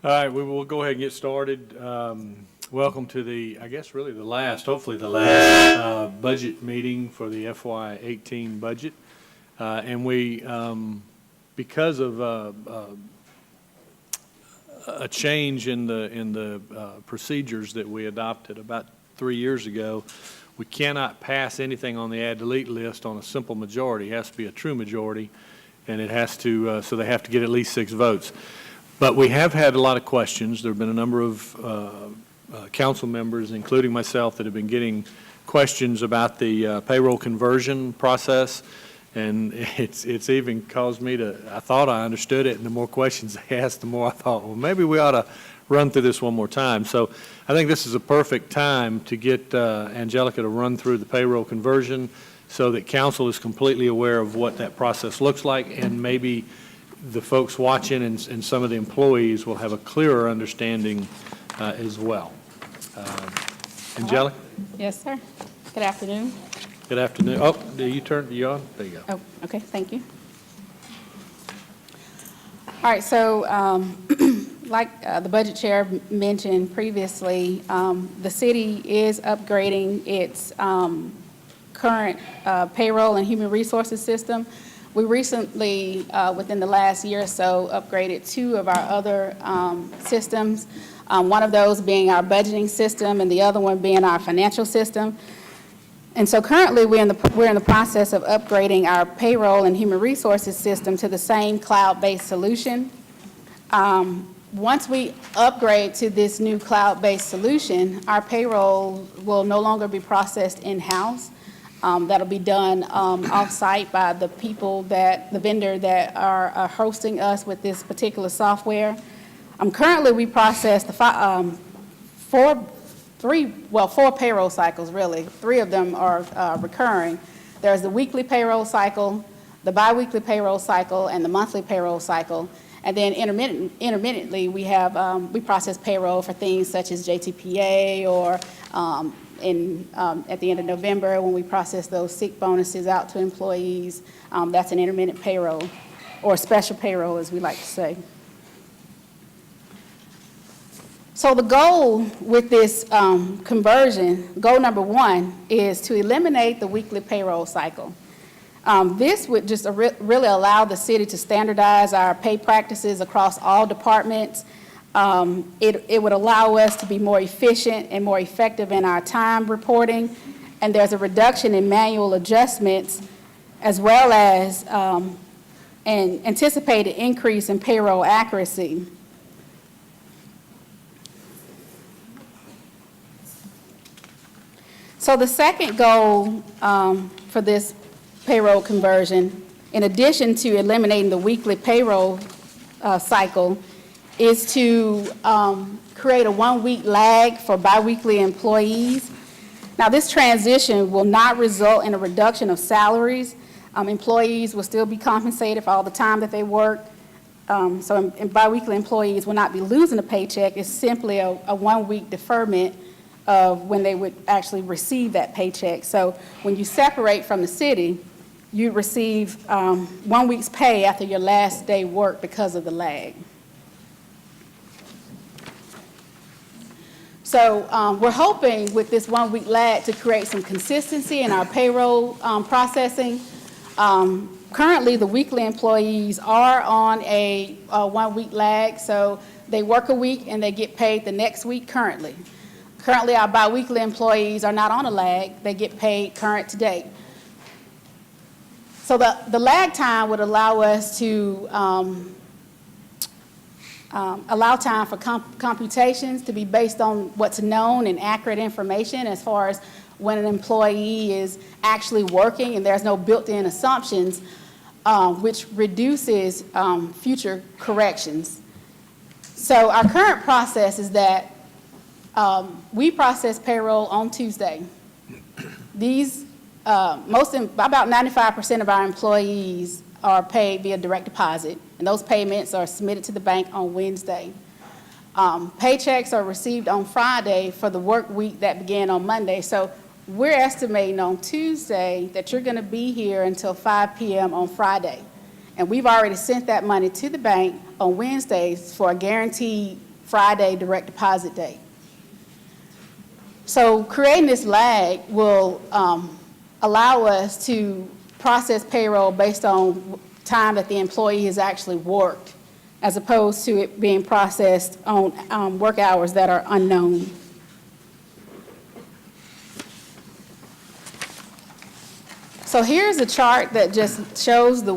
All right, we will go ahead and get started. Welcome to the, I guess really the last, hopefully the last budget meeting for the FY18 budget. And we, because of a change in the procedures that we adopted about 3 years ago, we cannot pass anything on the add-delete list on a simple majority. It has to be a true majority, and it has to, so they have to get at least 6 votes. But we have had a lot of questions. There have been a number of council members, including myself, that have been getting questions about the payroll conversion process. And it's even caused me to, I thought I understood it, and the more questions they asked, the more I thought, well, maybe we ought to run through this one more time. So I think this is a perfect time to get Angelica to run through the payroll conversion so that council is completely aware of what that process looks like, and maybe the folks watching and some of the employees will have a clearer understanding as well. Angelica? Yes, sir. Good afternoon. Good afternoon. Oh, do you turn you on? There you go. Oh, okay. Thank you. All right. So, like the budget chair mentioned previously, the city is upgrading its current payroll and human resources system. We recently, within the last year or so, upgraded 2 of our other systems, one of those being our budgeting system and the other one being our financial system. And so currently we're in the process of upgrading our payroll and human resources system to the same cloud-based solution. Once we upgrade to this new cloud-based solution, our payroll will no longer be processed in-house. That'll be done off-site by the people the vendor that are hosting us with this particular software. Currently, we process the 4 payroll cycles, really. 3 of them are recurring. There's the weekly payroll cycle, the biweekly payroll cycle, and the monthly payroll cycle. And then intermittently, we process payroll for things such as JTPA or at the end of November when we process those sick bonuses out to employees. That's an intermittent payroll, or special payroll as we like to say. So the goal with this conversion, goal number 1, is to eliminate the weekly payroll cycle. This would just really allow the city to standardize our pay practices across all departments. It would allow us to be more efficient and more effective in our time reporting, and there's a reduction in manual adjustments as well as an anticipated increase in payroll accuracy. So the second goal for this payroll conversion, in addition to eliminating the weekly payroll cycle, is to create a 1-week lag for biweekly employees. Now, this transition will not result in a reduction of salaries. Employees will still be compensated for all the time that they work. So biweekly employees will not be losing a paycheck. It's simply a 1-week deferment of when they would actually receive that paycheck. So when you separate from the city, you receive 1 week's pay after your last day work because of the lag. So we're hoping with this 1-week lag to create some consistency in our payroll processing. Currently, the weekly employees are on a 1-week lag, so they work a week and they get paid the next week currently. Currently, our biweekly employees are not on a lag. They get paid current to date. So the lag time would allow us to allow time for computations to be based on what's known and accurate information as far as when an employee is actually working and there's no built-in assumptions, which reduces future corrections. So our current process is that we process payroll on Tuesday. These, about 95% of our employees are paid via direct deposit, and those payments are submitted to the bank on Wednesday. Paychecks are received on Friday for the work week that began on Monday. So we're estimating on Tuesday that you're going to be here until 5 p.m. on Friday. And we've already sent that money to the bank on Wednesdays for a guaranteed Friday direct deposit date. So creating this lag will allow us to process payroll based on time that the employee has actually worked, as opposed to it being processed on work hours that are unknown. So here's a chart that just shows the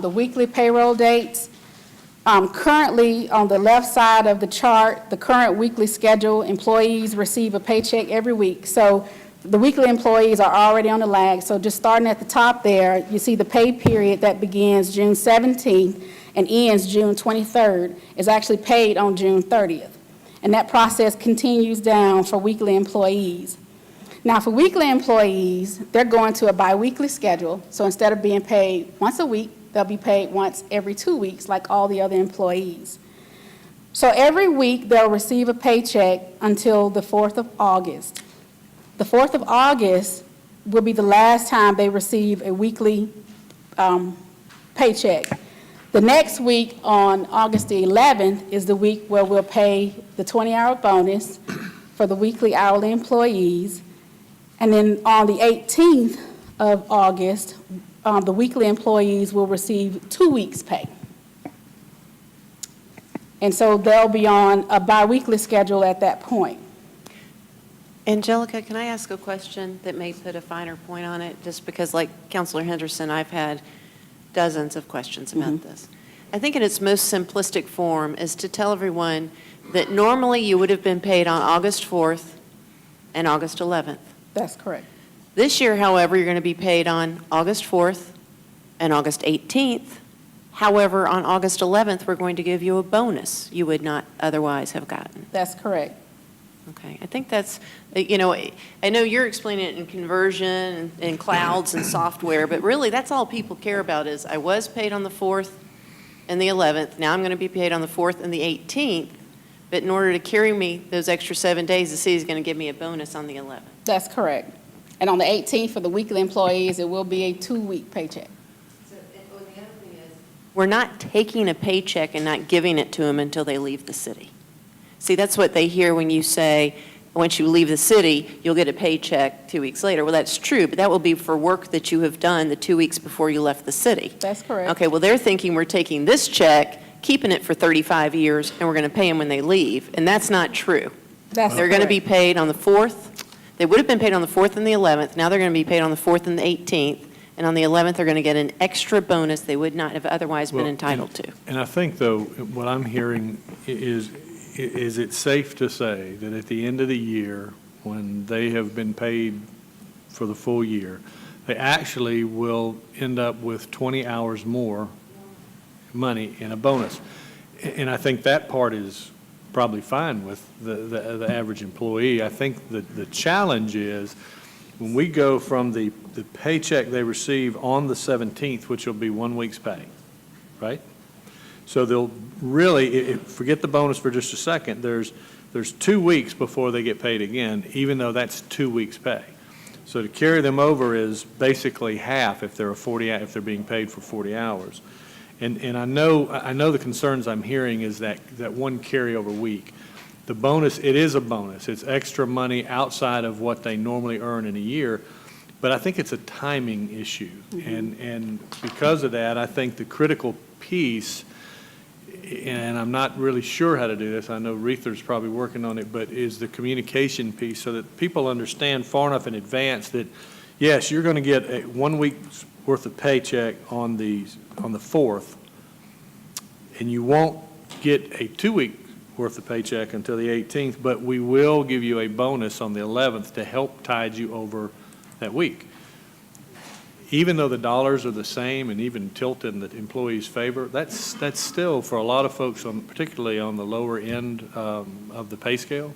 weekly payroll dates. Currently, on the left side of the chart, the current weekly schedule, employees receive a paycheck every week. So the weekly employees are already on the lag. So just starting at the top there, you see the pay period that begins June 17th and ends June 23rd is actually paid on June 30th. And that process continues down for weekly employees. Now, for weekly employees, they're going to a biweekly schedule. So instead of being paid once a week, they'll be paid once every 2 weeks, like all the other employees. So every week, they'll receive a paycheck until the 4th of August. The 4th of August will be the last time they receive a weekly paycheck. The next week, on August the 11th, is the week where we'll pay the 20-hour bonus for the weekly hourly employees. And then on the 18th of August, the weekly employees will receive 2 weeks' pay. And so they'll be on a biweekly schedule at that point. Angelica, can I ask a question that may put a finer point on it? Just because, like Counselor Henderson, I've had dozens of questions about this. I think in its most simplistic form is to tell everyone that normally you would have been paid on August 4th and August 11th. That's correct. This year, however, you're going to be paid on August 4th and August 18th. However, on August 11th, we're going to give you a bonus you would not otherwise have gotten. That's correct. Okay, I think that's, you know, I know you're explaining it in conversion and clouds and software, but really that's all people care about is I was paid on the 4th and the 11th. Now I'm going to be paid on the 4th and the 18th. But in order to carry me those extra 7 days, the city's going to give me a bonus on the 11th. That's correct. And on the 18th, for the weekly employees, it will be a 2-week paycheck. So, the other thing is, we're not taking a paycheck and not giving it to them until they leave the city. See, that's what they hear when you say, once you leave the city, you'll get a paycheck 2 weeks later. Well, that's true, but that will be for work that you have done the 2 weeks before you left the city. That's correct. Okay, well, they're thinking we're taking this check, keeping it for 35 years, and we're going to pay them when they leave, and that's not true. They're going to be paid on the 4th. They would have been paid on the 4th and the 11th. Now they're going to be paid on the 4th and the 18th, and on the 11th, they're going to get an extra bonus they would not have otherwise been entitled to. And I think, though, what I'm hearing is it safe to say that at the end of the year, when they have been paid for the full year, they actually will end up with 20 hours more money in a bonus? And I think that part is probably fine with the average employee. I think the challenge is when we go from the paycheck they receive on the 17th, which will be 1 week's pay, right? So they'll really, forget the bonus for just a second, there's 2 weeks before they get paid again, even though that's 2 weeks' pay. So to carry them over is basically half if they're being paid for 40 hours. And I know the concerns I'm hearing is that one carryover week. The bonus, it is a bonus. It's extra money outside of what they normally earn in a year, but I think it's a timing issue. And because of that, I think the critical piece, and I'm not really sure how to do this, I know Reether's probably working on it, but is the communication piece so that people understand far enough in advance that, yes, you're going to get a 1 week's worth of paycheck on the 4th, and you won't get a 2 week worth of paycheck until the 18th, but we will give you a bonus on the 11th to help tide you over that week. Even though the dollars are the same and even tilted in the employee's favor, that's still, for a lot of folks, particularly on the lower end of the pay scale,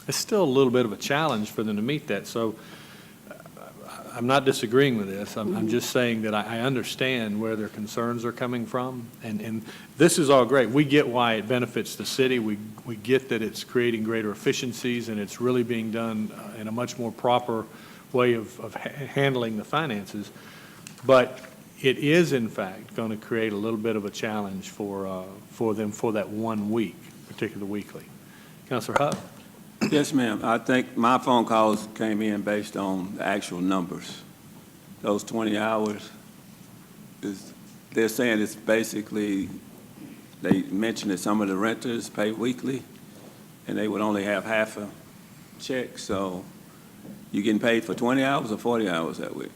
it's still a little bit of a challenge for them to meet that. So I'm not disagreeing with this. I'm just saying that I understand where their concerns are coming from. And this is all great. We get why it benefits the city. We get that it's creating greater efficiencies and it's really being done in a much more proper way of handling the finances. But it is, in fact, going to create a little bit of a challenge for them for that 1 week. particular weekly. Counselor Huff? Yes, ma'am. I think my phone calls came in based on the actual numbers. Those 20 hours they're saying it's basically, they mentioned that some of the renters pay weekly, and they would only have half a check, so you getting paid for 20 hours or 40 hours that week?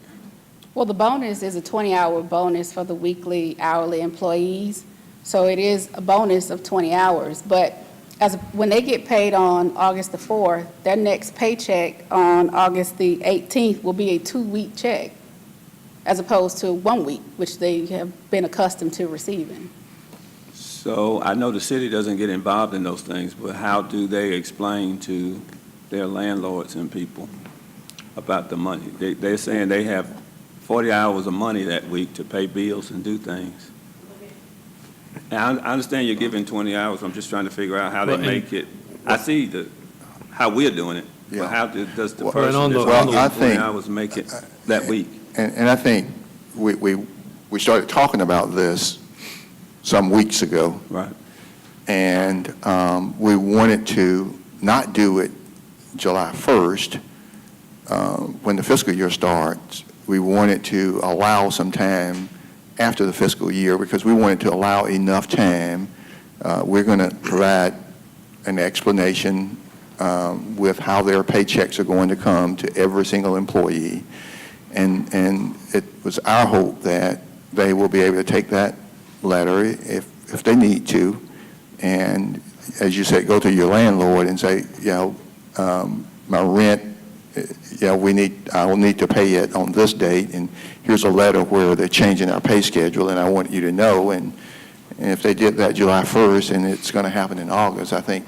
Well, the bonus is a 20-hour bonus for the weekly hourly employees, so it is a bonus of 20 hours. But when they get paid on August the 4th, their next paycheck on August the 18th will be a 2-week check, as opposed to 1 week, which they have been accustomed to receiving. So I know the city doesn't get involved in those things, but how do they explain to their landlords and people about the money? They're saying they have 40 hours of money that week to pay bills and do things. And I understand you're giving 20 hours. I'm just trying to figure out how they make it. I see how we're doing it, Yeah. but how does the Well, person and that's on the- working 20 hours make it that week? And I think we started talking about this some weeks ago, Right. and we wanted to not do it July 1st, when the fiscal year starts. We wanted to allow some time after the fiscal year because we wanted to allow enough time. We're going to provide an explanation with how their paychecks are going to come to every single employee. And it was our hope that they will be able to take that letter if they need to, and as you said, go to your landlord and say, my rent, I will need to pay it on this date, and here's a letter where they're changing our pay schedule, and I want you to know. And if they did that July 1st, and it's going to happen in August, I think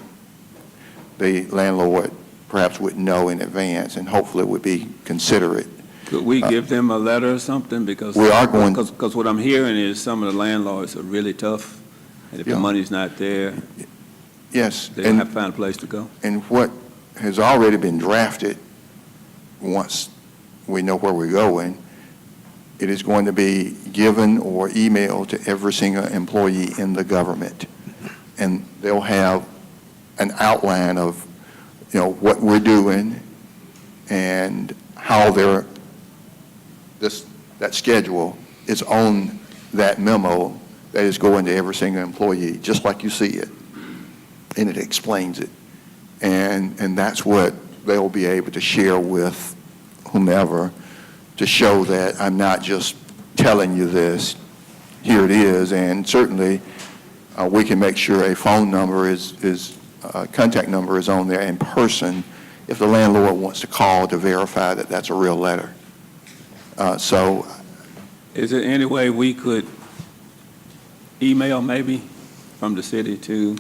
the landlord perhaps would know in advance, and hopefully would be considerate. Could we give them a letter or something? Because We are going- Because what I'm hearing is some of the landlords are really tough, and if the Yeah. money's not there, Yes, they're gonna have to find a place to go. and what has already been drafted, once we know where we're going, it is going to be given or emailed to every single employee in the government. And they'll have an outline of, what we're doing and how that schedule is on that memo that is going to every single employee, just like you see it. And it explains it. And that's what they'll be able to share with whomever to show that I'm not just telling you this, here it is. And certainly we can make sure a phone number contact number is on there in person if the landlord wants to call to verify that that's a real letter. So Is there any way we could email maybe from the city to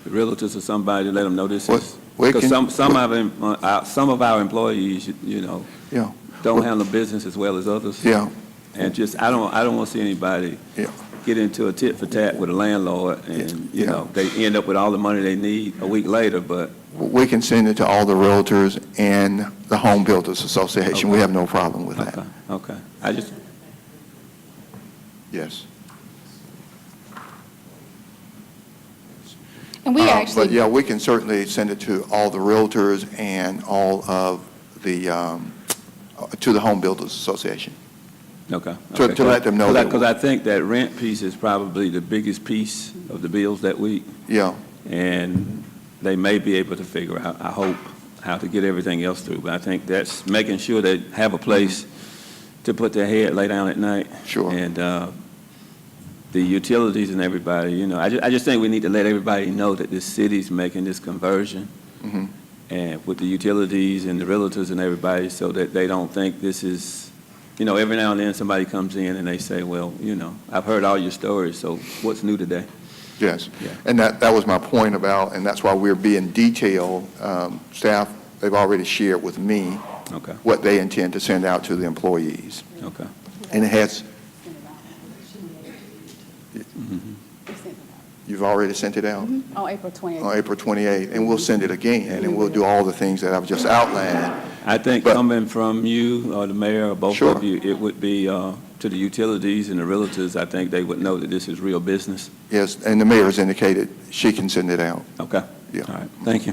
the realtors or somebody to let them know this is? we Because can- some of our employees, yeah, don't handle business as well as others. yeah, And just, I don't want to see anybody yeah. get into a tit for tat with a landlord and, Yeah. they end up with all the money they need a week later, but We can send it to all the realtors and the Home Builders Association. We Okay. have no problem with that. okay. I just, Yes. And we But actually, yeah, we can certainly send it to all the realtors and all of the, to the Home Builders Association. okay. To let them know that- Because I think that rent piece is probably the biggest piece of the bills that week, Yeah, and they may be able to figure out, I hope, how to get everything else through. But I think that's making sure they have a place to put their head, lay down at night. Sure. And the utilities and everybody, I just think we need to let everybody know that this city's making this conversion. Mhm. And with the utilities and the realtors and everybody, so that they don't think this is, every now and then somebody comes in and they say, well, I've heard all your stories, so what's new today? yes. Yeah. And that was my point about, and that's why we're being detailed. Staff, they've already shared with me Okay, what they intend to send out to the employees. okay. And it has, you've already sent it out? on April 28th. On April 28th, and we'll send it again, and we'll do all the things that I've just outlined. I think But- coming from you or the mayor or both Sure. of you, it would be to to the utilities and the realtors, I think they would know that this is real business. Yes, and the mayor has indicated she can send it out. Okay? Yeah. All right, thank you.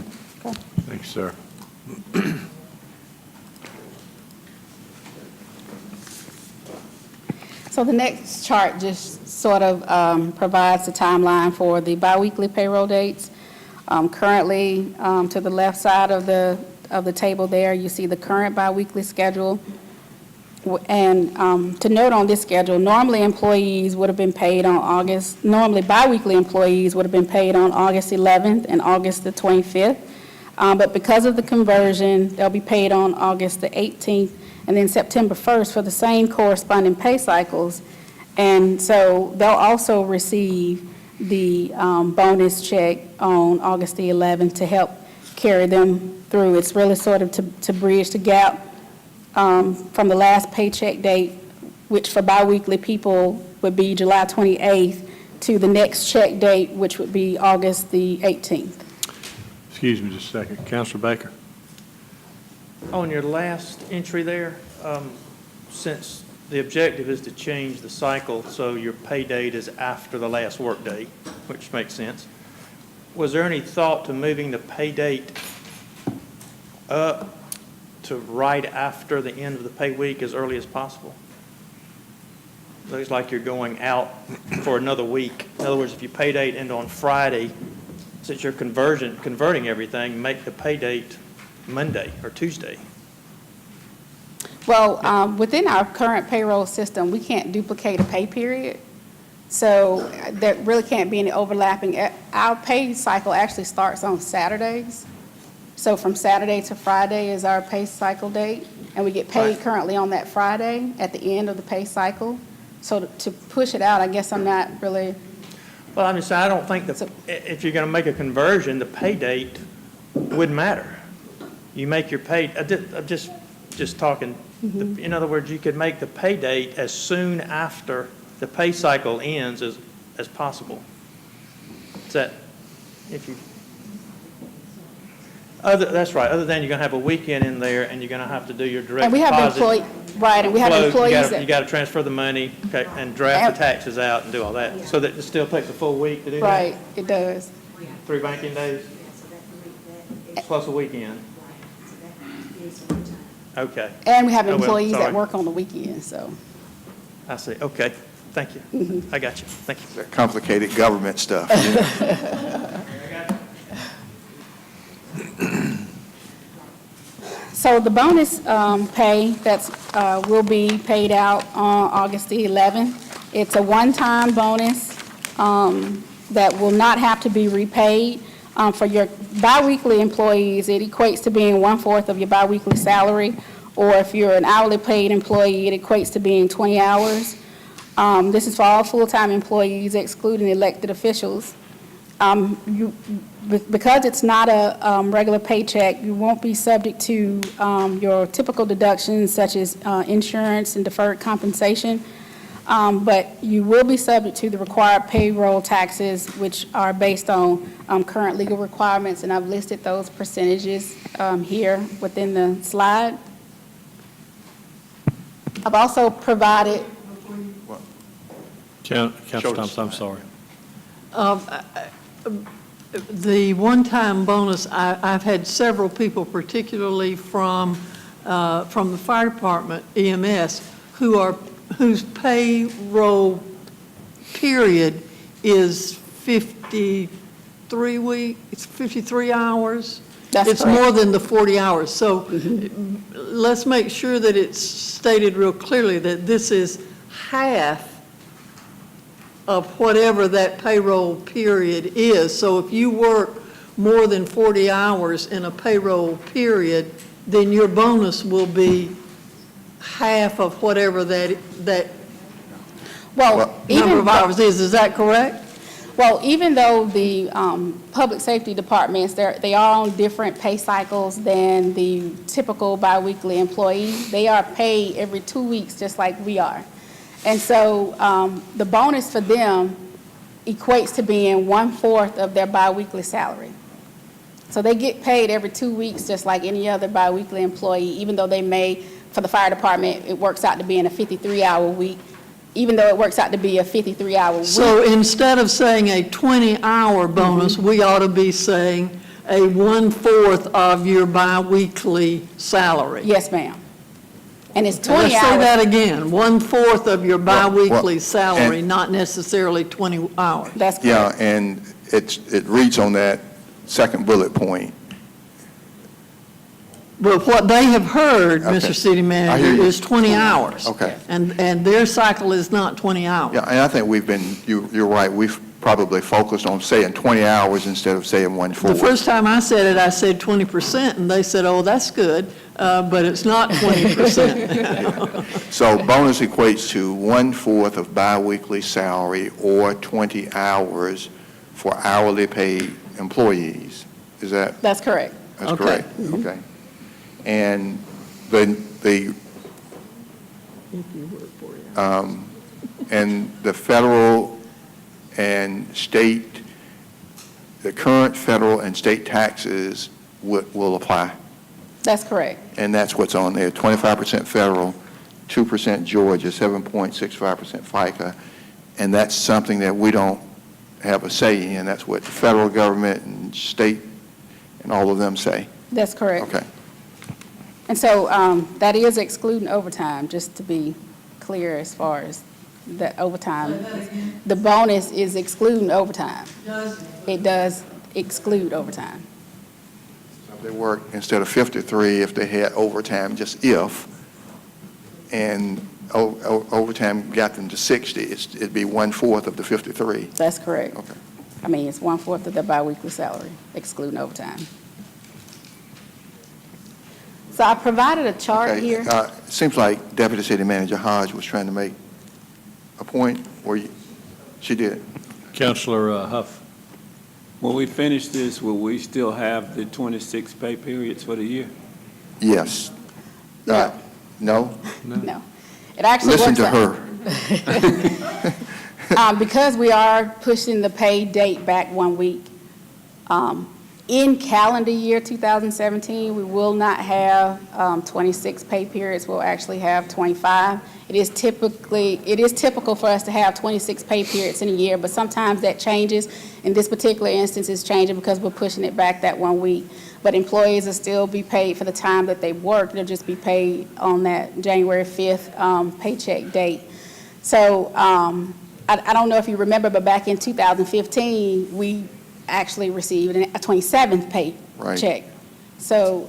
Thanks, sir. So the next chart just sort of provides the timeline for the biweekly payroll dates. Currently, to the left side of the table there, you see the current biweekly schedule. And to note on this schedule, normally employees would have been paid on normally biweekly employees would have been paid on August 11th and August the 25th. But because of the conversion, they'll be paid on August the 18th and then September 1st for the same corresponding pay cycles. And so they'll also receive the bonus check on August the 11th to help carry them through. It's really sort of to bridge the gap from the last paycheck date, which for biweekly people would be July 28th, to the next check date, which would be August the 18th. Excuse me just a second. Councilor Baker? On your last entry there, since the objective is to change the cycle so your pay date is after the last work day, which makes sense, was there any thought to moving the pay date up to right after the end of the pay week as early as possible? Looks like you're going out for another week. In other words, if your pay date ends on Friday, since you're converting everything, make the pay date Monday or Tuesday. Well, within our current payroll system, we can't duplicate a pay period. So there really can't be any overlapping. Our pay cycle actually starts on Saturdays. So from Saturday to Friday is our pay cycle date, and we get paid currently on that Friday at the end of the pay cycle. So to push it out, I guess I'm not really. Well, I'm just saying, I don't think that if you're going to make a conversion, the pay date wouldn't matter. You make your pay, I'm just talking, in other words, you could make the pay date as soon after the pay cycle ends as possible. Is that, if you, that's right, other than you're going to have a weekend in there and you're going to have to do your direct And we have deposit. right, and we have float, employees You got to transfer the money, okay, and draft the taxes out and do all that. So that it still takes a full week to do that? Right, it does. 3 banking days plus a weekend? Okay, And we have Oh, well, employees that sorry. work on the weekend, so. I see, okay, thank you. I got you, thank you, sir. Complicated government stuff. So the bonus pay will be paid out on August the 11th. It's a one-time bonus that will not have to be repaid. For your biweekly employees, it equates to being 1/4 of your biweekly salary, or if you're an hourly paid employee, it equates to being 20 hours. This is for all full-time employees, excluding elected officials. Because it's not a regular paycheck, you won't be subject to your typical deductions such as insurance and deferred compensation, but you will be subject to the required payroll taxes, which are based on current legal requirements, and I've listed those percentages here within the slide. I've also provided. Councilor Thompson, I'm sorry. The one-time bonus, I've had several people, particularly from the fire department, EMS, whose payroll period is 53 hours. That's It's correct. more than the 40 hours. So let's make sure that it's stated real clearly that this is half of whatever that payroll period is. So if you work more than 40 hours in a payroll period, then your bonus will be half of whatever that Well, number of hours is. Is that correct? Well, even though the public safety departments, they are on different pay cycles than the typical biweekly employee, they are paid every 2 weeks, just like we are. And so the bonus for them equates to being 1/4 of their biweekly salary. So they get paid every 2 weeks, just like any other biweekly employee, even though they may, for the fire department, it works out to being a 53-hour week. even though it works out to be a 53-hour week. So instead of saying a 20-hour bonus, we ought to be saying a 1/4 of your biweekly salary. Yes, ma'am. And it's 20 Let's say that hours. again, 1/4 of your biweekly well, salary, and- not necessarily 20 hours. That's Yeah, correct. and it reads on that second bullet point. But what they have heard, Okay. Mr. City I hear Manager, you. is 20 hours. Okay. And their cycle is not 20 hours. Yeah, and I think we've been, you're right, we've probably focused on saying 20 hours instead of saying 1/4. The first time I said it, I said 20%, and they said, oh, that's good, but it's not 20%. So bonus equates to 1/4 of biweekly salary or 20 hours for hourly paid employees. Is that, That's correct. that's Okay. correct? Okay. And the, and the federal and state, the current federal and state taxes will apply. That's correct. And that's what's on there, 25% federal, 2% Georgia, 7.65% FICA. And that's something that we don't have a say in. That's what the federal government and state and all of them say. That's correct. Okay. And so that is excluding overtime, just to be clear as far as the overtime. The bonus is excluding overtime. It does exclude overtime. So if they work, instead of 53, if they had overtime, just if, and overtime got them to 60, it'd be 1/4 of the 53. That's correct. Okay. I mean, it's 1/4 of the biweekly salary, excluding overtime. So I provided a chart Okay, here. it seems like Deputy City Manager Hodge was trying to make a point, or she did. Counselor Huff. When we finish this, will we still have the 26 pay periods for the year? Yes. No? No. It actually Listen works to out. her. Because we are pushing the pay date back 1 week, in calendar year 2017, we will not have 26 pay periods. We'll actually have 25. It is typical for us to have 26 pay periods in a year, but sometimes that changes. In this particular instance, it's changing because we're pushing it back that 1 week. But employees will still be paid for the time that they worked. They'll just be paid on that January 5th paycheck date. So I don't know if you remember, but back in 2015, we actually received a 27th pay Right. check. So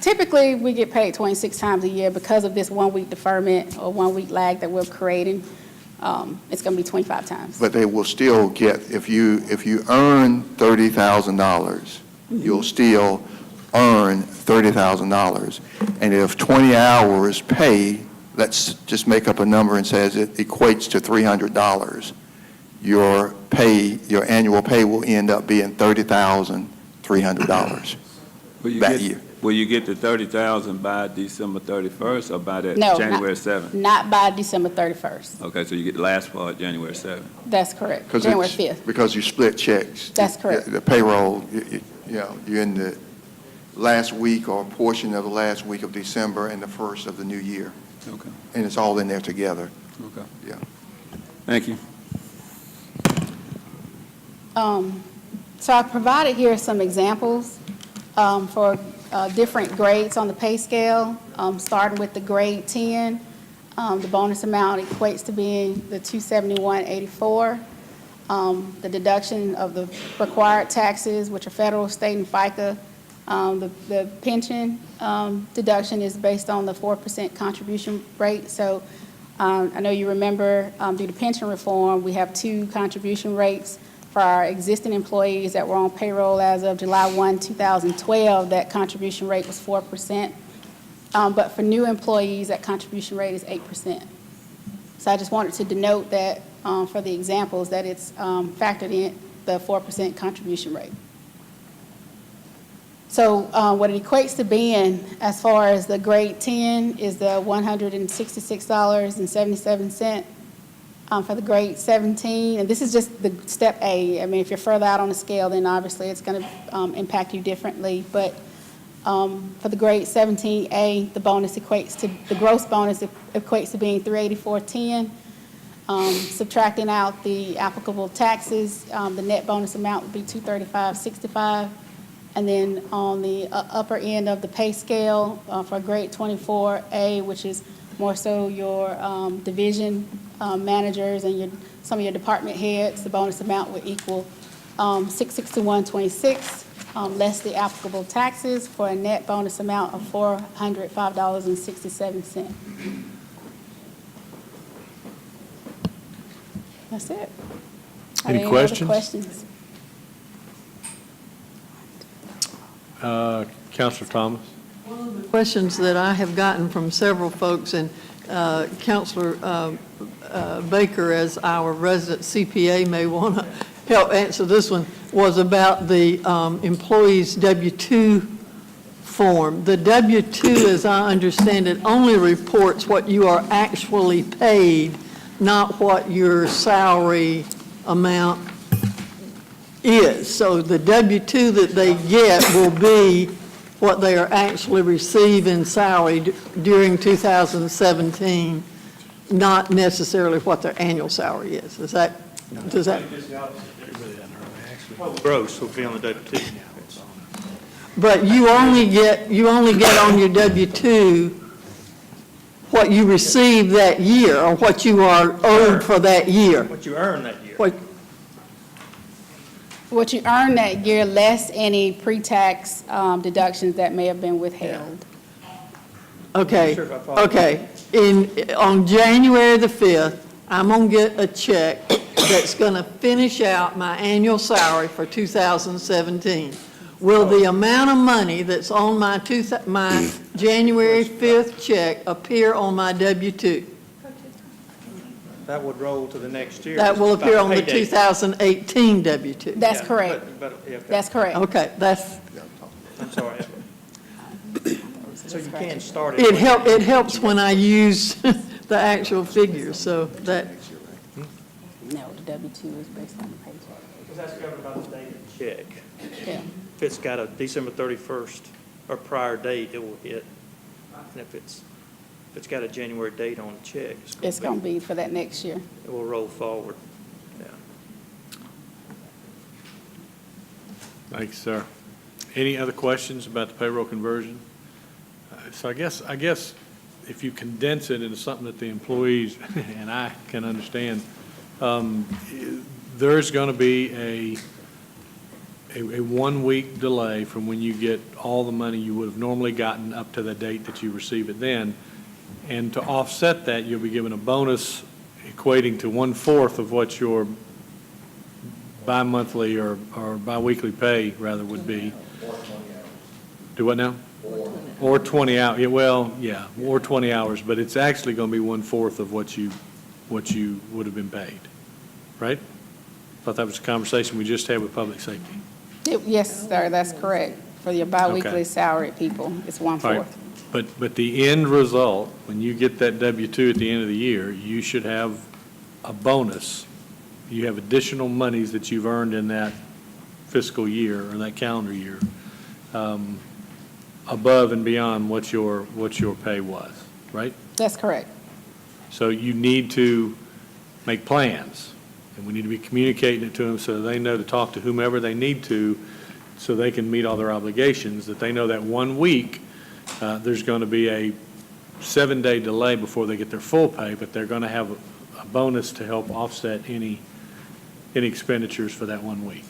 typically, we get paid 26 times a year. Because of this 1 week deferment or 1 week lag that we're creating, it's going to be 25 times. But they will still get, if you earn $30,000, you'll still earn $30,000. And if 20 hours pay, let's just make up a number and says it equates to $300, your annual pay will end up being $30,300 that year. Will you get the 30,000 by December 31st or by that No, January 7th? Not by December 31st. Okay, so you get the last part January 7th. That's correct, 'Cause January it's- 5th. Because you split checks. That's correct. The payroll, you're in the last week or portion of the last week of December and the first of the new year. Okay, And it's all in there together. okay. Yeah. Thank you. So I provided here some examples for different grades on the pay scale, starting with the grade 10. The bonus amount equates to being the $271.84. The deduction of the required taxes, which are federal, state, and FICA. The pension deduction is based on the 4% contribution rate. So I know you remember, due to pension reform, we have 2 contribution rates. For our existing employees that were on payroll as of July 1, 2012, that contribution rate was 4%. But for new employees, that contribution rate is 8%. So I just wanted to denote that for the examples, that it's factored in the 4% contribution rate. So what it equates to being, as far as the grade 10, is the $166.77. For the grade 17, and this is just the step A. I mean, if you're further out on the scale, then obviously it's going to impact you differently. But for the grade 17A, the gross bonus equates to being $384.10. Subtracting out the applicable taxes, the net bonus amount would be $235.65. And then on the upper end of the pay scale for grade 24A, which is more so your division managers and some of your department heads, the bonus amount would equal $661.26, less the applicable taxes, for a net bonus amount of $405.67. That's it. Are Any there questions? other questions? Counselor Thomas? Questions that I have gotten from several folks, and Counselor Baker, as our resident CPA, may want to help answer this one, was about the employee's W-2 form. The W-2, as I understand it, only reports what you are actually paid, not what your salary amount is. So the W-2 that they get will be what they are actually receiving salary during 2017, not necessarily what their annual salary is. Does that? Gross will be on the W-2. But you only get on your W-2 what you received that year, or what you are owed for that year. What you earn that year. What you earn that year, less any pre-tax deductions that may have been withheld. Okay, Sure if I follow. okay. On January the 5th, I'm going to get a check that's going to finish out my annual salary for 2017. Will the amount of money that's on my January 5th check appear on my W-2? That would roll to the next year. That will appear on the Payday. 2018 W-2? That's Yeah, correct. okay. That's correct. Okay, that's, I'm sorry. So you can start it. it helps when I use the actual figures, so that, No, the W-2 is based on the paycheck. Because that's covered by the date of the check. Yeah. If it's got a December 31st or prior date, it will hit. And if it's got a January date on the check, It's going to be for that next year. it will roll forward. Yeah. Thanks, sir. Any other questions about the payroll conversion? So I guess if you condense it into something that the employees and I can understand, there's going to be a 1-week delay from when you get all the money you would have normally gotten up to the date that you receive it then. And to offset that, you'll be given a bonus equating to 1/4 of what your bi-monthly or bi-weekly pay rather would be. Do what now? Or 20 hours, yeah, well, yeah, or 20 hours, but it's actually going to be 1/4 of what you would have been paid, right? Thought that was a conversation we just had with public safety. Yes, sir, that's correct. For your biweekly Okay. salaried people, it's All right, 1/4. but the end result, when you get that W-2 at the end of the year, you should have a bonus. You have additional monies that you've earned in that fiscal year or that calendar year, above and beyond what your pay was, right? That's correct. So you need to make plans, and we need to be communicating it to them so they know to talk to whomever they need to, so they can meet all their obligations, that they know that 1 week, there's going to be a 7-day delay before they get their full pay, but they're going to have a bonus to help offset any expenditures for that 1 week.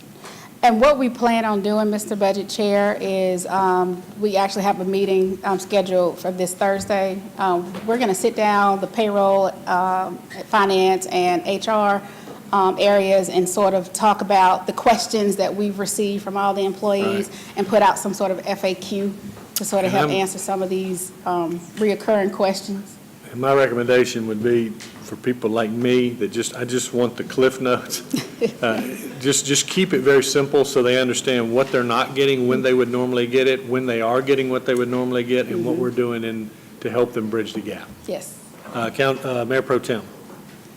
And what we plan on doing, Mr. Budget Chair, is we actually have a meeting scheduled for this Thursday. We're going to sit down, the payroll, finance, and HR areas, and sort of talk about the questions that we've received from all the employees, and put out some sort of FAQ to sort of help answer some of these reoccurring questions. And my recommendation would be for people like me that I just want the cliff notes. Just keep it very simple so they understand what they're not getting, when they would normally get it, when they are getting what they would normally get, and what we're doing to help them bridge the gap. Yes. Mayor Pro Tem.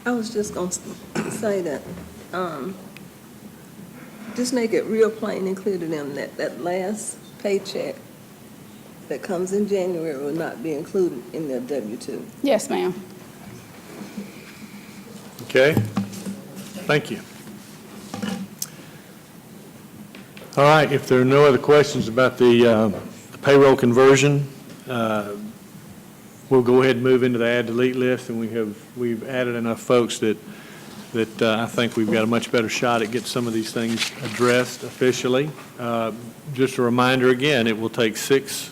I was just going to say that, just make it real plain and clear to them that that last paycheck that comes in January will not be included in their W-2. Yes, ma'am. Okay, thank you. All right, if there are no other questions about the payroll conversion, we'll go ahead and move into the add delete list, and we've added enough folks that I think we've got a much better shot at getting some of these things addressed officially. Just a reminder again, it will take 6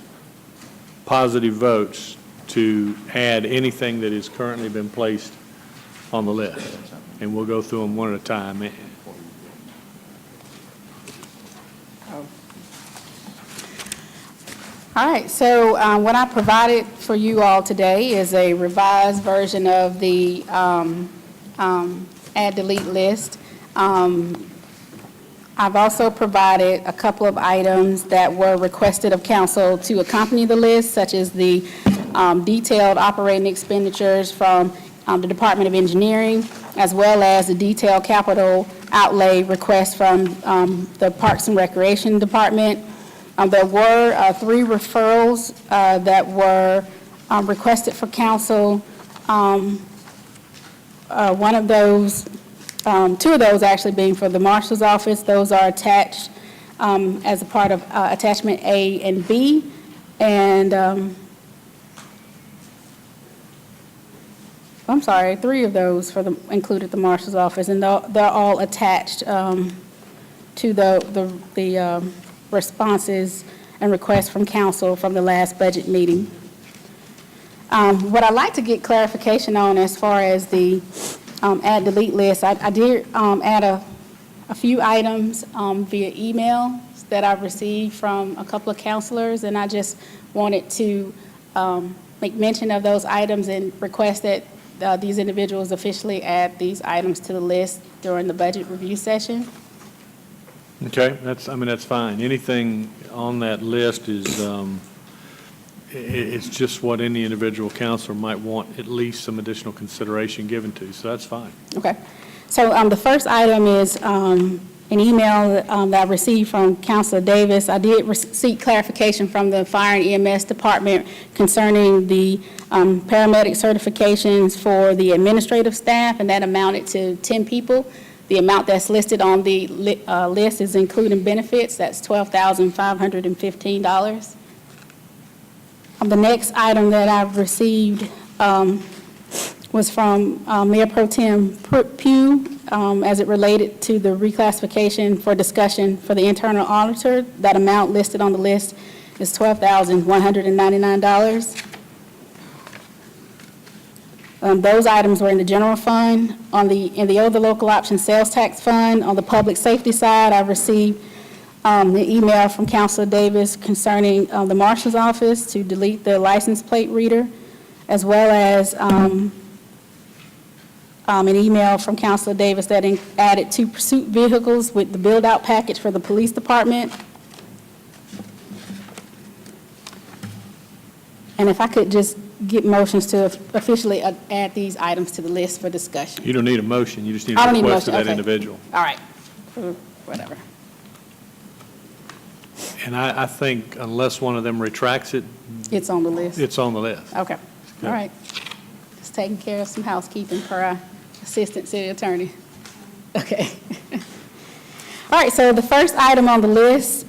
positive votes to add anything that has currently been placed on the list, and we'll go through them one at a time. All right, so what I provided for you all today is a revised version of the add delete list. I've also provided a couple of items that were requested of council to accompany the list, such as the detailed operating expenditures from the Department of Engineering, as well as the detailed capital outlay request from the Parks and Recreation Department. There were 3 referrals that were requested for council. One of those, 2 of those actually being for the Marshal's Office. Those are attached as a part of attachment A and B. And I'm sorry, 3 of those included the Marshal's Office, and they're all attached to the responses and requests from council from the last budget meeting. What I'd like to get clarification on as far as the add delete list, I did add a few items via email that I've received from a couple of counselors, and I just wanted to make mention of those items and request that these individuals officially add these items to the list during the budget review session. Okay, that's fine. Anything on that list is, it's just what any individual counselor might want at least some additional consideration given to, so that's fine. Okay. So the first item is an email that I received from Councilor Davis. I did seek clarification from the Fire and EMS Department concerning the paramedic certifications for the administrative staff, and that amounted to 10 people. The amount that's listed on the list is including benefits. That's $12,515. The next item that I've received was from Mayor Pro Tem Pugh as it related to the reclassification for discussion for the internal auditor. That amount listed on the list is $12,199. Those items were in the general fund. In the other local option sales tax fund, on the public safety side, I received the email from Councilor Davis concerning the Marshal's Office to delete the license plate reader, as well as an email from Councilor Davis that added 2 pursuit vehicles with the build-out package for the police department. And if I could just get motions to officially add these items to the list for discussion. You don't need a motion, you just need I a don't need a request of motion, that okay. individual. All right, whatever. And I think unless one of them retracts it, It's on the list. it's on the list. Okay, all right. Just taking care of some housekeeping for our Assistant City Attorney. Okay. All right, so the first item on the list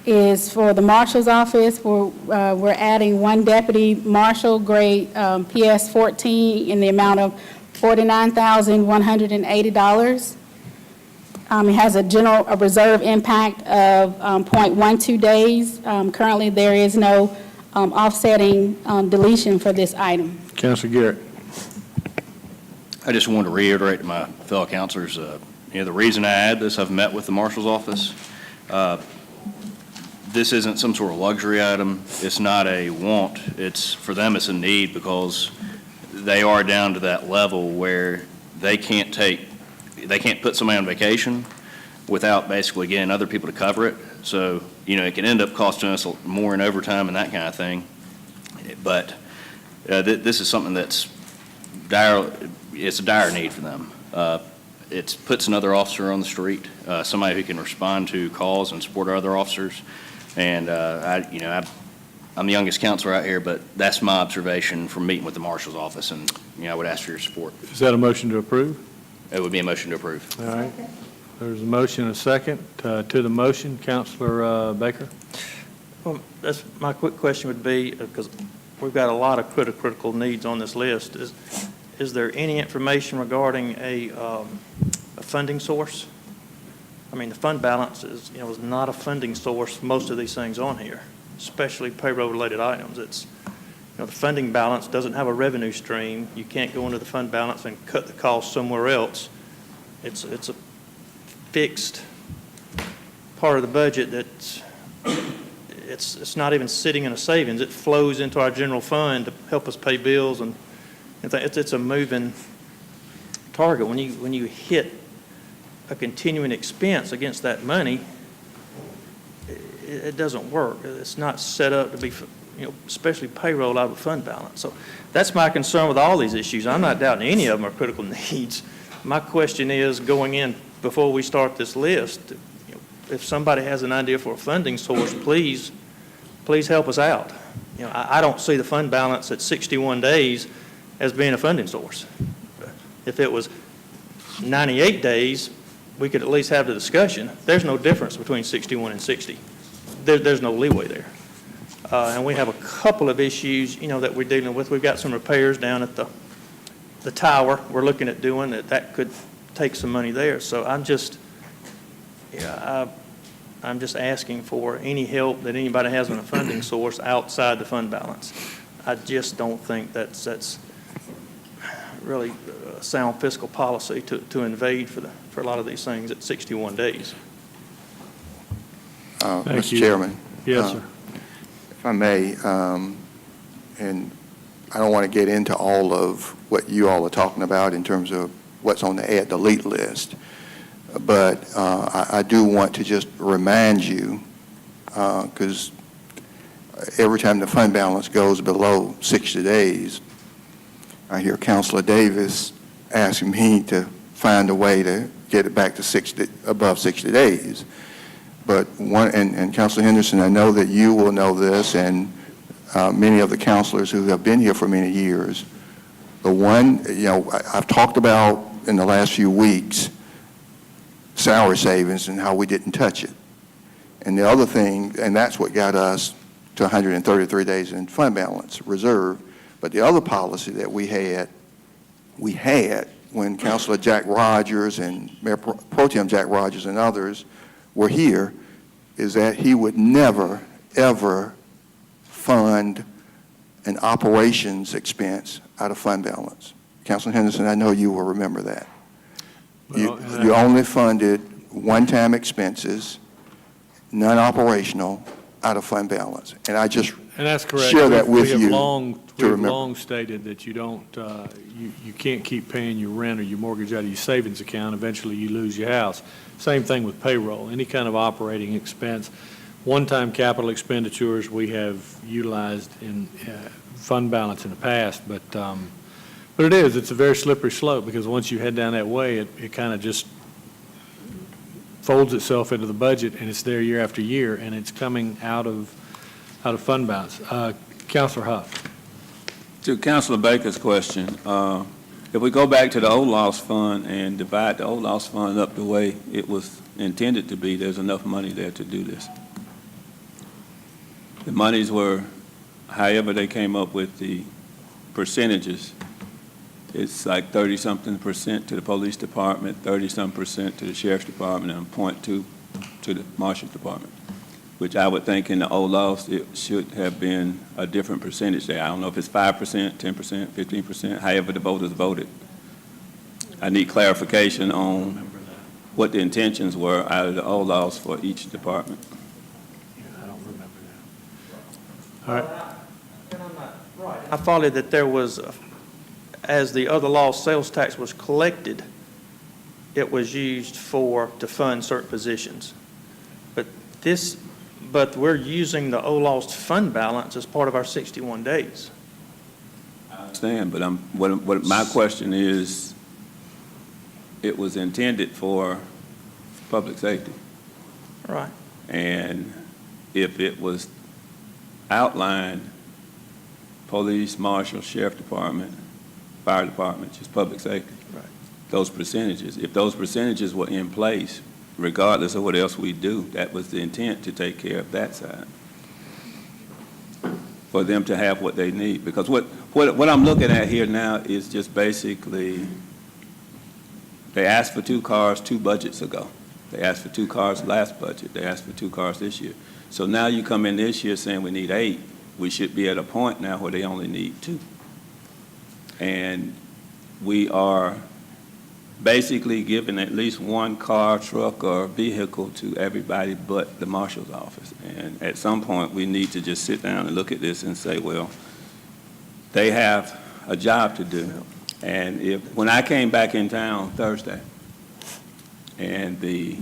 is for the Marshal's Office. We're adding 1 deputy marshal, grade PS 14, in the amount of $49,180. It has a reserve impact of 0.12 days. Currently, there is no offsetting deletion for this item. Councilor Garrett. I just wanted to reiterate to my fellow councilors, the reason I add this, I've met with the Marshal's Office. This isn't some sort of luxury item. It's not a want. For them, it's a need, because they are down to that level where they can't put somebody on vacation without basically getting other people to cover it. So, it can end up costing us more in overtime and that kind of thing. But this is something that's it's a dire need for them. It puts another officer on the street, somebody who can respond to calls and support our other officers. And I I'm the youngest counselor out here, but that's my observation from meeting with the marshal's office, and, I would ask for your support. Is that a motion to approve? It would be a motion to approve. All right. There's a motion and a second to the motion. Counselor Baker? Well, that's, my quick question would be, because we've got a lot of critical needs on this list, is there any information regarding a funding source? I mean, the fund balance is not a funding source for most of these things on here, especially payroll-related items. It's, the funding balance doesn't have a revenue stream. You can't go into the fund balance and cut the cost somewhere else. It's a fixed part of the budget that's, it's not even sitting in a savings. It flows into our general fund to help us pay bills, and it's a moving target. When you hit a continuing expense against that money, it doesn't work. It's not set up to be, especially payroll out of a fund balance. So that's my concern with all these issues. I'm not doubting any of them are critical needs. My question is, going in before we start this list, if somebody has an idea for a funding source, please help us out. I don't see the fund balance at 61 days as being a funding source. If it was 98 days, we could at least have the discussion. There's no difference between 61 and 60. There's no leeway there. And we have a couple of issues, that we're dealing with. We've got some repairs down at the tower we're looking at doing that could take some money there. So I'm just asking for any help that anybody has on a funding source outside the fund balance. I just don't think that's really sound fiscal policy to invade for a lot of these things at 61 days. Thank Mr. you. Chairman. Yes, sir. If I may, and I don't want to get into all of what you all are talking about in terms of what's on the add delete list, but I do want to just remind you, because every time the fund balance goes below 60 days, I hear Councilor Davis asking me to find a way to get it back to above 60 days. But and Councilor Henderson, I know that you will know this, and many of the councilors who have been here for many years. The one, I've talked about in the last few weeks, salary savings and how we didn't touch it. And the other thing, and that's what got us to 133 days in fund balance reserve. But the other policy that we had when Councilor Jack Rogers and Mayor Pro Tem Jack Rogers and others were here, is that he would never, ever fund an operations expense out of fund balance. Councilor Henderson, I know you will remember that. Well, You only funded one-time expenses, non-operational, out of fund balance. And I just And that's correct. share that with We have you long remember. stated that you don't, you can't keep paying your rent or your mortgage out of your savings account. Eventually, you lose your house. Same thing with payroll. Any kind of operating expense, one-time capital expenditures we have utilized in fund balance in the past, but it's a very slippery slope, because once you head down that way, it kind of just folds itself into the budget, and it's there year after year, and it's coming out of fund balance. Councilor Huff. To Councilor Baker's question, if we go back to the old loss fund and divide the old loss fund up the way it was intended to be, there's enough money there to do this. The monies were, however they came up with the percentages, it's like 30-something% to the police department, 30-some% to the sheriff's department, and 0.2 to the marshal's department, which I would think in the old laws, it should have been a different percentage there. I don't know if it's 5%, 10%, 15%, however the voters voted. I need clarification on what the intentions were out of the old laws for each department. I don't remember that. All right. And I'm not right. I followed that there was, as the other law sales tax was collected, it was used to fund certain positions. But we're using the OLOST fund balance as part of our 61 days. I understand, but what my question is, it was intended for public safety. Right. And if it was outlined police, marshal, sheriff department, fire department, just public safety. Right. Those percentages. If those percentages were in place, regardless of what else we do, that was the intent, to take care of that side. For them to have what they need. Because what I'm looking at here now is just basically, they asked for 2 cars 2 budgets ago. They asked for 2 cars last budget. They asked for 2 cars this year. So now you come in this year saying we need 8. We should be at a point now where they only need 2. And we are basically giving at least 1 car, truck, or vehicle to everybody but the marshal's office. And at some point, we need to just sit down and look at this and say, well, they have a job to do. And when I came back in town Thursday, and the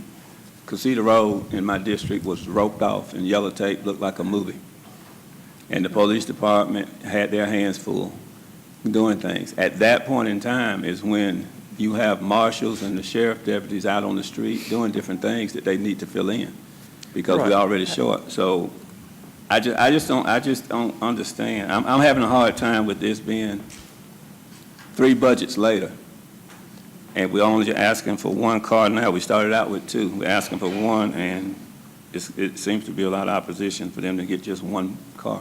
Casita Road in my district was roped off and yellow tape, looked like a movie, and the police department had their hands full doing things. At that point in time is when you have marshals and the sheriff deputies out on the street doing different things that they need to fill in, because we're already short. So I just don't understand. I'm having a hard time with this being 3 budgets later, and we're only asking for 1 car now. We started out with 2. We're asking for 1, and it seems to be a lot of opposition for them to get just 1 car.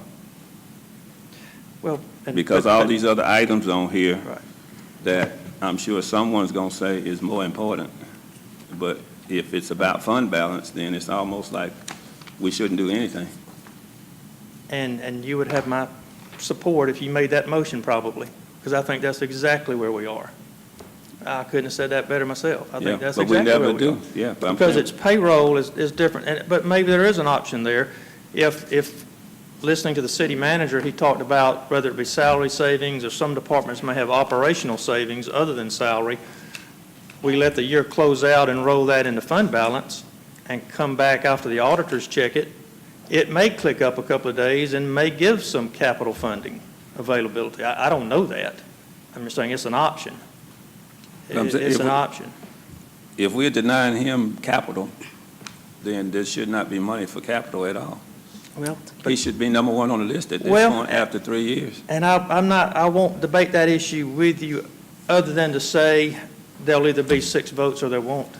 Well, Because all these other items on here Right. that I'm sure someone's going to say is more important. But if it's about fund balance, then it's almost like we shouldn't do anything. And you would have my support if you made that motion, probably, because I think that's exactly where we are. I couldn't have said that better myself. I Yeah, think that's but we exactly where never we are. do. Yeah, but I'm Because saying- its payroll is different, but maybe there is an option there. If listening to the city manager, he talked about whether it be salary savings, or some departments may have operational savings other than salary, we let the year close out and roll that into fund balance and come back after the auditors check it. It may click up a couple of days and may give some capital funding availability. I don't know that. I'm just saying it's an option. I'm saying It's if an we- option. If we're denying him capital, then there should not be money for capital at all. Well, He should be number 1 on the list at this Well- point after 3 years. and I won't debate that issue with you, other than to say there'll either be 6 votes or there won't.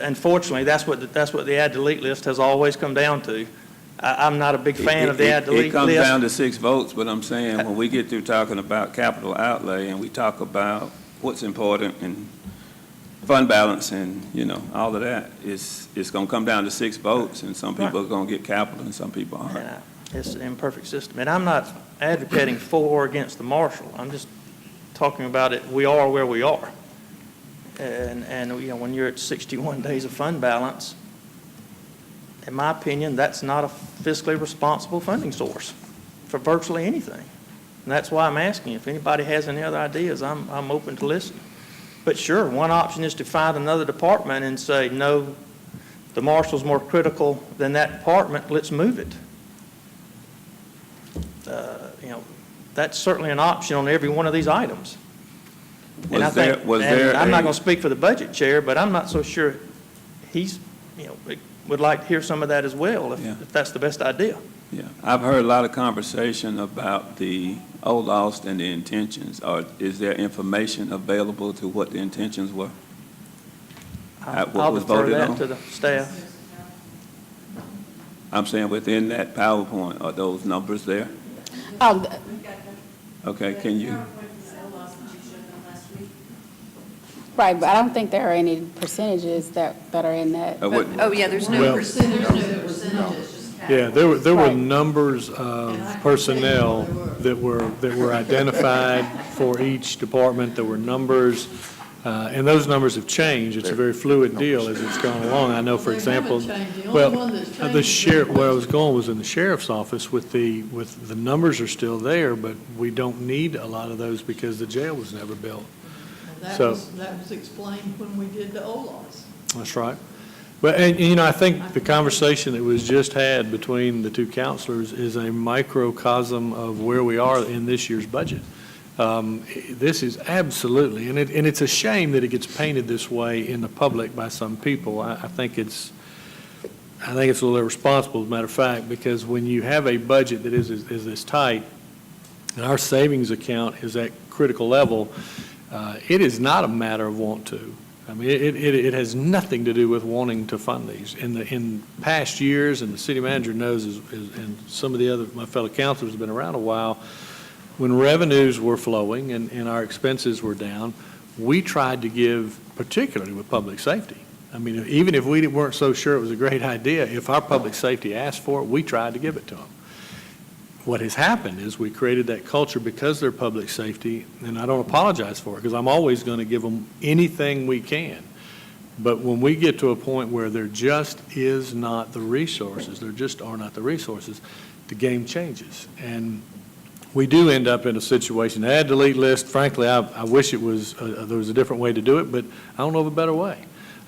Unfortunately, that's what the add-delete list has always come down to. I'm not a big fan of the add-delete list. It comes down to 6 votes, but I'm saying when we get through talking about capital outlay and we talk about what's important and fund balance and, all of that, it's going to come down to 6 votes, and some people are going to get capital and some people aren't. And it's an imperfect system. And I'm not advocating for or against the marshal. I'm just talking about it, we are where we are. And when you're at 61 days of fund balance, in my opinion, that's not a fiscally responsible funding source for virtually anything. And that's why I'm asking. If anybody has any other ideas, I'm open to listen. But sure, one option is to find another department and say, no, the marshal's more critical than that department, let's move it. That's certainly an option on every one of these items. And I'm not going to speak for the budget chair, but I'm not so sure he's, would like to hear some of that as well, if that's the best idea. Yeah, I've heard a lot of conversation about the old lost and the intentions. Is there information available to what the intentions were? What I'll was defer voted that on? to the staff. I'm saying within that PowerPoint, are those numbers there? Oh, Okay, can you? right, but I don't think there are any percentages that are in that. Oh, yeah, there's no Well- percentage. Yeah, there were Right. numbers of personnel that were identified for each department. There were numbers, and those numbers have changed. It's a very fluid deal as it's gone along. I know, for They example, haven't changed. The only well, one that's the changed sheriff, is- where I was going was in the sheriff's office with the numbers are still there, but we don't need a lot of those because the jail was never built. That So- was explained when we did the OLOS. That's right. Well, and I think the conversation that was just had between the 2 counselors is a microcosm of where we are in this year's budget. This is absolutely, and it's a shame that it gets painted this way in the public by some people. I think I think it's a little irresponsible, as a matter of fact, because when you have a budget that is this tight, and our savings account is at critical level, it is not a matter of want to. I mean, it has nothing to do with wanting to fund these. In past years, and the city manager knows, and some of my fellow councilors have been around a while, when revenues were flowing and our expenses were down, we tried to give, particularly with public safety. I mean, even if we weren't so sure it was a great idea, if our public safety asked for it, we tried to give it to them. What has happened is we created that culture because they're public safety, and I don't apologize for it, because I'm always going to give them anything we can. But when we get to a point where there just is not the resources, there just are not the resources, the game changes. And we do end up in a situation, add delete list, frankly, I wish it was, there was a different way to do it, but I don't know of a better way.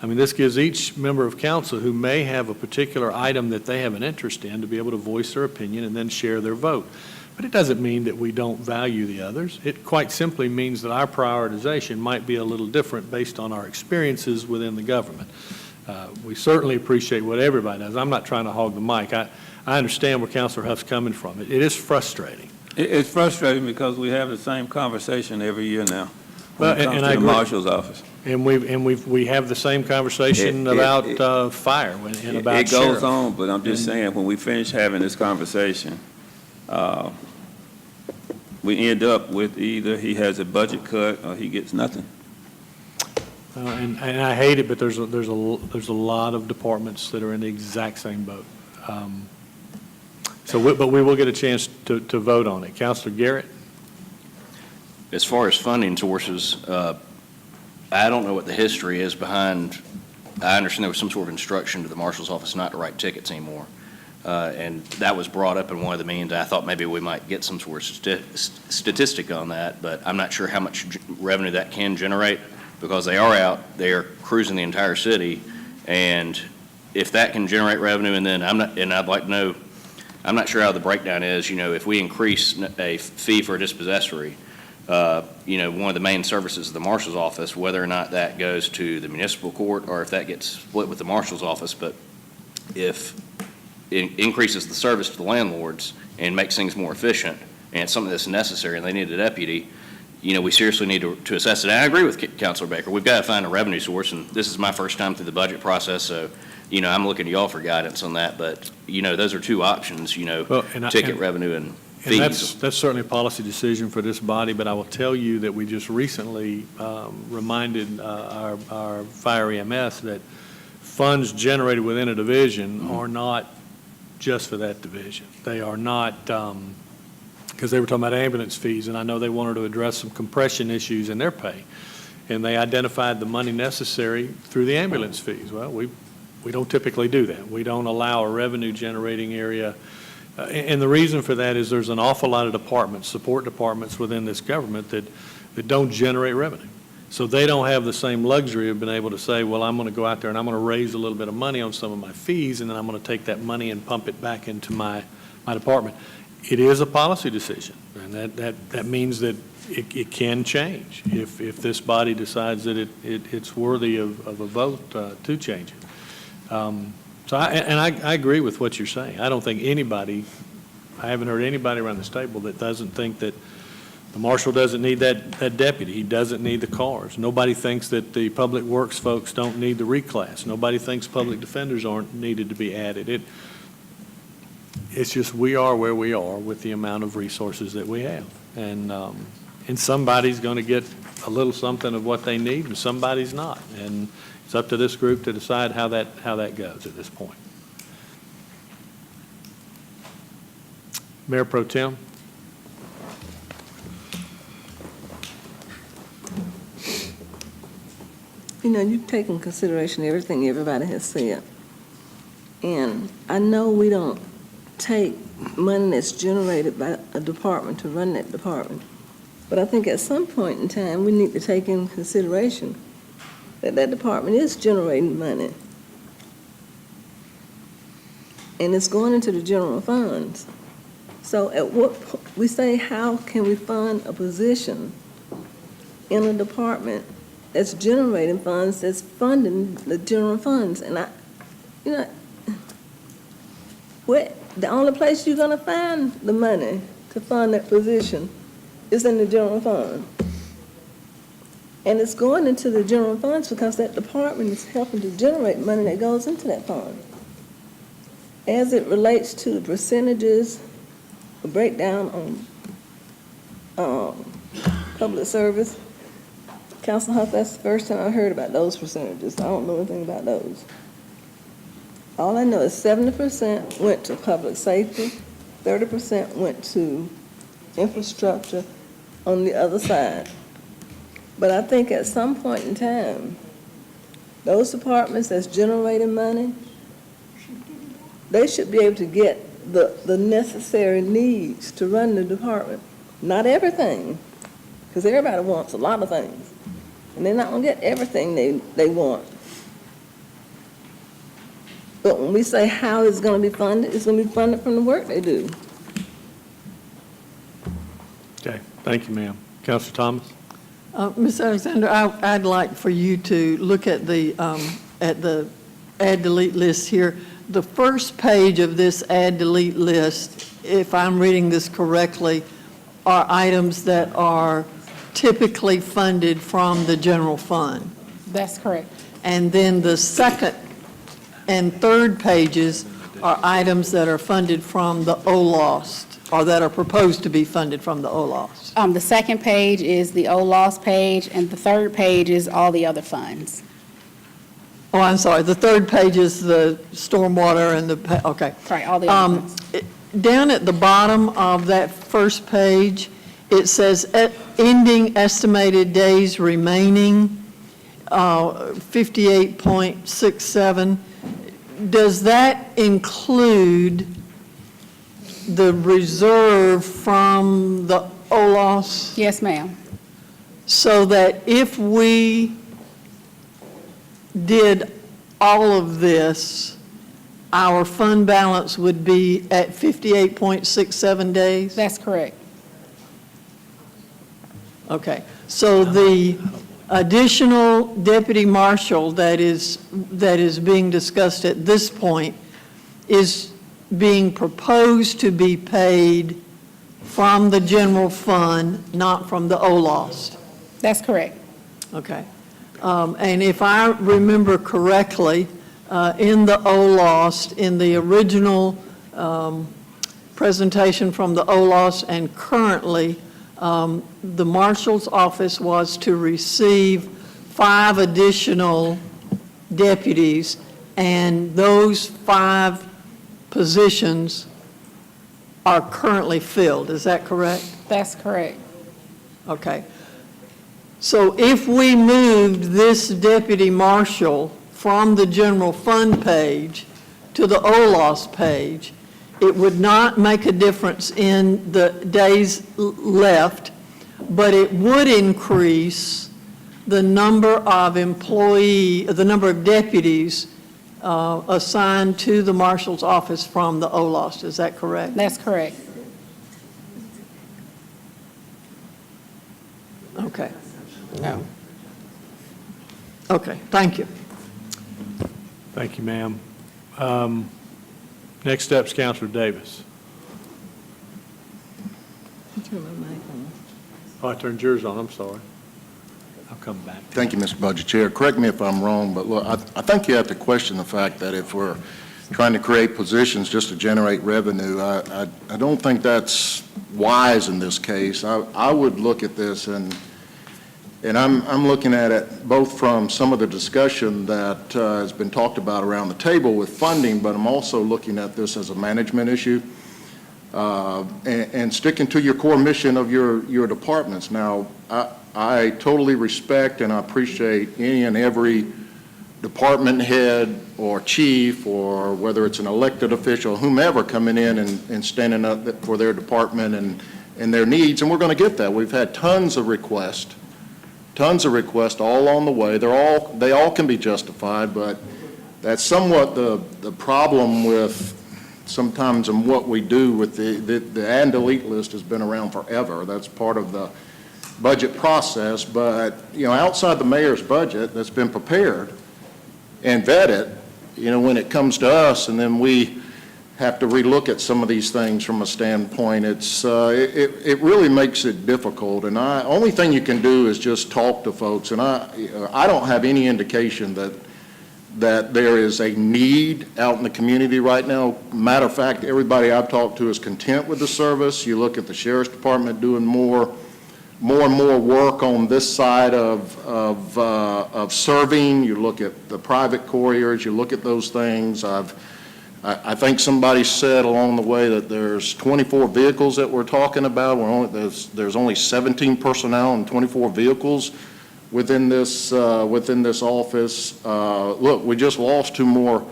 I mean, this gives each member of council who may have a particular item that they have an interest in to be able to voice their opinion and then share their vote. But it doesn't mean that we don't value the others. It quite simply means that our prioritization might be a little different based on our experiences within the government. We certainly appreciate what everybody does. I'm not trying to hog the mic. I understand where Councilor Huff's coming from. It is frustrating. It's frustrating because we have the same conversation every year now Well, when it comes and to I the agree. marshal's office. And we have the same conversation about fire and about It sheriff. goes on, but I'm just saying, when we finish having this conversation, we end up with either he has a budget cut or he gets nothing. And I hate it, but there's a lot of departments that are in the exact same boat. But we will get a chance to vote on it. Councilor Garrett? As far as funding sources, I don't know what the history is behind, I understand there was some sort of instruction to the marshal's office not to write tickets anymore. And that was brought up in one of the meetings. I thought maybe we might get some sort of statistic on that, but I'm not sure how much revenue that can generate, because they are out, they are cruising the entire city. And if that can generate revenue, and then I'd like to know, I'm not sure how the breakdown is, if we increase a fee for a dispossessory, one of the main services of the marshal's office, whether or not that goes to the municipal court or if that gets split with the marshal's office. But if it increases the service to the landlords and makes things more efficient, and it's something that's necessary and they need a deputy, we seriously need to assess it. And I agree with Councilor Baker. We've got to find a revenue source, and this is my first time through the budget process, so I'm looking to y'all for guidance on that. But those are two options, ticket revenue and And that's certainly a policy decision for this body, but I will tell you that we just recently reminded our fire EMS that funds generated within a division are not just for that division. They are not, because they were talking about ambulance fees, and I know they wanted to address some compression issues in their pay, and they identified the money necessary through the ambulance fees. Well, we don't typically do that. We don't allow a revenue-generating area. And the reason for that is there's an awful lot of departments, support departments within this government that don't generate revenue. So they don't have the same luxury of being able to say, well, I'm going to go out there and I'm going to raise a little bit of money on some of my fees, and then I'm going to take that money and pump it back into my department. It is a policy decision, and that means that it can change if this body decides that it's worthy of a vote to change it. So I agree with what you're saying. I don't think I haven't heard anybody around this table that doesn't think that the marshal doesn't need that deputy. He doesn't need the cars. Nobody thinks that the public works folks don't need the reclass. Nobody thinks public defenders aren't needed to be added. It's just we are where we are with the amount of resources that we have. And somebody's going to get a little something of what they need, and somebody's not. And it's up to this group to decide how that goes at this point. Mayor Pro Tem. You take in consideration everything everybody has said. And I know we don't take money that's generated by a department to run that department. But I think at some point in time, we need to take in consideration that department is generating money. And it's going into the general funds. So at what point, we say, how can we fund a position in a department that's generating funds, that's funding the general funds? And The only place you're gonna find the money to fund that position is in the general fund. And it's going into the general funds because that department is helping to generate money that goes into that fund. As it relates to the percentages, the breakdown on public service, Council Huff, that's the first time I heard about those percentages. I don't know anything about those. All I know is 70% went to public safety, 30% went to infrastructure on the other side. But I think at some point in time, those departments that's generating money, they should be able to get the necessary needs to run the department. Not everything, because everybody wants a lot of things. And they're not gonna get everything they want. But when we say how it's gonna be funded, it's gonna be funded from the work they do. Okay, thank you, ma'am. Counselor Thomas? Ms. Alexander, I'd like for you to look at the add delete list here. The first page of this add delete list, if I'm reading this correctly, are items that are typically funded from the general fund. That's correct. And then the second and third pages are items that are funded from the OLOST, or that are proposed to be funded from the OLOST. The second page is the OLOS page, and the third page is all the other funds. Oh, I'm sorry, the third page is the stormwater and okay. Right, all the other funds. Down at the bottom of that first page, it says ending estimated days remaining, 58.67. Does that include the reserve from the OLOS? Yes, ma'am. So that if we did all of this, our fund balance would be at 58.67 days? That's correct. Okay, so the additional deputy marshal that is being discussed at this point is being proposed to be paid from the general fund, not from the OLOST. That's correct. Okay. And if I remember correctly, in the OLOST, in the original presentation from the OLOST and currently, the marshal's office was to receive 5 additional deputies, and those 5 positions are currently filled. Is that correct? That's correct. Okay. So if we moved this deputy marshal from the general fund page to the OLOS page, it would not make a difference in the days left, but it would increase the number of the number of deputies assigned to the marshal's office from the OLOS. Is that correct? That's correct. Okay. No. Okay, thank you. Thank you, ma'am. Next up is Counselor Davis. Oh, I turned yours on, I'm sorry. I'll come back. Thank you, Mr. Budget Chair. Correct me if I'm wrong, but look, I think you have to question the fact that if we're trying to create positions just to generate revenue, I don't think that's wise in this case. I would look at this, and I'm looking at it both from some of the discussion that has been talked about around the table with funding, but I'm also looking at this as a management issue. And sticking to your core mission of your departments. Now, I totally respect and I appreciate any and every department head or chief, or whether it's an elected official, whomever, coming in and standing up for their department and their needs, and we're going to get that. We've had tons of requests all along the way. They all can be justified, but that's somewhat the problem with sometimes in what we do with the add and delete list has been around forever. That's part of the budget process, but, outside the mayor's budget that's been prepared and vetted, when it comes to us, and then we have to relook at some of these things from a standpoint. It really makes it difficult, and only thing you can do is just talk to folks, and I don't have any indication that there is a need out in the community right now. Matter of fact, everybody I've talked to is content with the service. You look at the Sheriff's Department doing more and more work on this side of serving. You look at the private couriers, you look at those things. I think somebody said along the way that there's 24 vehicles that we're talking about. There's only 17 personnel and 24 vehicles within this office. Look, we just lost 2 more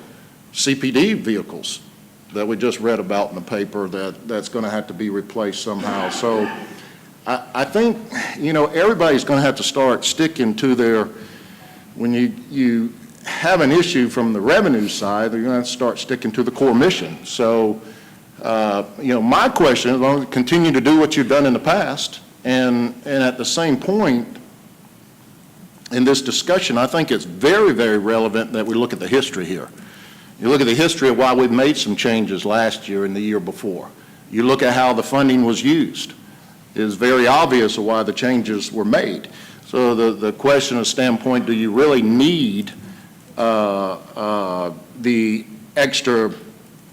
CPD vehicles that we just read about in the paper that's going to have to be replaced somehow. So I think, everybody's going to have to start sticking to when you have an issue from the revenue side, they're going to start sticking to the core mission. So, my question is, continue to do what you've done in the past, and at the same point, in this discussion, I think it's very, very relevant that we look at the history here. You look at the history of why we've made some changes last year and the year before. You look at how the funding was used. It is very obvious of why the changes were made. So the question of standpoint, do you really need the extra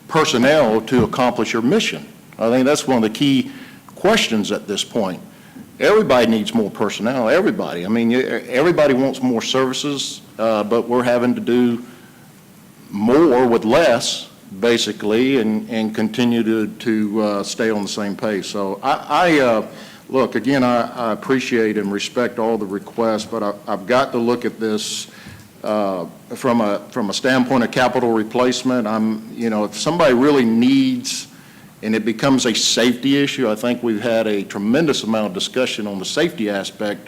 personnel to accomplish your mission? I think that's one of the key questions at this point. Everybody needs more personnel, everybody. I mean, everybody wants more services, but we're having to do more with less, basically, and continue to stay on the same pace. So look, again, I appreciate and respect all the requests, but I've got to look at this from a standpoint of capital replacement. If somebody really needs, and it becomes a safety issue, I think we've had a tremendous amount of discussion on the safety aspect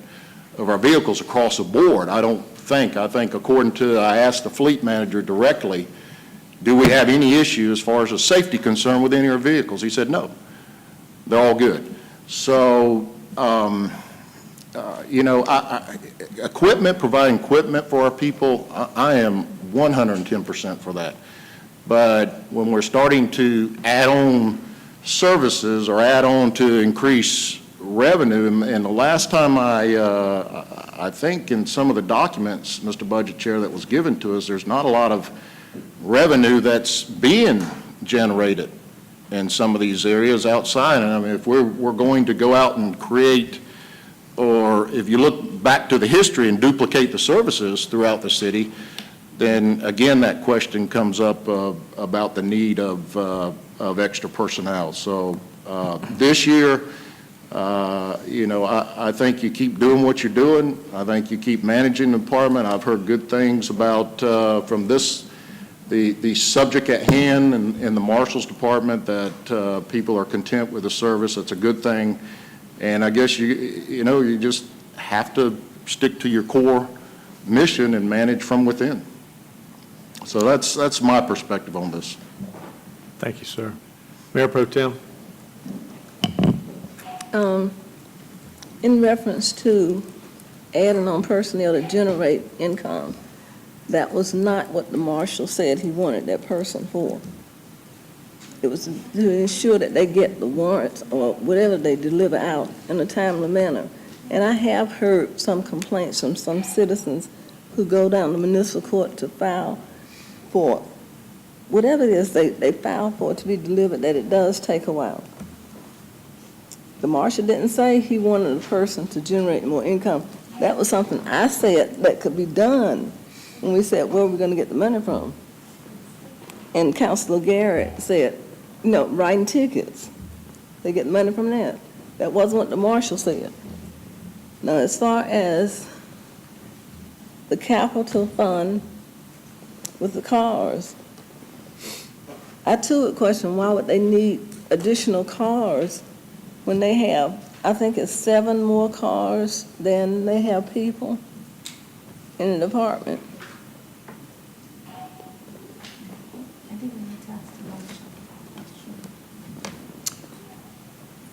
of our vehicles across the board. I think according to, I asked the fleet manager directly, do we have any issue as far as a safety concern with any of our vehicles? He said, no, they're all good. So, equipment, providing equipment for our people, I am 110% for that. But when we're starting to add on services or add on to increase revenue, and the last time I think in some of the documents, Mr. Budget Chair, that was given to us, there's not a lot of revenue that's being generated in some of these areas outside. And I mean, if we're going to go out and create, or if you look back to the history and duplicate the services throughout the city, then again, that question comes up about the need of extra personnel. So this year, I think you keep doing what you're doing. I think you keep managing the department. I've heard good things about from the subject at hand in the Marshal's Department, that people are content with the service. That's a good thing. And I guess you just have to stick to your core mission and manage from within. So that's my perspective on this. Thank you, sir. Mayor Pro Tem? In reference to adding on personnel to generate income, that was not what the marshal said he wanted that person for. It was to ensure that they get the warrants or whatever they deliver out in a timely manner. And I have heard some complaints from some citizens who go down to municipal court to file for whatever it is they file for it to be delivered, that it does take a while. The marshal didn't say he wanted a person to generate more income. That was something I said that could be done when we said, where are we going to get the money from? And Councilor Garrett said, writing tickets. They get money from that. That wasn't what the marshal said. Now, as far as the capital fund with the cars, I too would question, why would they need additional cars when they have, I think it's 7 more cars than they have people in the department?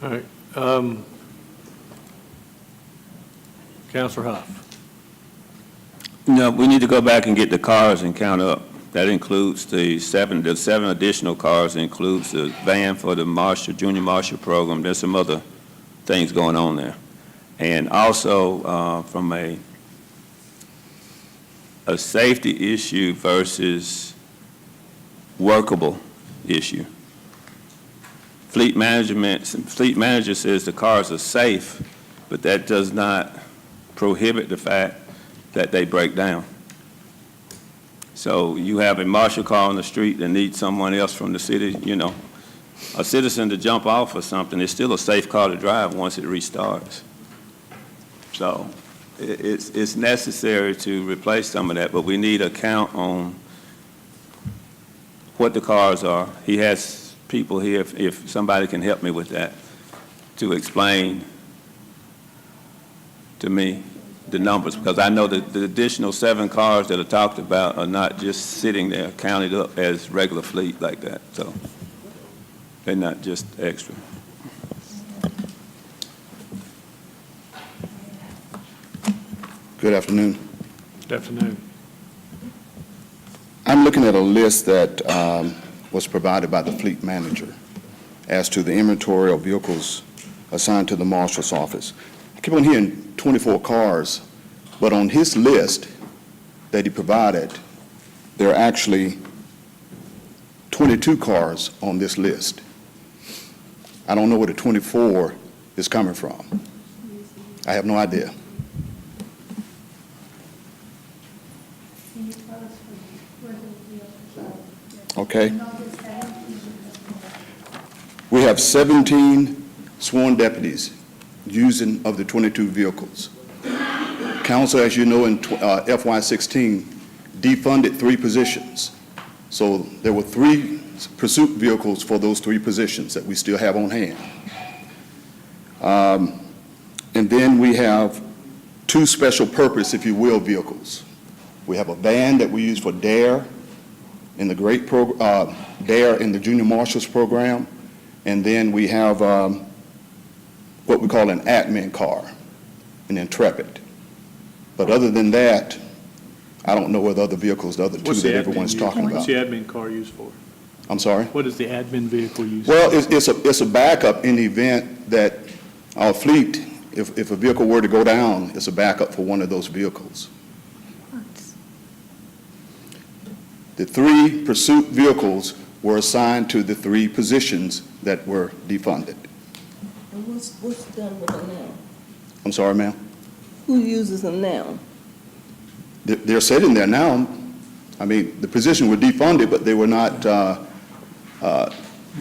All right. Councilor Huff? No, we need to go back and get the cars and count up. That includes the seven additional cars, includes the van for the Marshall, Junior Marshall program. There's some other things going on there. And also, from a safety issue versus workable issue. Fleet manager says the cars are safe, but that does not prohibit the fact that they break down. So you have a Marshall car on the street that needs someone else from the city, you know, a citizen to jump off or something, it's still a safe car to drive once it restarts. So it's necessary to replace some of that, but we need a count on what the cars are. He has people here, if somebody can help me with that, to explain to me the numbers, because I know that the additional 7 cars that are talked about are not just sitting there counted up as regular fleet like that. So they're not just extra. Good afternoon. Good afternoon. I'm looking at a list that was provided by the fleet manager as to the inventory of vehicles assigned to the marshal's office. I keep on hearing 24 cars, but on his list that he provided, there are actually 22 cars on this list. I don't know where the 24 is coming from. I have no idea. Okay. We have 17 sworn deputies using of the 22 vehicles. Council, as you know, in FY16, defunded 3 positions. So there were 3 pursuit vehicles for those 3 positions that we still have on hand. And then we have 2 special purpose, if you will, vehicles. We have a van that we use for DARE in the DARE in the Junior Marshals program, and then we have what we call an admin car, an Intrepid. But other than that, I don't know what other vehicles, the other 2 that everyone's talking about. What's the admin car used for? I'm sorry? What is the admin vehicle used for? Well, it's a backup in the event that our fleet, if a vehicle were to go down, it's a backup for one of those vehicles. The 3 pursuit vehicles were assigned to the 3 positions that were defunded. And what's done with them now? I'm sorry, ma'am? Who uses them now? They're sitting there now. I mean, the positions were defunded, but they were not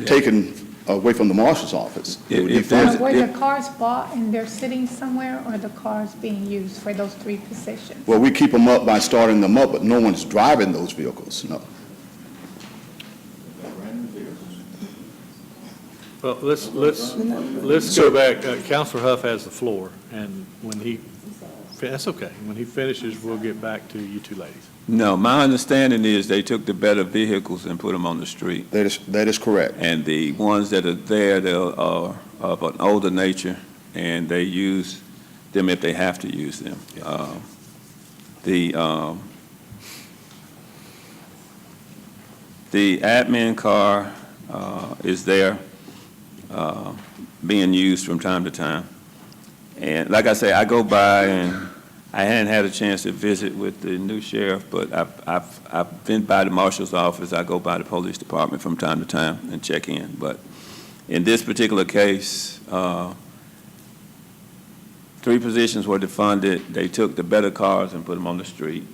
taken away from the marshal's office. They were defunded. Were the cars bought and they're sitting somewhere, or the cars being used for those 3 positions? Well, we keep them up by starting them up, but no one's driving those vehicles, no. Well, let's go back. Counselor Huff has the floor, and that's okay. When he finishes, we'll get back to you 2 ladies. No, my understanding is they took the better vehicles and put them on the street. That is correct. And the ones that are there, they are of an older nature, and they use them if they have to use them. The admin car is there, being used from time to time. And like I say, I go by, and I hadn't had a chance to visit with the new sheriff, but I've been by the marshal's office. I go by the police department from time to time and check in. But in this particular case, 3 positions were defunded. They took the better cars and put them on the street.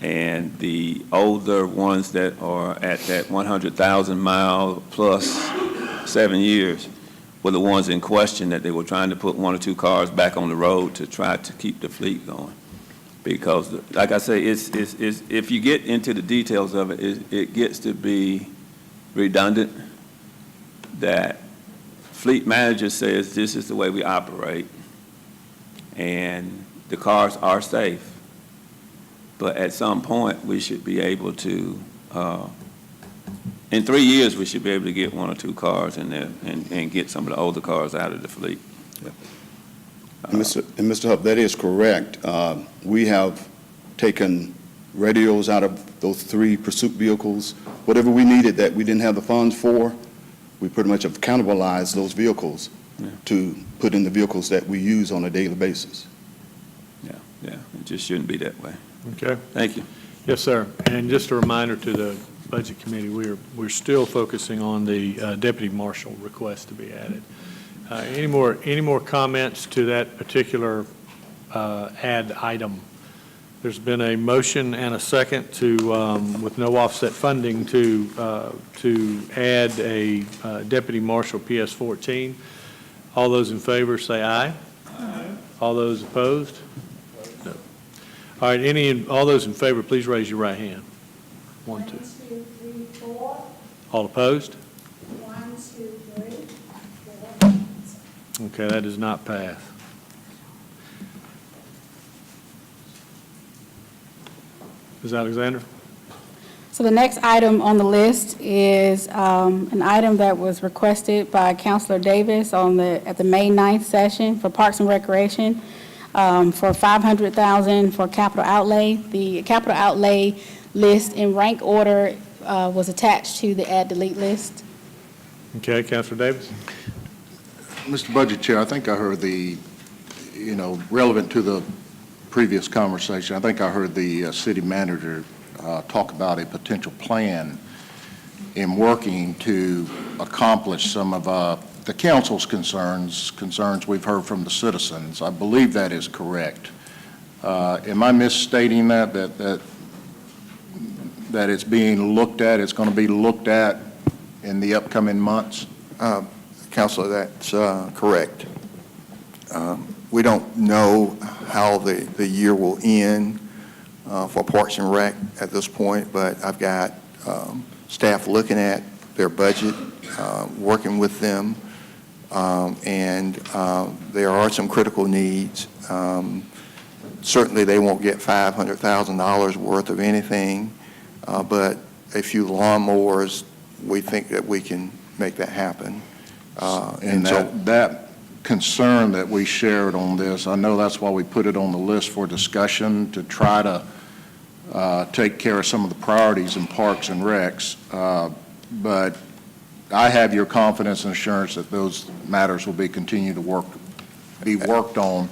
And the older ones that are at that 100,000 mile plus 7 years were the ones in question that they were trying to put 1 or 2 cars back on the road to try to keep the fleet going. Because, like I say, if you get into the details of it, it gets to be redundant, that fleet manager says this is the way we operate, and the cars are safe. But at some point, we should be able to, in 3 years, we should be able to get 1 or 2 cars in there and get some of the older cars out of the fleet. And Mr. Huff, that is correct. We have taken radios out of those 3 pursuit vehicles. Whatever we needed that we didn't have the funds for, we pretty much have cannibalized those vehicles to put in the vehicles that we use on a daily basis. Yeah, it just shouldn't be that way. Okay. Thank you. Yes, sir. And just a reminder to the Budget Committee, we're still focusing on the deputy marshal request to be added. Any more comments to that particular add item? There's been a motion and a second to, with no offset funding, to add a deputy marshal PS-14. All those in favor say aye. Aye. All those opposed? No. All right, all those in favor, please raise your right hand. 1, 2. 1, 2, 3, 4. All opposed? 1, 2, 3, 4. Okay, that does not pass. Ms. Alexander? So the next item on the list is an item that was requested by Councilor Davis at the May 9th session for Parks and Recreation for $500,000 for capital outlay. The capital outlay list in rank order was attached to the add delete list. Okay, Councilor Davis? Mr. Budget Chair, I think I heard relevant to the previous conversation, I think I heard the city manager talk about a potential plan in working to accomplish some of the council's concerns we've heard from the citizens. I believe that is correct. Am I misstating that it's being looked at, it's going to be looked at in the upcoming months? Councilor, that's correct. We don't know how the year will end for Parks and Rec at this point, but I've got staff looking at their budget, working with them, and there are some critical needs. Certainly, they won't get $500,000 worth of anything, but a few lawnmowers, we think that we can make that happen. And that concern that we shared on this, I know that's why we put it on the list for discussion, to try to take care of some of the priorities in Parks and Recs. But I have your confidence and assurance that those matters will be worked on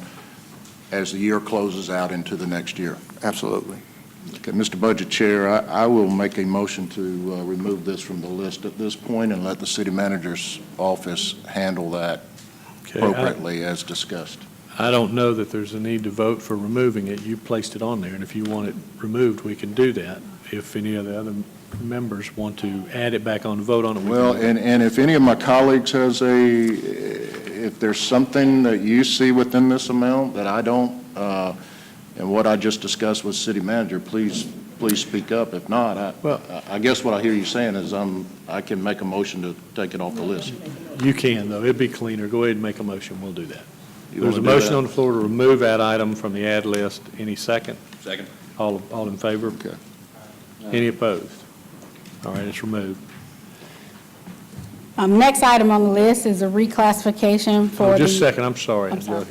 as the year closes out into the next year. Absolutely. Okay, Mr. Budget Chair, I will make a motion to remove this from the list at this point and let the city manager's office handle that appropriately as discussed. I don't know that there's a need to vote for removing it. You placed it on there, and if you want it removed, we can do that. If any of the other members want to add it back on, vote on it. Well, and if any of my colleagues if there's something that you see within this amount that I don't, and what I just discussed with city manager, please speak up. If not, I guess what I hear you saying is I can make a motion to take it off the list. You can, though. It'd be cleaner. Go ahead and make a motion. We'll do that. You There's a wanna do motion that? on the floor to remove that item from the add list. Any second? Second. All in favor? Okay. Any opposed? All right, it's removed. Next item on the list is a reclassification for Just a second, I'm sorry. I'm sorry.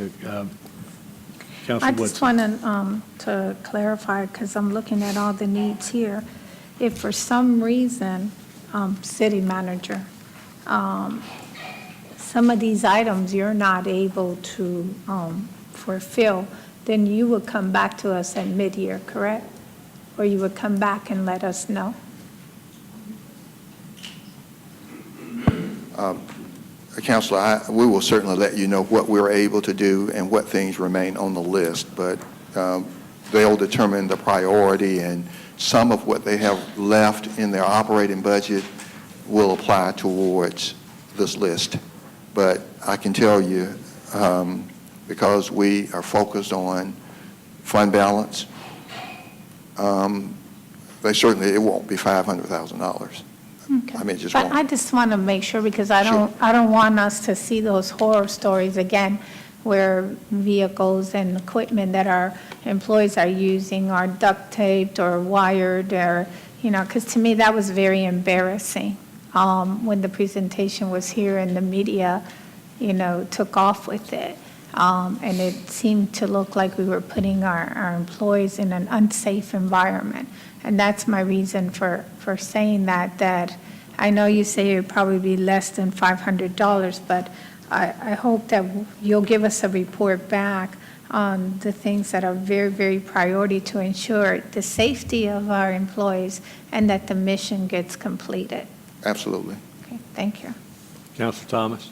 Councilor I Woodson. just want to clarify, because I'm looking at all the needs here. If for some reason, city manager, some of these items you're not able to fulfill, then you would come back to us at mid-year, correct? Or you would come back and let us know? Councilor, we will certainly let you know what we're able to do and what things remain on the list, but they'll determine the priority, and some of what they have left in their operating budget will apply towards this list. But I can tell you, because we are focused on fund balance, it won't be $500,000. Okay. I mean, it just But won't. I just want to make sure, because I don't want us to see those horror stories again, where vehicles and equipment that our employees are using are duct taped or wired, or, because to me, that was very embarrassing when the presentation was here and the media, took off with it. And it seemed to look like we were putting our employees in an unsafe environment. And that's my reason for saying that I know you say it would probably be less than $500, but I hope that you'll give us a report back on the things that are very, very priority to ensure the safety of our employees and that the mission gets completed. Absolutely. Okay, thank you. Counselor Thomas?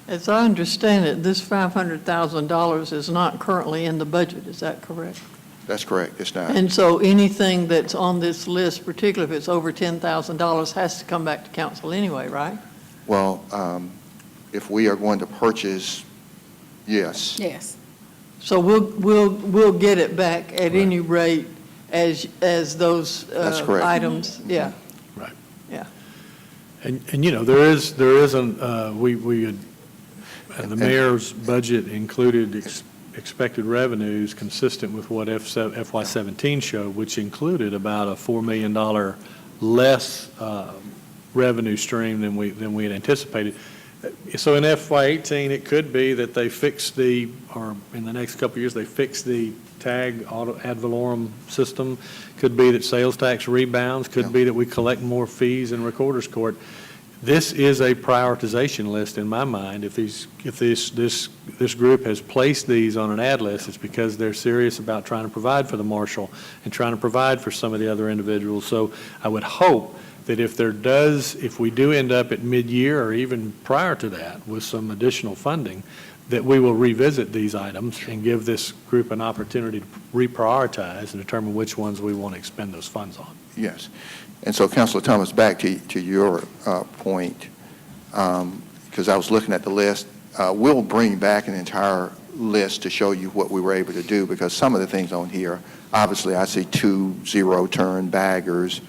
As I understand it, this $500,000 is not currently in the budget, is that correct? That's correct. It's not. And so anything that's on this list, particularly if it's over $10,000, has to come back to council anyway, right? Well, if we are going to purchase, yes. Yes. So we'll get it back at any rate as those That's correct. items, yeah. Right. Yeah. And you know, there is we had, the mayor's budget included expected revenues consistent with what FY17 showed, which included about a $4 million less revenue stream than we had anticipated. So in FY18, it could be that they fix or in the next couple of years, they fix the tag auto ad valorem system. Could be that sales tax rebounds. Could be that we collect more fees in recorder's court. This is a prioritization list in my mind. If this group has placed these on an ad list, it's because they're serious about trying to provide for the marshal and trying to provide for some of the other individuals. So I would hope that if we do end up at mid-year or even prior to that with some additional funding, that we will revisit these items and give this group an opportunity to reprioritize and determine which ones we want to expend those funds on. Yes. And so, Councilor Thomas, back to your point, because I was looking at the list, we'll bring back an entire list to show you what we were able to do, because some of the things on here, obviously I see 2 zero-turn baggers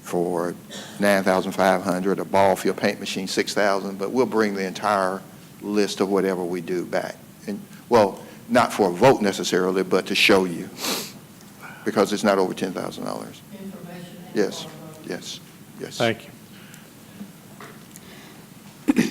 for $9,500, a ball field paint machine, $6,000, but we'll bring the entire list of whatever we do back. And, well, not for a vote necessarily, but to show you, because it's not over $10,000. Yes, yes, yes. Thank you.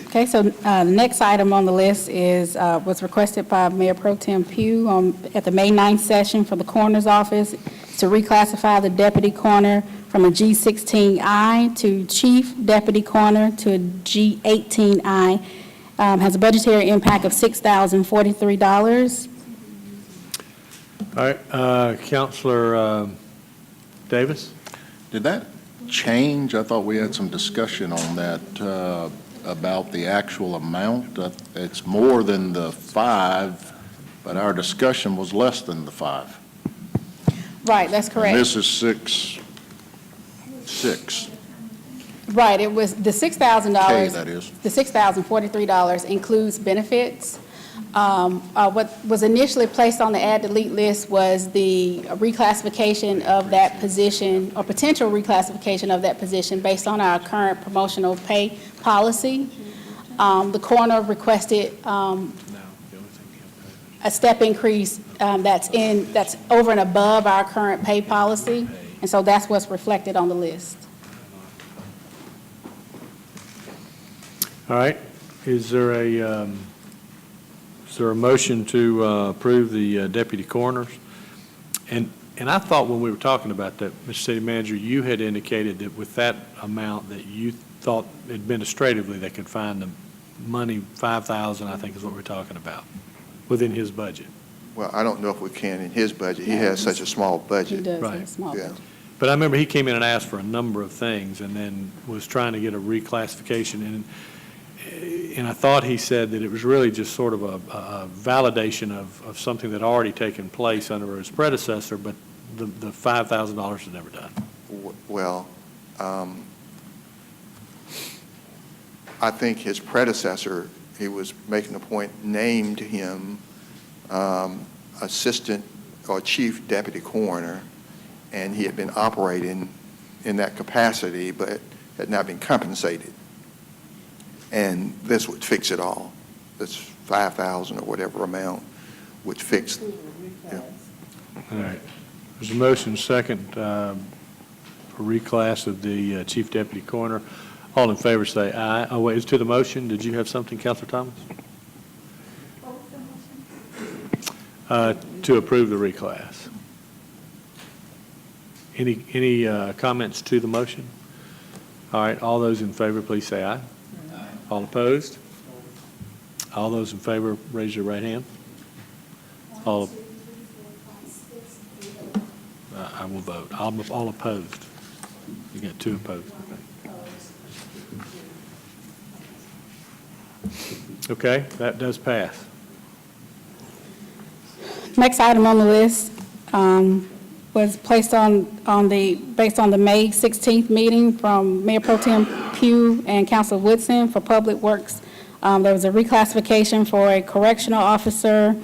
Okay, so the next item on the list was requested by Mayor Pro Tem Pugh at the May 9th session for the coroner's office to reclassify the deputy coroner from a G16I to chief deputy coroner to a G18I. Has a budgetary impact of $6,043. All right, Counselor Davis? Did that change? I thought we had some discussion on that, about the actual amount. It's more than the 5, but our discussion was less than the 5. Right, that's And correct. this is 6. Right, it was the $6,000. K, that is. The $6,043 includes benefits. What was initially placed on the add delete list was the reclassification of that position, or potential reclassification of that position based on our current promotional pay policy. The coroner requested a step increase that's over and above our current pay policy, and so that's what's reflected on the list. All right, is there a motion to approve the deputy coroners? And I thought when we were talking about that, Mr. City Manager, you had indicated that with that amount that you thought administratively they could find the money, $5,000, I think is what we're talking about, within his budget. Well, I don't know if we can in his budget. He has such a small He budget. does have a Right. small Yeah. budget. But I remember he came in and asked for a number of things and then was trying to get a reclassification. And I thought he said that it was really just sort of a validation of something that had already taken place under his predecessor, but the $5,000 was never done. Well, I think his predecessor, he was making a point, named him assistant or chief deputy coroner, and he had been operating in that capacity, but had not been compensated. And this would fix it all. This 5,000 or whatever amount would fix. Yeah. All right. There's a motion second for reclass of the chief deputy coroner. All in favor say aye. Oh, wait, it's to the motion. Did you have something, Councilor Thomas? To approve the reclass. Any comments to the motion? All right, all those in favor, please say aye. Aye. All opposed? All those in favor, raise your right hand. All, 1, 2, 3, 4, 5, 6, 8. I will vote. All opposed. You got 2 opposed. Okay, that does pass. Next item on the list was placed based on the May 16th meeting from Mayor Pro Tem Pugh and Councilor Woodson for Public Works. There was a reclassification for a correctional officer,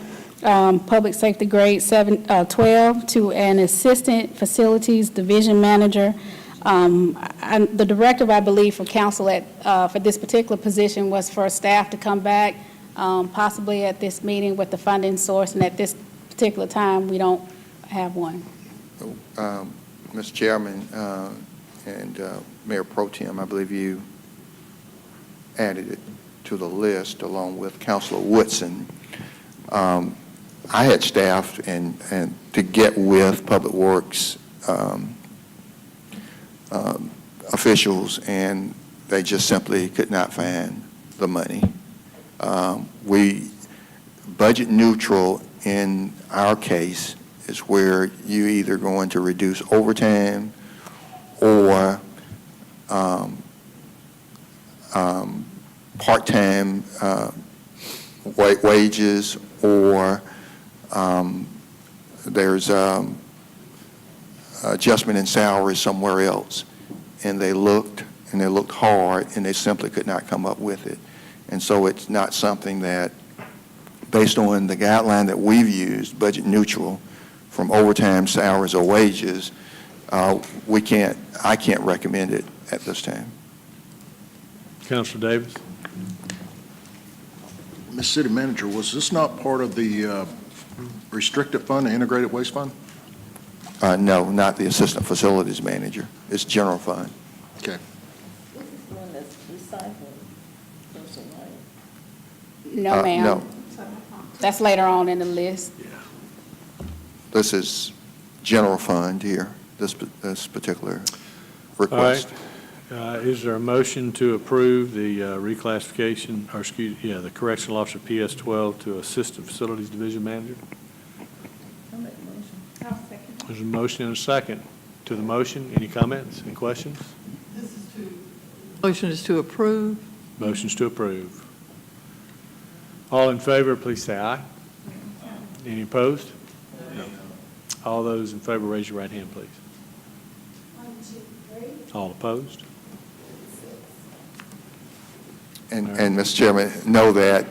public safety grade 12, to an assistant facilities division manager. The directive, I believe, for council for this particular position was for staff to come back, possibly at this meeting with the funding source, and at this particular time, we don't have one. Mr. Chairman and Mayor Pro Tem, I believe you added it to the list along with Councilor Woodson. I had staffed and to get with Public Works officials, and they just simply could not find the money. We budget neutral in our case is where you either going to reduce overtime or part-time wages, or there's adjustment in salary somewhere else. And they looked hard, and they simply could not come up with it. And so it's not something that, based on the guideline that we've used, budget neutral, from overtime, salaries, or wages, I can't recommend it at this time. Councilor Davis? Ms. City Manager, was this not part of the restricted fund, the integrated waste fund? No, not the assistant facilities manager. It's general fund. Okay. No, ma'am. No, That's later on in the list. this is general fund here, this particular All right. request. Is there a motion to approve the reclassification, or the correctional officer PS-12 to assistant facilities division manager? I'll second. There's a motion and a second to the motion. Any comments, any questions? Motion is to approve. Motion's to approve. All in favor, please say aye. Any opposed? No. All those in favor, raise your right hand, please. 1, 2, 3, All opposed? 6. And Mr. Chairman, know that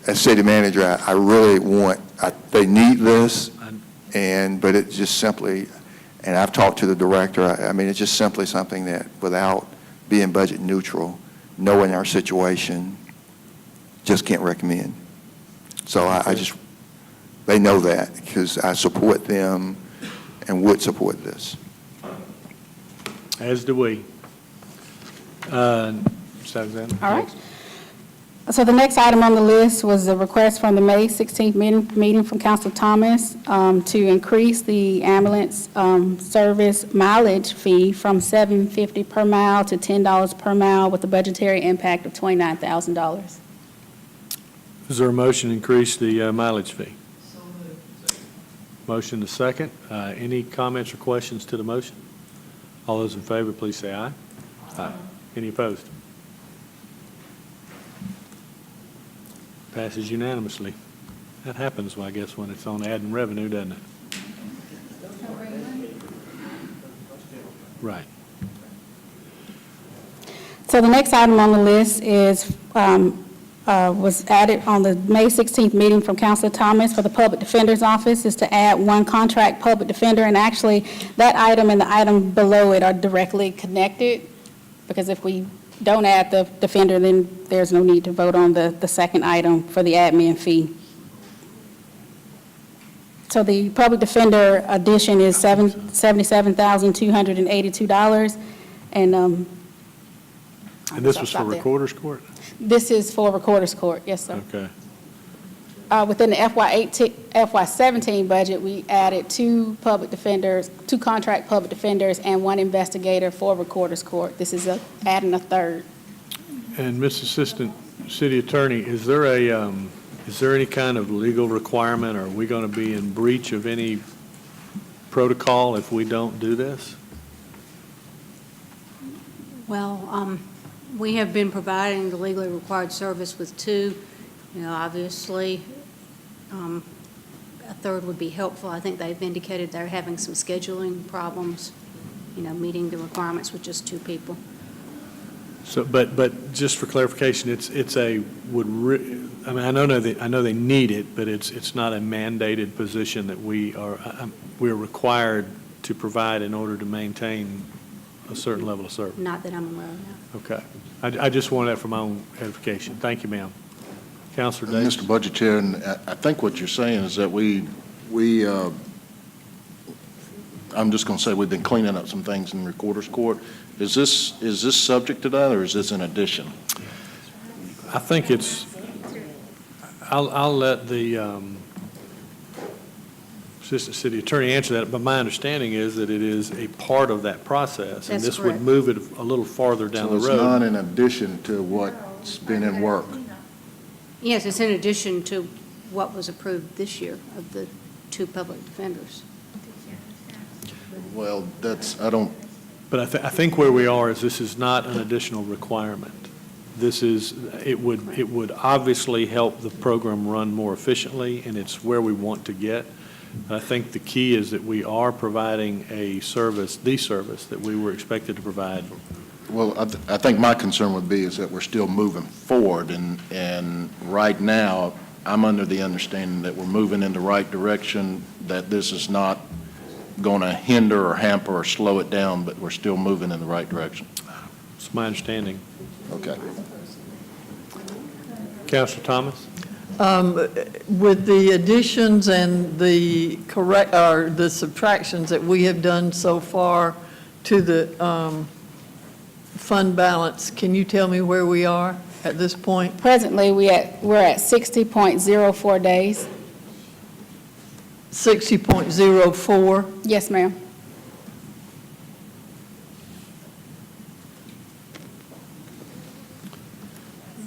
as city manager, I really want, they need this, but it just simply, and I've talked to the director, I mean, it's just simply something that without being budget neutral, knowing our situation, just can't recommend. So I just, they know that because I support them and would support this. As do we. Ms. Alexander? All right. So the next item on the list was a request from the May 16th meeting from Councilor Thomas to increase the ambulance service mileage fee from $7.50 per mile to $10 per mile with a budgetary impact of $29,000. Is there a motion to increase the mileage fee? Motion to second. Any comments or questions to the motion? All those in favor, please say aye. Aye. Any opposed? Passes unanimously. That happens, I guess, when it's on adding revenue, doesn't it? Right. So the next item on the list is, was added on the May 16th meeting from Councilor Thomas for the Public Defender's Office, is to add one contract public defender. And actually, that item and the item below it are directly connected, because if we don't add the defender, then there's no need to vote on the second item for the admin fee. So the public defender addition is $77,282, and And this was for Recorder's Court? this is for Recorder's Court, yes, sir. Okay. within the FY17 budget, we added 2 public defenders, 2 contract public defenders, and 1 investigator for Recorder's Court. This is adding a third. And Ms. Assistant City Attorney, is there any kind of legal requirement, or are we going to be in breach of any protocol if we don't do this? Well, we have been providing the legally required service with 2. Obviously, a third would be helpful. I think they've indicated they're having some scheduling problems, meeting the requirements with just 2 people. So, but just for clarification, I know they need it, but it's not a mandated position that we're required to provide in order to maintain a certain level of service. Not that I'm aware of now. Okay. I just wanted that for my own edification. Thank you, ma'am. Councilor Davis. Mr. Budget Chair, and I think what you're saying is that I'm just going to say we've been cleaning up some things in Recorder's Court. Is this subject to that, or is this in addition? I think I'll let the Assistant City Attorney answer that, but my understanding is that it is a part of that process. And That's this correct. would move it a little farther down the road. So it's not in addition to what's been in work? Yes, it's in addition to what was approved this year of the 2 public defenders. Well, I don't, But I think where we are is this is not an additional requirement. It would obviously help the program run more efficiently, and it's where we want to get. I think the key is that we are providing the service that we were expected to provide. well, I think my concern would be is that we're still moving forward, and right now, I'm under the understanding that we're moving in the right direction, that this is not going to hinder or hamper or slow it down, but we're still moving in the right direction. It's my understanding. Okay. Councilor Thomas? With the additions and the the subtractions that we have done so far to the fund balance, can you tell me where we are at this point? Presently, we're at 60.04 days. 60.04? Yes, ma'am.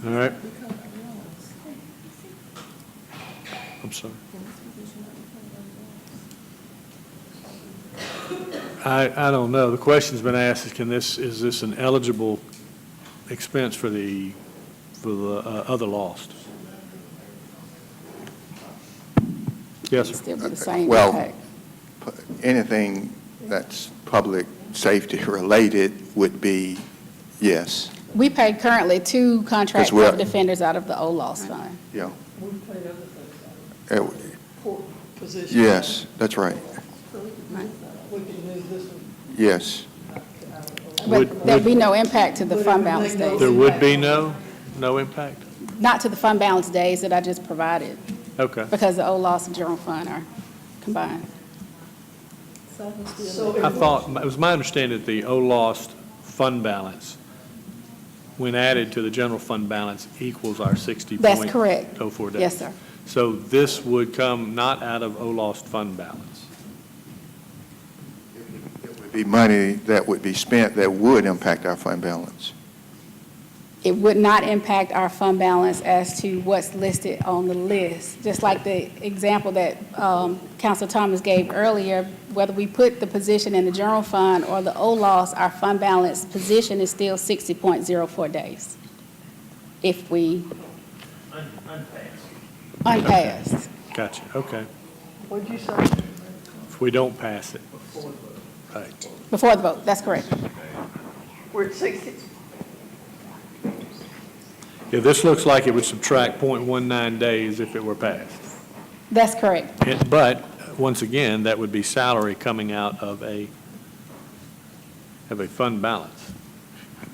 All right. I'm sorry. I don't know. The question's been asked, is this an eligible expense for the other lost? Yes, sir. Still be the same Well, impact. anything that's public safety related would be, yes, We pay currently 2 contract 'Cause we're- public defenders out of the OLOS fund. yeah. We paid other things court position. Yes, that's right. We can move this one. Yes. But there'd be no impact to the fund balance days. There would be no impact? Not to the fund balance days that I just provided, Okay. because the OLOS and general fund are combined. I thought, it was my understanding that the OLOST fund balance, when added to the general fund balance, equals our 60.04 That's correct. days. Yes, sir. So this would come not out of OLOST fund balance. It would be money that would be spent that would impact our fund balance. It would not impact our fund balance as to what's listed on the list. Just like the example that Councilor Thomas gave earlier, whether we put the position in the general fund or the OLOS, our fund balance position is still 60.04 days. If we unpassed. Gotcha, okay. What'd you say? If we don't pass it. Right. Before the vote, that's correct. We're at 60. Yeah, this looks like it would subtract .19 days if it were passed. That's correct. But, once again, that would be salary coming out of a fund balance.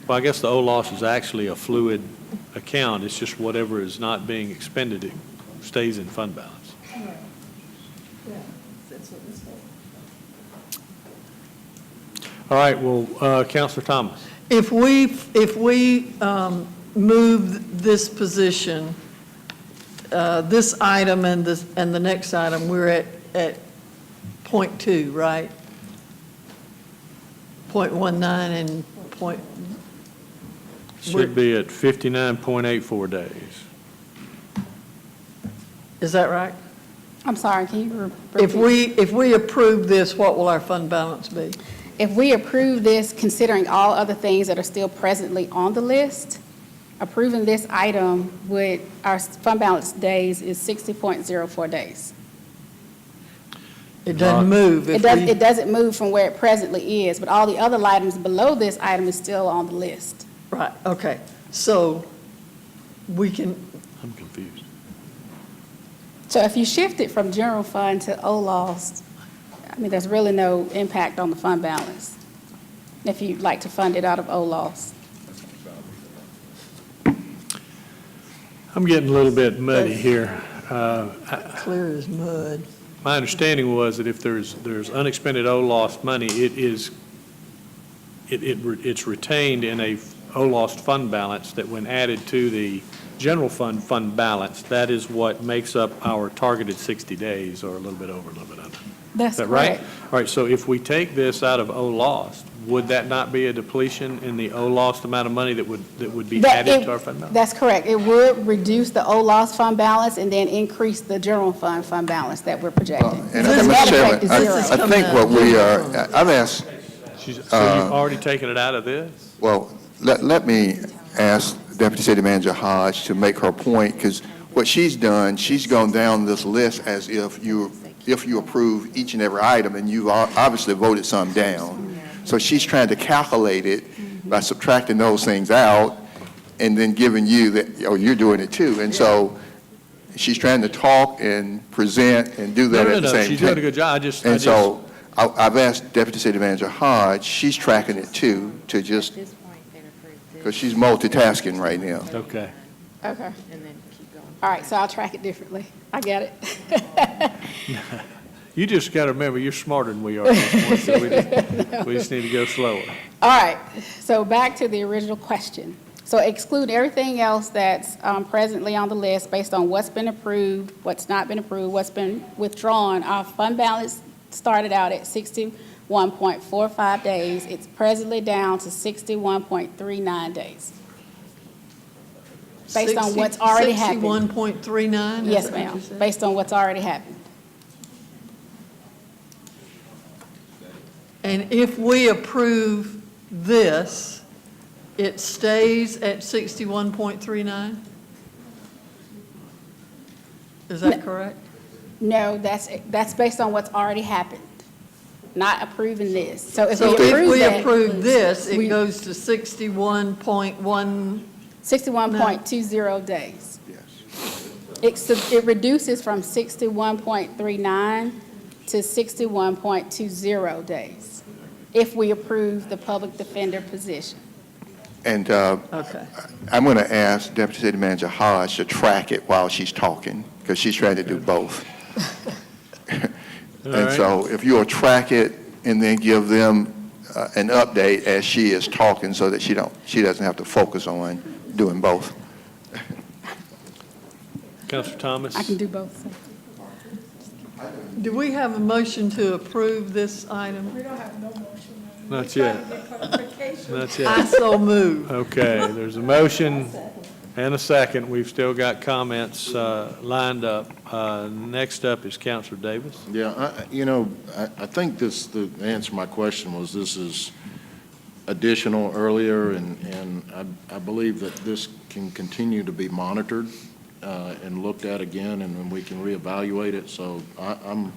Well, I guess the OLOS is actually a fluid account. It's just whatever is not being expended, it stays in fund balance. All right, well, Councilor Thomas. If we move this position this item and the next item, we're at point 2, right? 0.19 and point. Should be at 59.84 days. Is that right? I'm sorry, can you repeat? If we approve this, what will our fund balance be? If we approve this, considering all other things that are still presently on the list, approving this item would, our fund balance days is 60.04 days. It doesn't move. It doesn't move from where it presently is, but all the other items below this item is still on the list. Right, okay. So we can, I'm confused. So if you shift it from general fund to OLOS, I mean, there's really no impact on the fund balance if you'd like to fund it out of OLOS. I'm getting a little bit muddy here. clear as mud. My understanding was that if there's unexpended OLOS money, it's retained in a OLOS fund balance that when added to the general fund balance, that is what makes up our targeted 60 days, or a little bit over, a little bit under. That's Is that right? correct. All right, so if we take this out of OLOS, would that not be a depletion in the OLOS amount of money that would be added to our fund balance? That's correct. It would reduce the OLOS fund balance and then increase the general fund balance that we're projecting. And So the Mr. net Chairman, effect is I zero. think what we are, I've asked, So you've already taken it out of this? well, let me ask Deputy City Manager Hodge to make her point, because what she's done, she's gone down this list as if you approve each and every item, and you've obviously voted some down. So she's trying to calculate it by subtracting those things out and then giving you that, oh, you're doing it too. And so she's trying to talk and present and do that at the same time. She's doing a good job. And so I've asked Deputy City Manager Hodge, she's tracking it too, to just, because she's multitasking right now. Okay. Okay. All right, so I'll track it differently. I get it. You just got to remember, you're smarter than we are at this point, so we just need to go slower. All right, so back to the original question. So exclude everything else that's presently on the list based on what's been approved, what's not been approved, what's been withdrawn. Our fund balance started out at 61.45 days. It's presently down to 61.39 days. Based on what's already happened. 61.39? Yes, ma'am, based on what's already happened. And if we approve this, it stays at 61.39? Is that correct? No, that's based on what's already happened, not approving this. So if So we if approve we that, approve this, it we- goes to 61.1, 61.20 days. Yes. It reduces from 61.39 to 61.20 days if we approve the public defender position. And okay. I'm going to ask Deputy City Manager Hodge to track it while she's talking, because she's trying to do both. And so if you'll track it and then give them an update as she is talking, so that she doesn't have to focus on doing both. Councilor Thomas? I can do both. Do we have a motion to approve this item? We don't have no motion. Not yet. Not yet. I so move. Okay, there's a motion and a second. We've still got comments lined up. Next up is Councilor Davis. Yeah, I think the answer to my question was this is additional earlier, and I believe that this can continue to be monitored and looked at again, and then we can reevaluate it. So I'm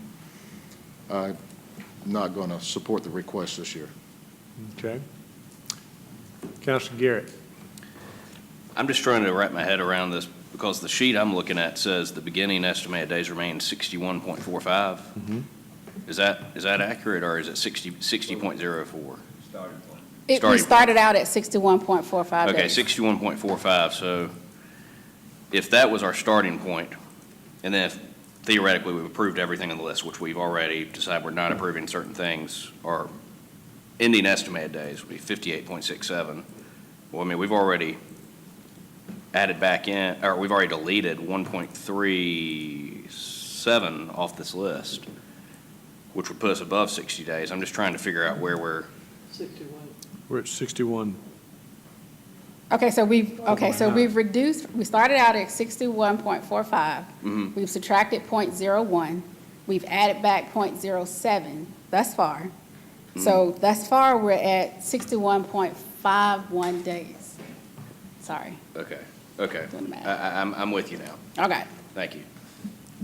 not going to support the request this year. Okay. Councilor Garrett. I'm just trying to wrap my head around this, because the sheet I'm looking at says the beginning estimated days remain 61.45. Is that accurate, or is it 60.04? We Starting started out at 61.45 Okay, days. 61.45, so if that was our starting point, and then if theoretically we've approved everything on the list, which we've already decided we're not approving certain things, our ending estimated days would be 58.67. Well, I mean, we've already added back in, or we've already deleted 1.37 off this list, which would put us above 60 days. I'm just trying to figure out where we're, 61. We're at 61. Okay, so we've reduced, we started out at 61.45. We've subtracted .01. We've added back .07 thus far. So thus far, we're at 61.51 days. Sorry. okay. Doing the math. I'm with you now. Okay. Thank you.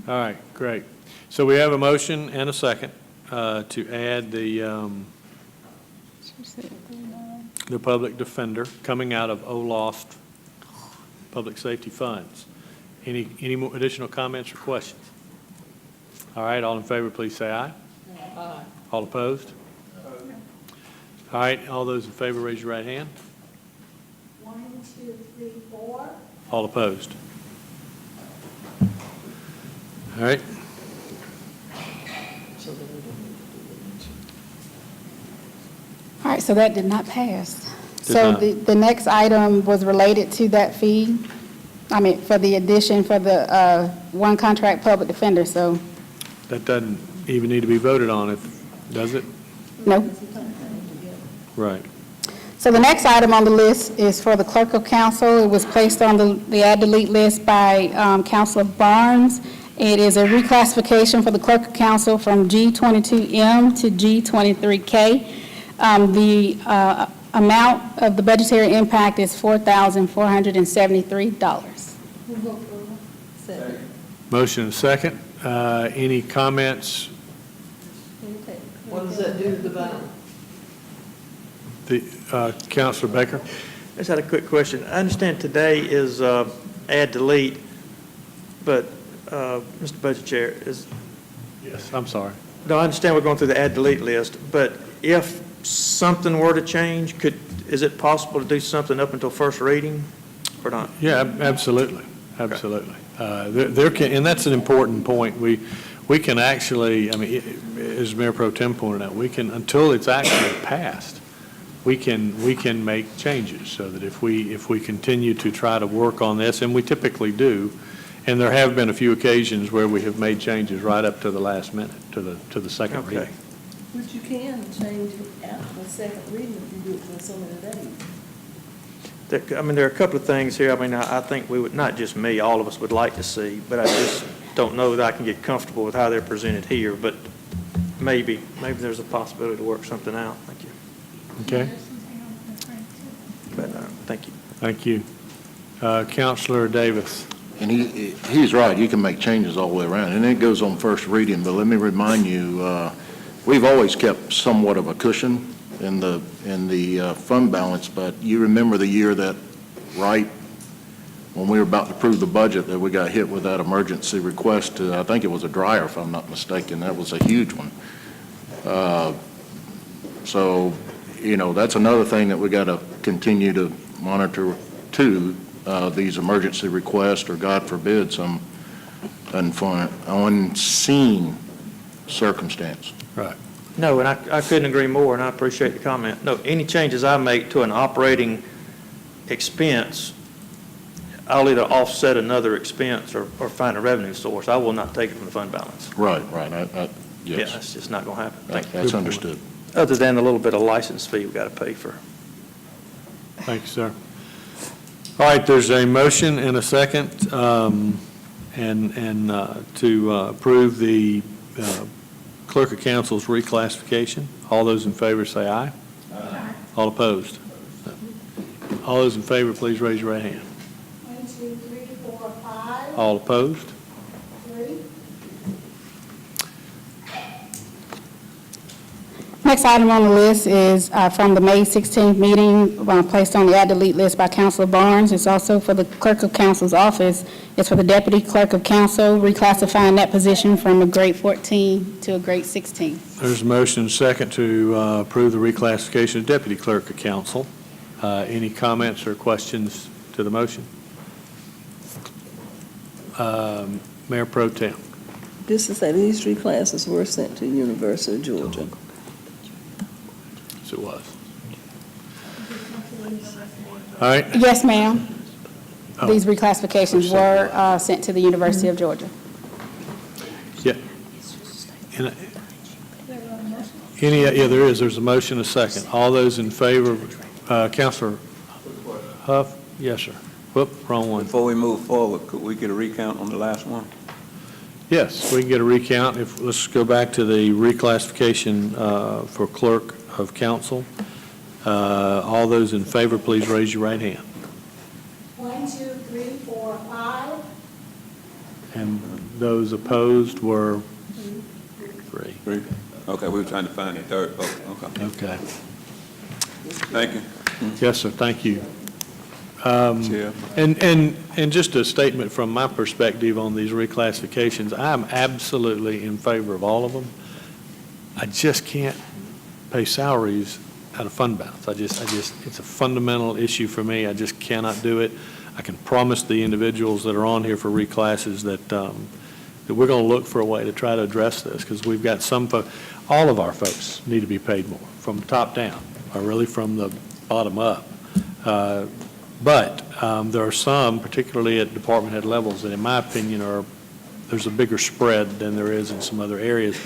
All right, great. So we have a motion and a second to add the public defender coming out of OLOST public safety funds. Any more additional comments or questions? All right, all in favor, please say aye. Aye. All opposed? All right, all those in favor, raise your right hand. 1, 2, 3, 4. All opposed? All right, All right, so that did not pass. Did So not. the next item was related to that fee, I mean, for the addition for the one contract public defender, so, that doesn't even need to be voted on, does it? no. Right. So the next item on the list is for the clerk of council. It was placed on the add-delete list by Councilor Barnes. It is a reclassification for the clerk of council from G22M to G23K. The amount of the budgetary impact is $4,473. Motion and second. Any comments? What does that do to the balance? Councilor Baker? I just had a quick question. I understand today is add delete, but Mr. Budget Chair, Yes. I'm sorry. no, I understand we're going through the add delete list, but if something were to change, is it possible to do something up until first reading or not? Yeah, absolutely, absolutely. There can, and that's an important point. We can actually, I mean, as Mayor Pro Tem pointed out, we can, until it's actually passed, we can make changes so that if we continue to try to work on this, and we typically do, and there have been a few occasions where we have made changes right up to the last minute, to the second Okay. reading. But you can change it after the second reading if you do it for so many days. I mean, there are a couple of things here. I mean, I think we would, not just me, all of us would like to see, but I just don't know that I can get comfortable with how they're presented here, but maybe there's a possibility to work something out. Thank you. Okay, But, thank you. thank you. Councilor Davis. And he's right, you can make changes all the way around, and it goes on first reading, but let me remind you, we've always kept somewhat of a cushion in the fund balance, but you remember the year that, right, when we were about to approve the budget, that we got hit with that emergency request to, I think it was a dryer, if I'm not mistaken, that was a huge one. So, you know, that's another thing that we got to continue to monitor too, these emergency requests, or God forbid, some unseen circumstance. Right. No, and I couldn't agree more, and I appreciate the comment. No, any changes I make to an operating expense, I'll either offset another expense or find a revenue source. I will not take it from the fund balance. Right, Yeah, yes, that's just not going to happen. Thank you. that's understood. Other than the little bit of license fee we've got to pay for. Thank you, sir. All right, there's a motion and a second, and to approve the clerk of council's reclassification. All those in favor say aye. Aye. All opposed? All those in favor, please raise your right hand. 1, 2, 3, 4, 5. All opposed? 3. Next item on the list is from the May 16th meeting, placed on the add-delete list by Councilor Barnes. It's also for the clerk of council's office. It's for the deputy clerk of council, reclassifying that position from a grade 14 to a grade 16. There's a motion and second to approve the reclassification of deputy clerk of council. Any comments or questions to the motion? Mayor Pro Tem. This is that these three classes were sent to University of Georgia. Yes, it was. All right, Yes, ma'am. these reclassifications were sent to the University of Georgia. Yeah. And, there is. There's a motion, a second. All those in favor, Counselor Huff? Yes, sir. Whoop, wrong one. Before we move forward, could we get a recount on the last one? Yes, we can get a recount. Let's go back to the reclassification for clerk of council. All those in favor, please raise your right hand. 1, 2, 3, 4, 5. And those opposed were 3. Three. Okay, we were trying to find a third vote. Okay. Okay. Thank you. Yes, sir, thank you. Chair. And just a statement from my perspective on these reclassifications, I'm absolutely in favor of all of them. I just can't pay salaries out of fund balance. It's a fundamental issue for me. I just cannot do it. I can promise the individuals that are on here for reclasses that we're going to look for a way to try to address this, because we've got all of our folks need to be paid more, from the top down, or really from the bottom up. But there are some, particularly at department head levels, that in my opinion there's a bigger spread than there is in some other areas.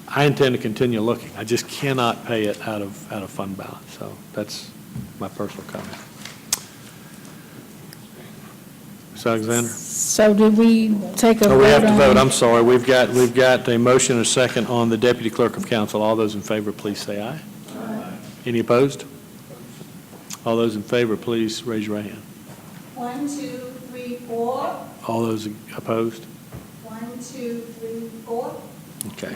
I intend to continue looking. I just cannot pay it out of fund balance. So that's my personal comment. Ms. Alexander? So did we take a vote? Oh, we have to on- vote. I'm sorry. We've got a motion and a second on the deputy clerk of council. All those in favor, please say aye. Aye. Any opposed? All those in favor, please raise your right hand. 1, 2, 3, 4. All those opposed? 1, 2, 3, 4. Okay.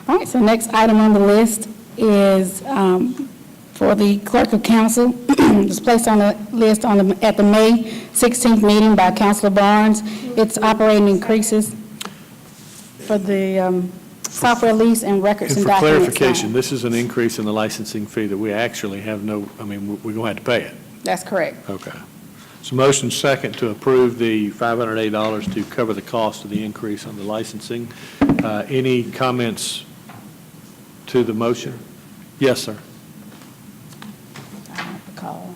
All right, so next item on the list is for the clerk of council. It's placed on the list at the May 16th meeting by Councilor Barnes. It's operating increases for the software lease and records And and for documents. clarification, this is an increase in the licensing fee that we actually have we're going to have to pay it. That's correct. Okay. So motion second to approve the $508 to cover the cost of the increase on the licensing. Any comments to the motion? Yes, sir. I have to call.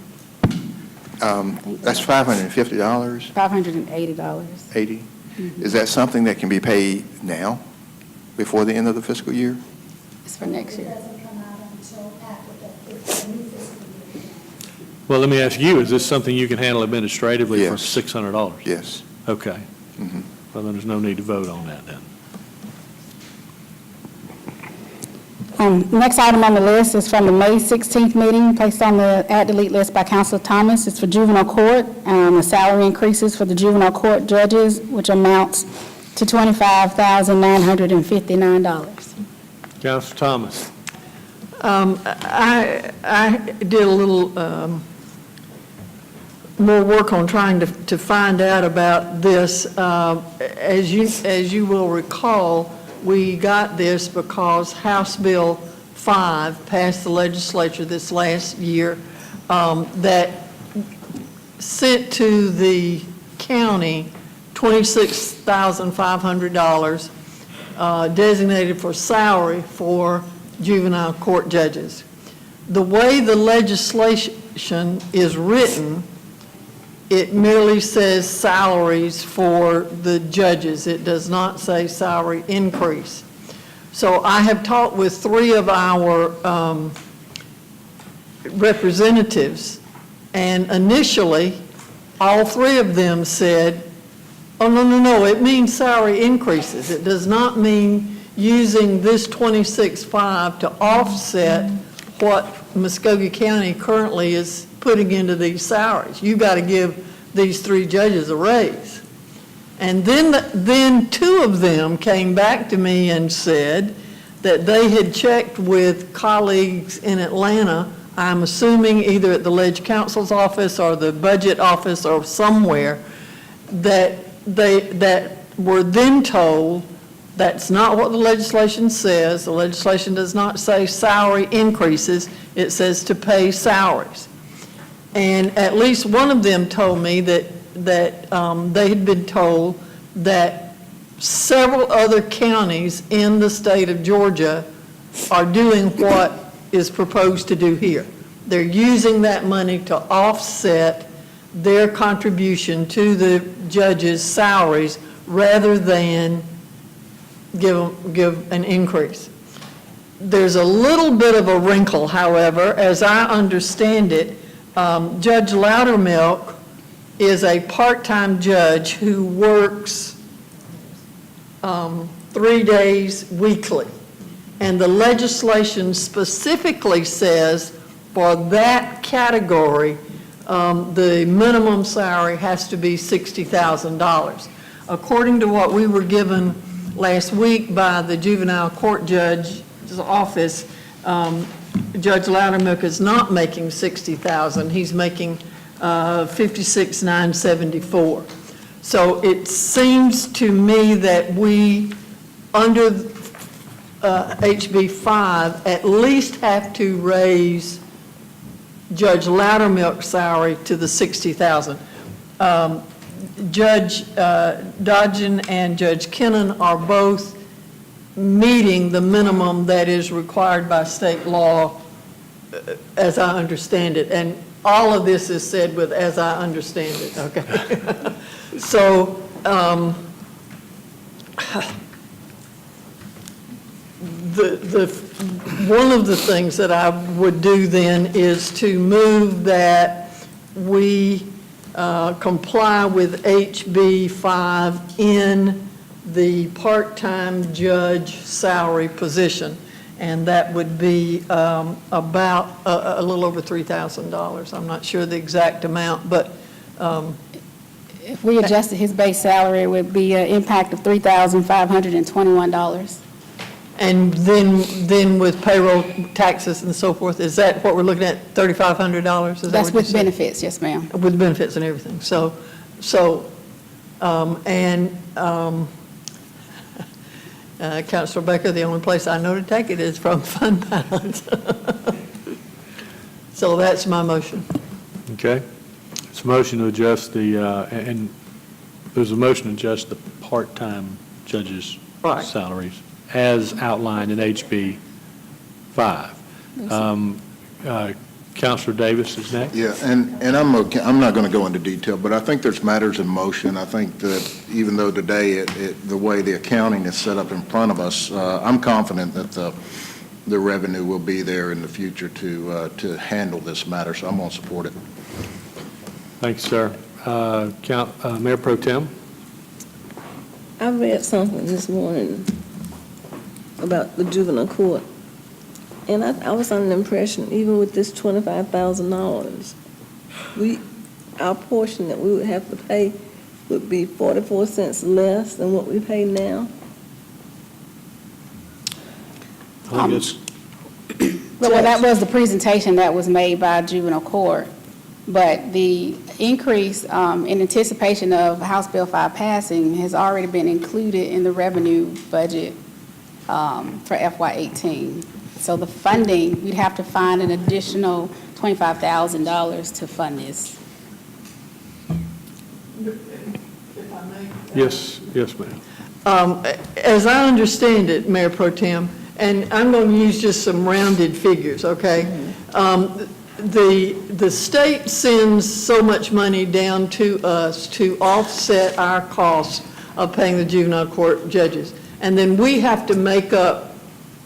That's $550, $580. 80? Is that something that can be paid now, before the end of the fiscal year? It's for next year. It doesn't come out until after the new fiscal year. Well, let me ask you, is this something you can handle administratively for Yes. $600? Yes. Okay. Mhm. Well, then there's no need to vote on that then. Next item on the list is from the May 16th meeting, placed on the add-delete list by Councilor Thomas. It's for juvenile court, the salary increases for the juvenile court judges, which amounts to $25,959. Councilor Thomas. I did a little more work on trying to find out about this. As you will recall, we got this because House Bill 5 passed the legislature this last year that sent to the county $26,500 designated for salary for juvenile court judges. The way the legislation is written, it merely says salaries for the judges. It does not say salary increase. So I have talked with 3 of our representatives, and initially, all 3 of them said, oh, no, it means salary increases. It does not mean using this 26.5 to offset what Muskogee County currently is putting into these salaries. You've got to give these 3 judges a raise. And then 2 of them came back to me and said that they had checked with colleagues in Atlanta, I'm assuming either at the Ledge Council's office or the budget office or somewhere, that were then told that's not what the legislation says. The legislation does not say salary increases. It says to pay salaries. And at least one of them told me that they had been told that several other counties in the state of Georgia are doing what is proposed to do here. They're using that money to offset their contribution to the judges' salaries rather than give an increase. There's a little bit of a wrinkle, however, as I understand it. Judge Loudermilk is a part-time judge who works 3 days weekly. And the legislation specifically says for that category, the minimum salary has to be $60,000. According to what we were given last week by the juvenile court judge's office, Judge Loudermilk is not making $60,000. He's making $56,974. So it seems to me that we, under HB 5, at least have to raise Judge Loudermilk's salary to the $60,000. Judge Dodgen and Judge Kennan are both meeting the minimum that is required by state law, as I understand it. And all of this is said with "as I understand it," okay? So, one of the things that I would do then is to move that we comply with HB 5 in the part-time judge salary position, and that would be about a little over $3,000. I'm not sure the exact amount, but If we adjusted his base salary, it would be an impact of $3,521. and then with payroll taxes and so forth, is that what we're looking at, $3,500? Is that That's what you with said? benefits, yes, ma'am. With benefits and everything. Councilor Baker, the only place I know to take it is from fund balance. So that's my motion. Okay. It's a motion to adjust and there's a motion to adjust the part-time judges' Right. salaries as outlined in HB 5. Counselor Davis is next. Yeah, and I'm okay, I'm not going to go into detail, but I think there's matters in motion. I think that even though today, the way the accounting is set up in front of us, I'm confident that the revenue will be there in the future to handle this matter, so I'm going to support it. Thank you, sir. Mayor Pro Tem? I read something this morning about the juvenile court, and I was under the impression, even with this $25,000, our portion that we would have to pay would be 44 cents less than what we pay now. I think it's Well, that was the presentation that was made by juvenile court, but the increase in anticipation of House Bill 5 passing has already been included in the revenue budget for FY18. So the funding, we'd have to find an additional $25,000 to fund this. Yes, ma'am. As I understand it, Mayor Pro Tem, and I'm going to use just some rounded figures, okay? The state sends so much money down to us to offset our costs of paying the juvenile court judges. And then we have to make up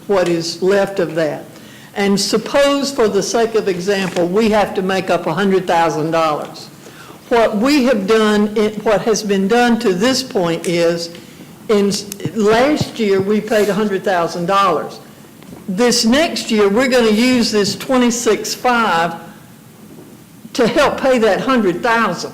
what is left of that. And suppose, for the sake of example, we have to make up $100,000. What we have done, what has been done to this point is, last year we paid $100,000. This next year, we're going to use this 26.5 to help pay that $100,000,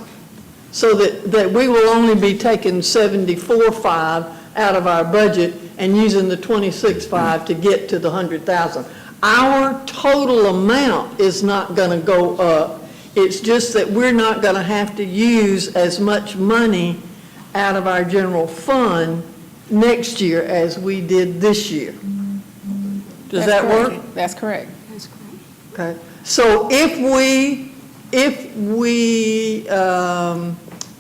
so that we will only be taking 74.5 out of our budget and using the 26.5 to get to the 100,000. Our total amount is not going to go up. It's just that we're not going to have to use as much money out of our general fund next year as we did this year. Does that work? That's correct. Okay. So if we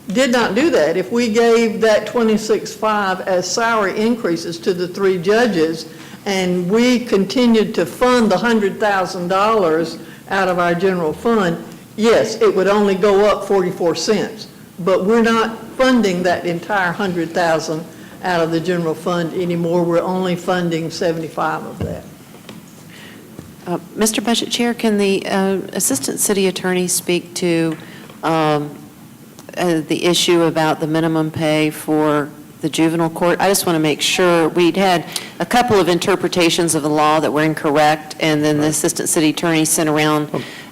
did not do that, if we gave that 26.5 as salary increases to the 3 judges, and we continued to fund the $100,000 out of our general fund, yes, it would only go up 44 cents. But we're not funding that entire 100,000 out of the general fund anymore. We're only funding 75 of that. Mr. Budget Chair, can the Assistant City Attorney speak to the issue about the minimum pay for the juvenile court? I just want to make sure. We'd had a couple of interpretations of the law that were incorrect, and then the Assistant City Attorney sent around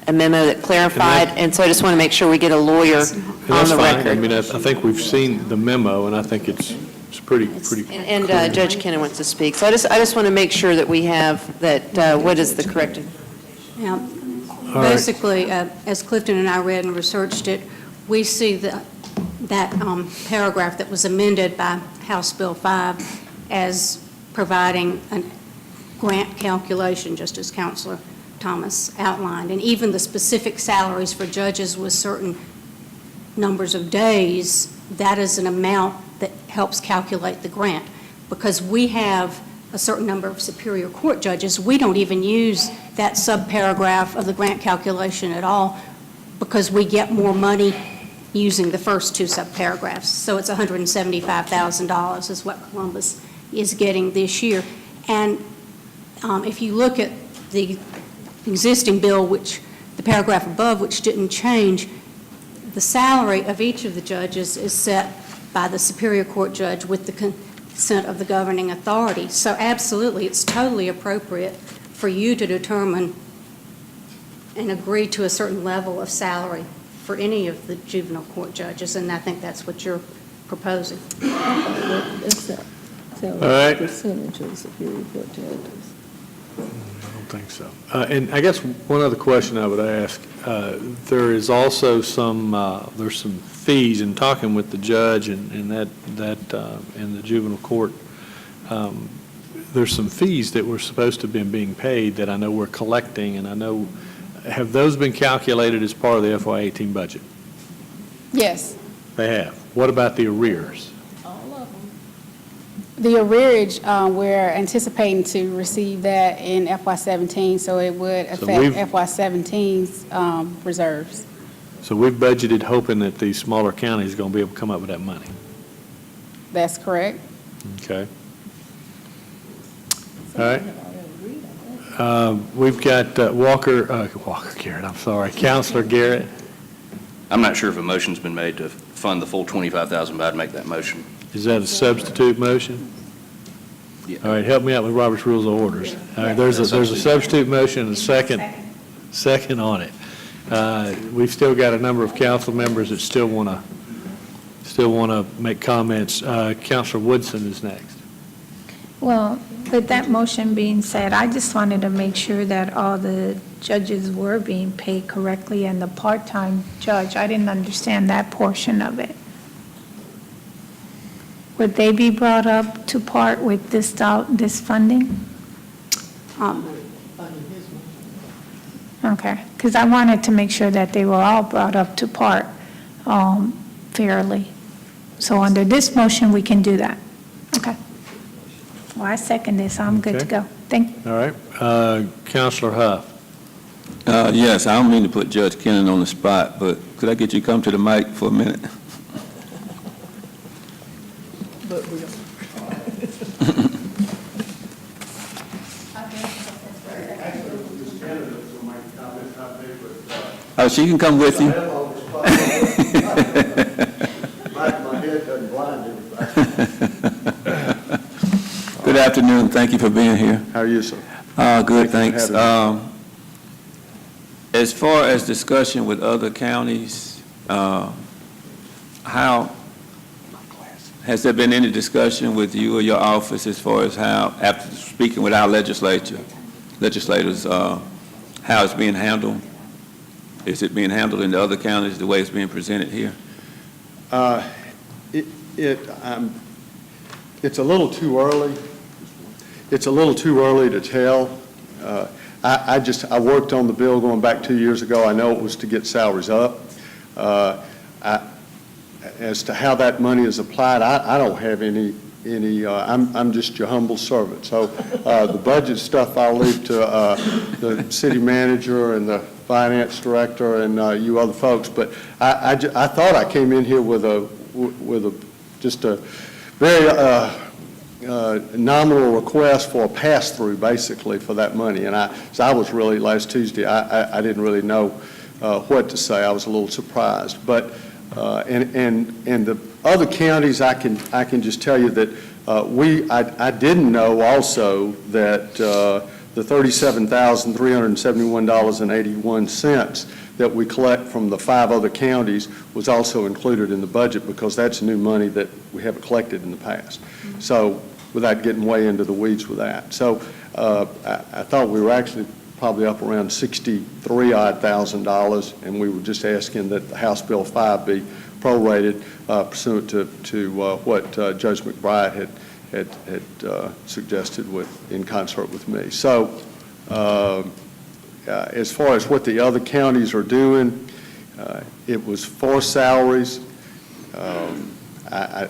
a memo that clarified, and so I just want to make sure we get a lawyer on That's the fine. record. I mean, I think we've seen the memo, and I think it's pretty And clear. Judge Kennon wants to speak. So I just want to make sure that we have that, what is the correct? Now, All right. basically, as Clifton and I read and researched it, we see that paragraph that was amended by House Bill 5 as providing a grant calculation, just as Counselor Thomas outlined, and even the specific salaries for judges with certain numbers of days, that is an amount that helps calculate the grant. Because we have a certain number of Superior Court judges, we don't even use that subparagraph of the grant calculation at all because we get more money using the first two subparagraphs. So it's $175,000 is what Columbus is getting this year. And if you look at the existing bill, which the paragraph above, which didn't change, the salary of each of the judges is set by the Superior Court judge with the consent of the governing authority. So absolutely, it's totally appropriate for you to determine and agree to a certain level of salary for any of the juvenile court judges, and I think that's what you're proposing. That's that. All right. Percentage of the Superior Court judges. I don't think so. And I guess one other question I would ask, there is also there's some fees in talking with the judge and in the juvenile court. There's some fees that were supposed to have been being paid that I know we're collecting, and I know, have those been calculated as part of the FY18 budget? Yes. They have. What about the arrears? The arrearage, we're anticipating to receive that in FY17, so it would So affect we've- FY17's reserves. So we've budgeted hoping that these smaller counties are going to be able to come up with that money. That's correct. Okay. All right. We've got Walker Garrett, I'm sorry, Counselor Garrett. I'm not sure if a motion's been made to fund the full 25,000, but I'd make that motion. Is that a substitute motion? Yeah. All right, help me out with Robert's Rules of Orders. All right, there's a substitute motion and a second on it. We've still got a number of council members that still want to make comments. Counselor Woodson is next. Well, with that motion being said, I just wanted to make sure that all the judges were being paid correctly and the part-time judge, I didn't understand that portion of it. Would they be brought up to part with this funding? Okay, because I wanted to make sure that they were all brought up to part fairly. So under this motion, we can do that. Okay. Well, I second this, so I'm good to Okay. go. Thank you. All right, Counselor Huff. Yes, I don't mean to put Judge Kennon on the spot, but could I get you to come to the mic for a minute? But we don't. Oh, she can come with you. My head doesn't blind anybody. Good afternoon, thank you for being here. How are you, sir? Good, Thank you thanks. for having As far as discussion with other counties, how, has there been any discussion with you or your office as far as how, after speaking with our legislators, how it's being handled? Is it being handled in the other counties the way it's being presented here? It's a little too early. It's a little too early to tell. I worked on the bill going back 2 years ago. I know it was to get salaries up. As to how that money is applied, I don't have any, I'm just your humble servant. So the budget stuff I'll leave to the city manager and the finance director and you other folks, but I thought I came in here with just a very nominal request for a pass-through, basically, for that money. And so I was really, last Tuesday, I didn't really know what to say. I was a little surprised. But, and the other counties, I can just tell you that I didn't know also that the $37,371.81 that we collect from the 5 other counties was also included in the budget, because that's new money that we haven't collected in the past. So without getting way into the weeds with that. So I thought we were actually probably up around $63,000, and we were just asking that the House Bill 5 be prorated pursuant to what Judge McBride had suggested in concert with me. So as far as what the other counties are doing, it was for salaries. I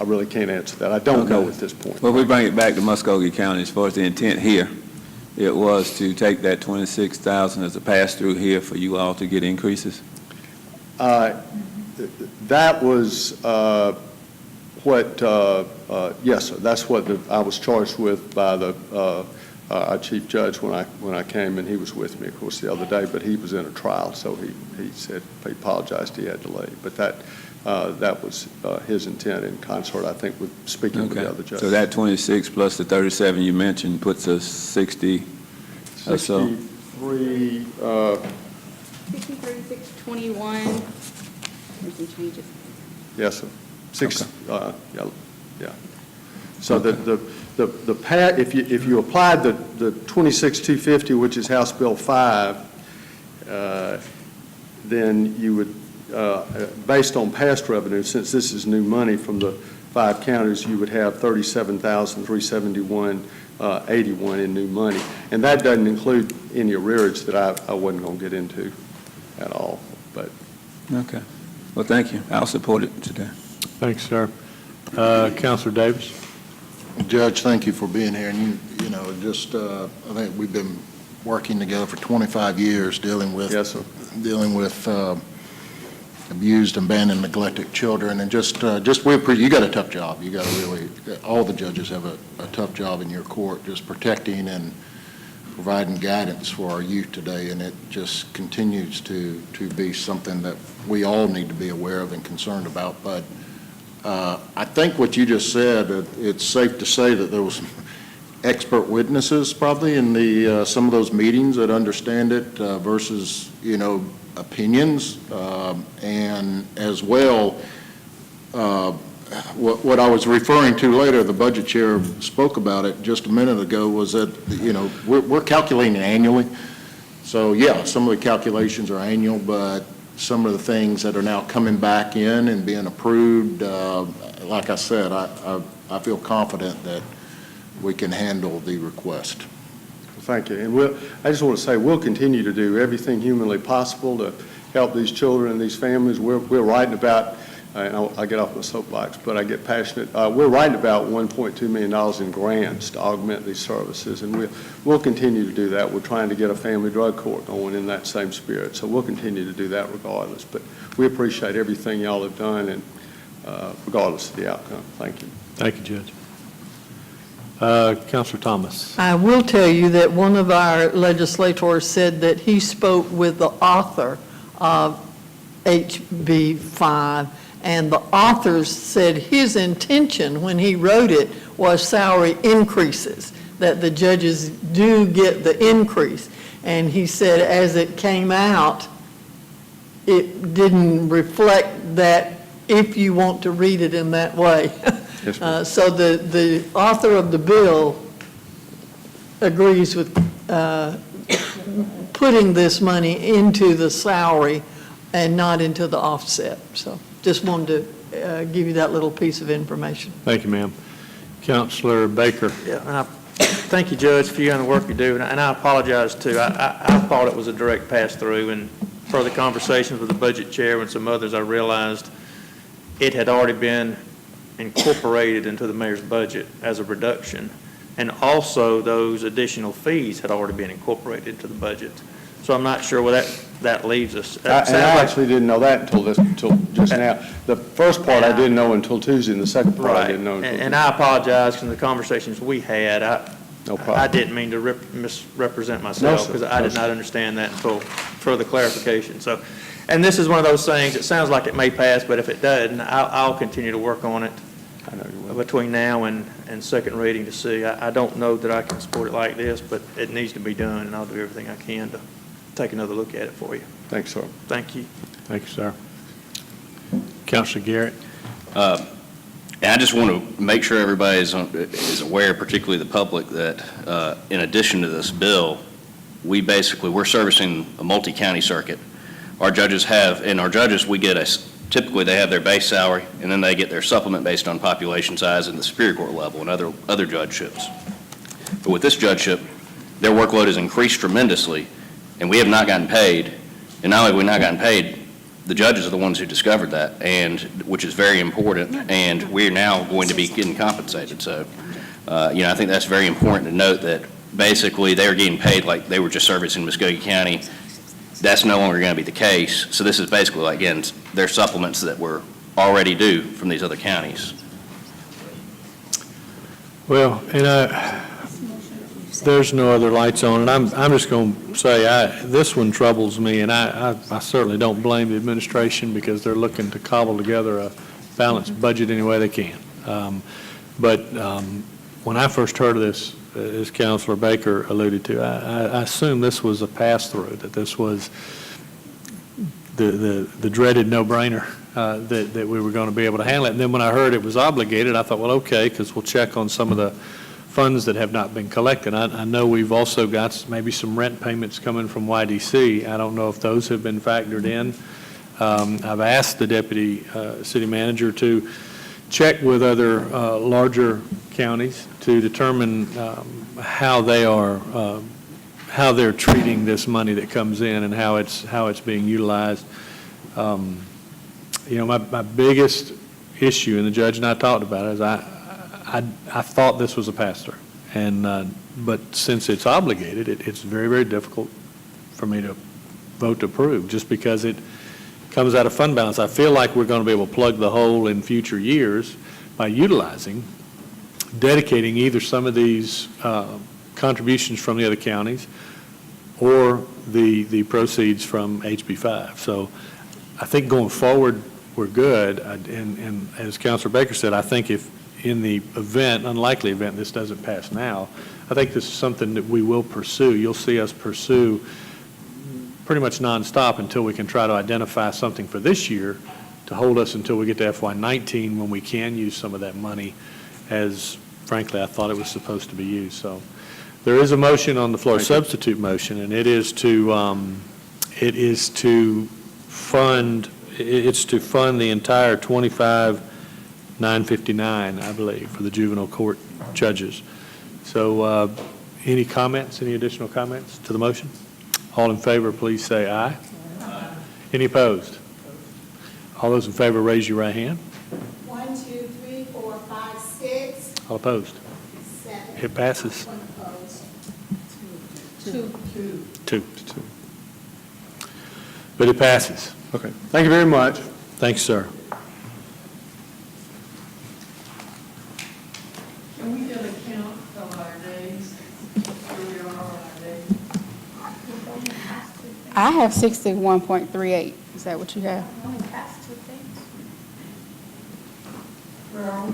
really can't answer that. I don't know at this point. Well, we bring it back to Muskogee County. As far as the intent here, it was to take that $26,000 as a pass-through here for you all to get increases? That was what, yes, sir, that's what I was charged with by our chief judge when I came, and he was with me, of course, the other day, but he was in a trial, so he said he apologized he had to leave. But that was his intent in concert, I think, with speaking with the other judges. So that 26 plus the 37 you mentioned puts us 60 or so? 63, 63,621, there's some changes. yes, sir. Yeah. So Okay. if you applied the 26,250, which is House Bill 5, then you would, based on past revenue, since this is new money from the 5 counties, you would have $37,371.81 in new money. And that doesn't include any arrearage that I wasn't going to get into at all. But Okay. Well, thank you. I'll support it today. Thanks, sir. Councilor Davis? Judge, thank you for being here. And you know, just, I think we've been working together for 25 years dealing with, yes, sir. dealing with abused, abandoned, neglected children. And just we appreciate, you got a tough job. You got to really, all the judges have a tough job in your court, just protecting and providing guidance for our youth today. And it just continues to be something that we all need to be aware of and concerned about. But I think what you just said, it's safe to say that there was expert witnesses probably in the some of those meetings that understand it versus, you know, opinions. And as well, what I was referring to later, the budget chair spoke about it just a minute ago, was that, you know, we're calculating annually. So yeah, some of the calculations are annual, but some of the things that are now coming back in and being approved, like I said, I feel confident that we can handle the request. Thank you. And I just want to say, we'll continue to do everything humanly possible to help these children and these families. We're writing about, and I get off my soapbox, but I get passionate. We're writing about $1.2 million in grants to augment these services, and we'll continue to do that. We're trying to get a family drug court going in that same spirit, so we'll continue to do that regardless. But we appreciate everything y'all have done, and regardless of the outcome. Thank you. Thank you, Judge. Councilor Thomas. I will tell you that one of our legislators said that he spoke with the author of HB 5, and the authors said his intention when he wrote it was salary increases, that the judges do get the increase. And he said as it came out, it didn't reflect that, if you want to read it in that way. Yes, ma'am. So the author of the bill agrees with putting this money into the salary and not into the offset. So just wanted to give you that little piece of information. Thank you, ma'am. Councilor Baker. Yeah, and thank you, Judge, for you and the work you do, and I apologize, too. I thought it was a direct pass-through, and further conversations with the budget chair and some others, I realized it had already been incorporated into the mayor's budget as a reduction, and also those additional fees had already been incorporated into the budget. So I'm not sure where that leaves us. And I actually didn't know that until just now. The first part I didn't know until Tuesday, and the second part I Right, didn't know until and Tuesday. I apologize for the conversations we had. No problem. I didn't mean to misrepresent No, myself, sir. because I No, did sir. not understand that until further clarification. So, and this is one of those things, it sounds like it may pass, but if it doesn't, I'll continue to work on it I know you will. between now and second reading to see. I don't know that I can support it like this, but it needs to be done, and I'll do everything I can to take another look at it for you. Thanks, sir. Thank you. Thank you, sir. Counselor Garrett? And I just want to make sure everybody is aware, particularly the public, that in addition to this bill, we're servicing a multi-county circuit. Our judges we get typically they have their base salary, and then they get their supplement based on population size and the Superior Court level and other judgeships. But with this judgeship, their workload has increased tremendously, and we have not gotten paid. And not only have we not gotten paid, the judges are the ones who discovered that, which is very important, and we're now going to be getting compensated. So, I think that's very important to note that basically they were getting paid like they were just servicing Muskogee County. That's no longer going to be the case. So this is basically, like, again, their supplements that were already due from these other counties. Well, there's no other lights on, and I'm just going to say, this one troubles me, and I certainly don't blame the administration because they're looking to cobble together a balanced budget any way they can. But when I first heard of this, as Councilor Baker alluded to, I assumed this was a pass-through, that this was the dreaded no-brainer, that we were going to be able to handle it. And then when I heard it was obligated, I thought, well, okay, because we'll check on some of the funds that have not been collected. I know we've also got maybe some rent payments coming from YDC. I don't know if those have been factored in. I've asked the deputy city manager to check with other larger counties to determine how they're treating this money that comes in and how it's being utilized. My biggest issue, and the judge and I talked about it, is I thought this was a pass-through, but since it's obligated, it's very, very difficult for me to vote to approve, just because it comes out of fund balance. I feel like we're going to be able to plug the hole in future years by dedicating either some of these contributions from the other counties or the proceeds from HB 5. So I think going forward, we're good. And as Councilor Baker said, I think if in the unlikely event this doesn't pass now, I think this is something that we will pursue. You'll see us pursue pretty much nonstop until we can try to identify something for this year to hold us until we get to FY19 when we can use some of that money as, frankly, I thought it was supposed to be used. So there is a motion on the floor, substitute motion, and it's to fund the entire 25,959, I believe, for the juvenile court judges. So any additional comments to the motion? All in favor, please say aye. Aye. Any opposed? All those in favor, raise your right hand. 1, 2, 3, 4, 5, 6, All opposed? 7. It passes. 1 opposed. 2. But it passes. Okay. Thank you very much. Thanks, sir. Can we get a count of our days? Where we are on our days? I have 61.38. Is that what you have? Where are we?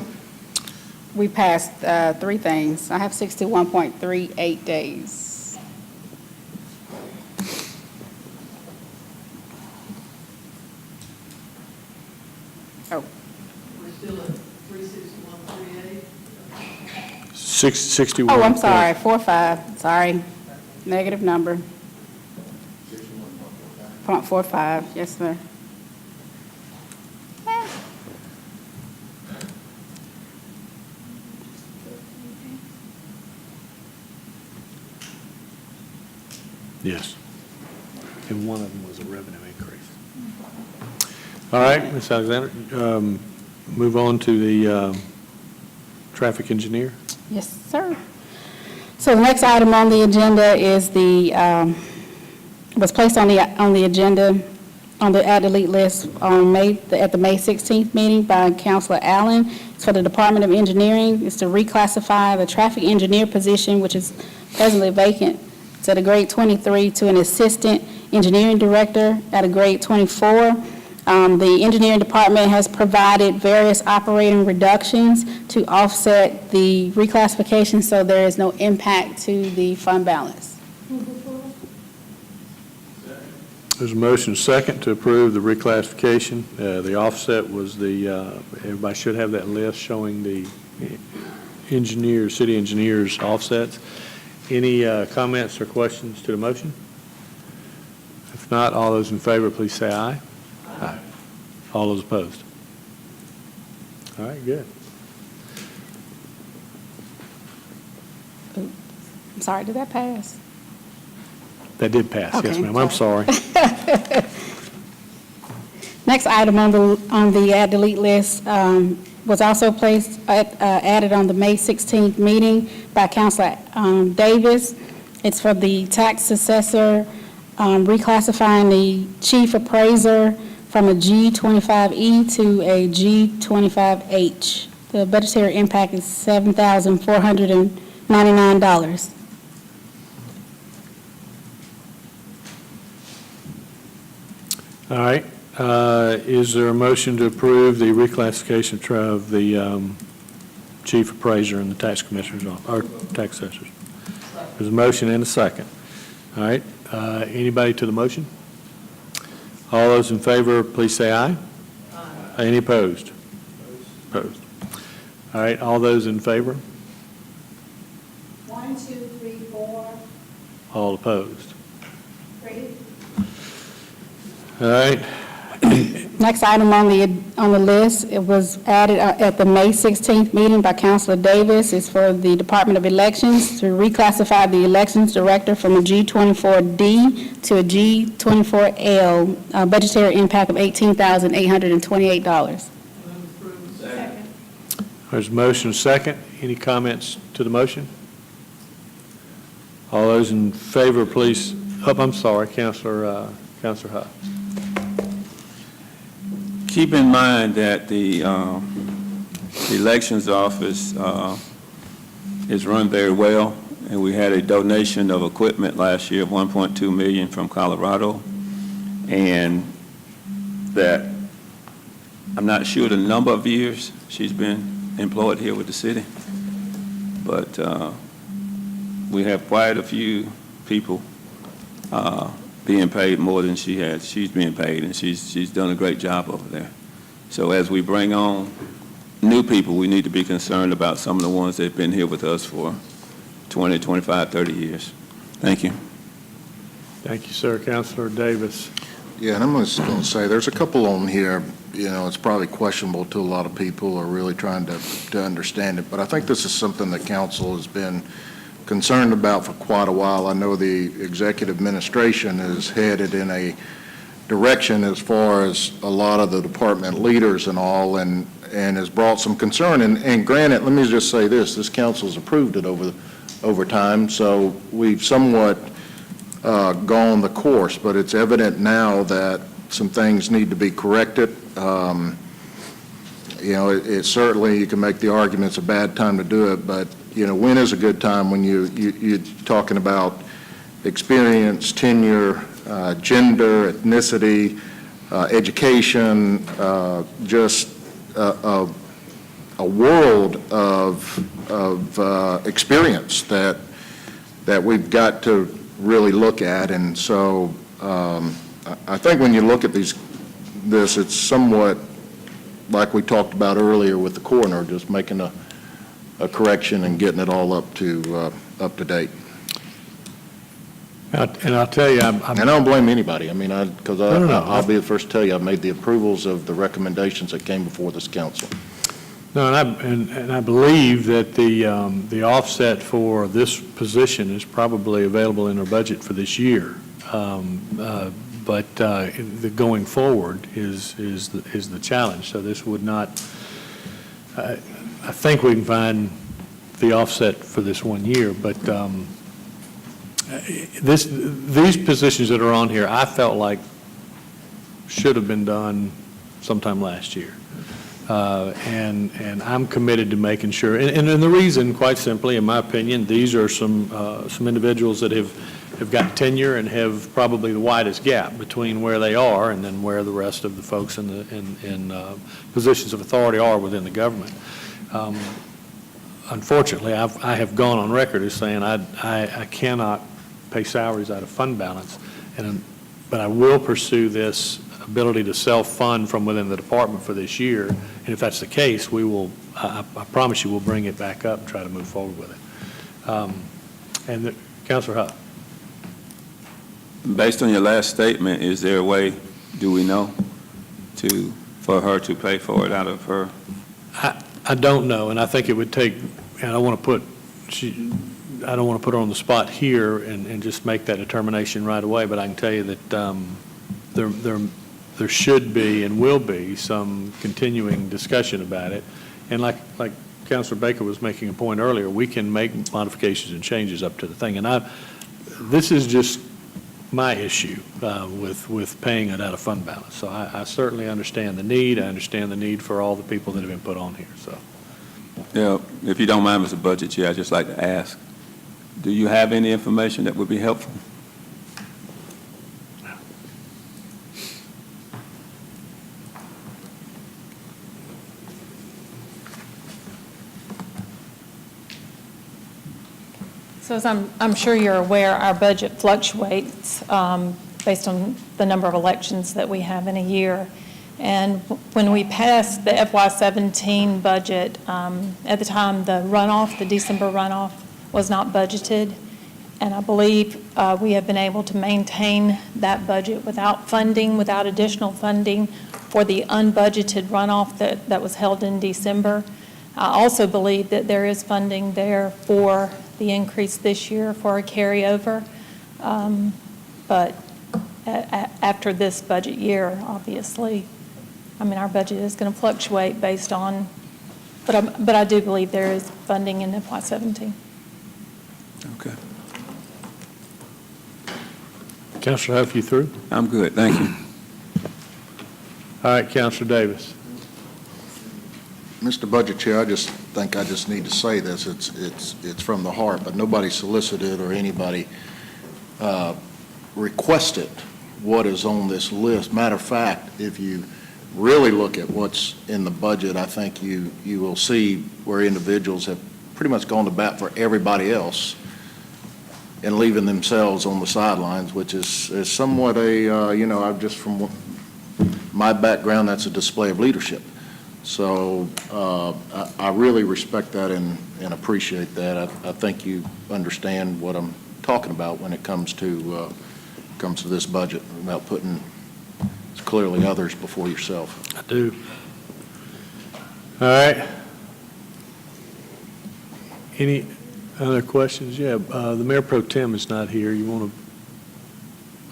We passed 3 things. I have 61.38 days. Oh, We're still at 361.38. 61. I'm sorry, 4.5, sorry. Negative number. 0.45, yes, sir. Yes. And one of them was a revenue increase. All right, Ms. Alexander, move on to the traffic engineer. Yes, sir. So the next item on the agenda is the was placed on the agenda, on the add-delete list at the May 16th meeting by Councilor Allen. It's for the Department of Engineering. It's to reclassify the traffic engineer position, which is presently vacant. It's at a grade 23 to an assistant engineering director at a grade 24. The engineering department has provided various operating reductions to offset the reclassification, so there is no impact to the fund balance. There's a motion second to approve the reclassification. The offset was everybody should have that list showing the city engineers' offsets. Any comments or questions to the motion? If not, all those in favor, please say aye. Aye. All those opposed? All right, good. I'm sorry, did that pass? That did pass, yes, Okay, ma'am. I'm sorry. Next item on the add-delete list was also placed, added on the May 16th meeting by Councilor Davis. It's for the tax assessor, reclassifying the chief appraiser from a G25E to a G25H. The budgetary impact is $7,499. All right. Is there a motion to approve the reclassification of the chief appraiser and the tax commissioner's office, or tax assessors? There's a motion and a second. All right. Anybody to the motion? All those in favor, please say aye. Aye. Any opposed? Opposed. All right. All those in favor? 1, 2, 3, 4, All opposed? 3. All right. Next item on the list, it was added at the May 16th meeting by Councilor Davis. It's for the Department of Elections to reclassify the elections director from a G24D to a G24L, budgetary impact of $18,828. There's a motion and a second. Any comments to the motion? All those in favor, please. Oh, I'm sorry, Councilor Huff. Keep in mind that the elections office is run very well, and we had a donation of equipment last year of $1.2 million from Colorado, and that I'm not sure the number of years she's been employed here with the city, but we have quite a few people being paid more than she has. She's being paid, and she's done a great job over there. So as we bring on new people, we need to be concerned about some of the ones that have been here with us for 20, 25, 30 years. Thank you. Thank you, sir. Councilor Davis. Yeah, and I'm just going to say, there's a couple on here, it's probably questionable to a lot of people or really trying to understand it, but I think this is something that council has been concerned about for quite a while. I know the executive administration is headed in a direction as far as a lot of the department leaders and all, and has brought some concern. And granted, let me just say this council's approved it over time, so we've somewhat gone the course, but it's evident now that some things need to be corrected. It certainly, you can make the argument it's a bad time to do it, but when is a good time when you're talking about experience, tenure, gender, ethnicity, education, just a world of experience that we've got to really look at. And so I think when you look at this, it's somewhat like we talked about earlier with the coroner, just making a correction and getting it all up to date. And I'll tell you, And I don't blame anybody. Because No. I'll be the first to tell you, I've made the approvals of the recommendations that came before this council. No, and I believe that the offset for this position is probably available in our budget for this year. But the going forward is the challenge. So this would not, I think we can find the offset for this 1 year, but these positions that are on here, I felt like should have been done sometime last year. And I'm committed to making sure, and the reason, quite simply, in my opinion, these are some individuals that have got tenure and have probably the widest gap between where they are and then where the rest of the folks in positions of authority are within the government. Unfortunately, I have gone on record as saying I cannot pay salaries out of fund balance, but I will pursue this ability to self-fund from within the department for this year. And if that's the case, we will, I promise you, we'll bring it back up and try to move forward with it. Councilor Huff. Based on your last statement, is there a way, do we know, for her to pay for it out of her? I don't know, and I think it would take, and I don't want to put her on the spot here and just make that determination right away, but I can tell you that there should be and will be some continuing discussion about it. And like Councilor Baker was making a point earlier, we can make modifications and changes up to the thing. And this is just my issue with paying it out of fund balance. So I certainly understand the need. I understand the need for all the people that have been put on here. So, Yeah, if you don't mind, Mr. Budget Chair, I'd just like to ask, do you have any information that would be helpful? So as I'm sure you're aware, our budget fluctuates based on the number of elections that we have in a year. And when we passed the FY17 budget, at the time, the December runoff was not budgeted. And I believe we have been able to maintain that budget without additional funding for the unbudgeted runoff that was held in December. I also believe that there is funding there for the increase this year for a carryover. But after this budget year, obviously, I mean, our budget is going to fluctuate based on, but I do believe there is funding in FY17. Okay. Councilor Huff, you through? I'm good, thank you. All right, Councilor Davis. Mr. Budget Chair, I just need to say this. It's from the heart, but nobody solicited or anybody requested what is on this list. Matter of fact, if you really look at what's in the budget, I think you will see where individuals have pretty much gone to bat for everybody else and leaving themselves on the sidelines, which is somewhat I've just from my background, that's a display of leadership. So I really respect that and appreciate that. I think you understand what I'm talking about when it comes to this budget, about putting clearly others before yourself. I do. All right. Any other questions? Yeah, the Mayor Pro Tem is not here. You want to,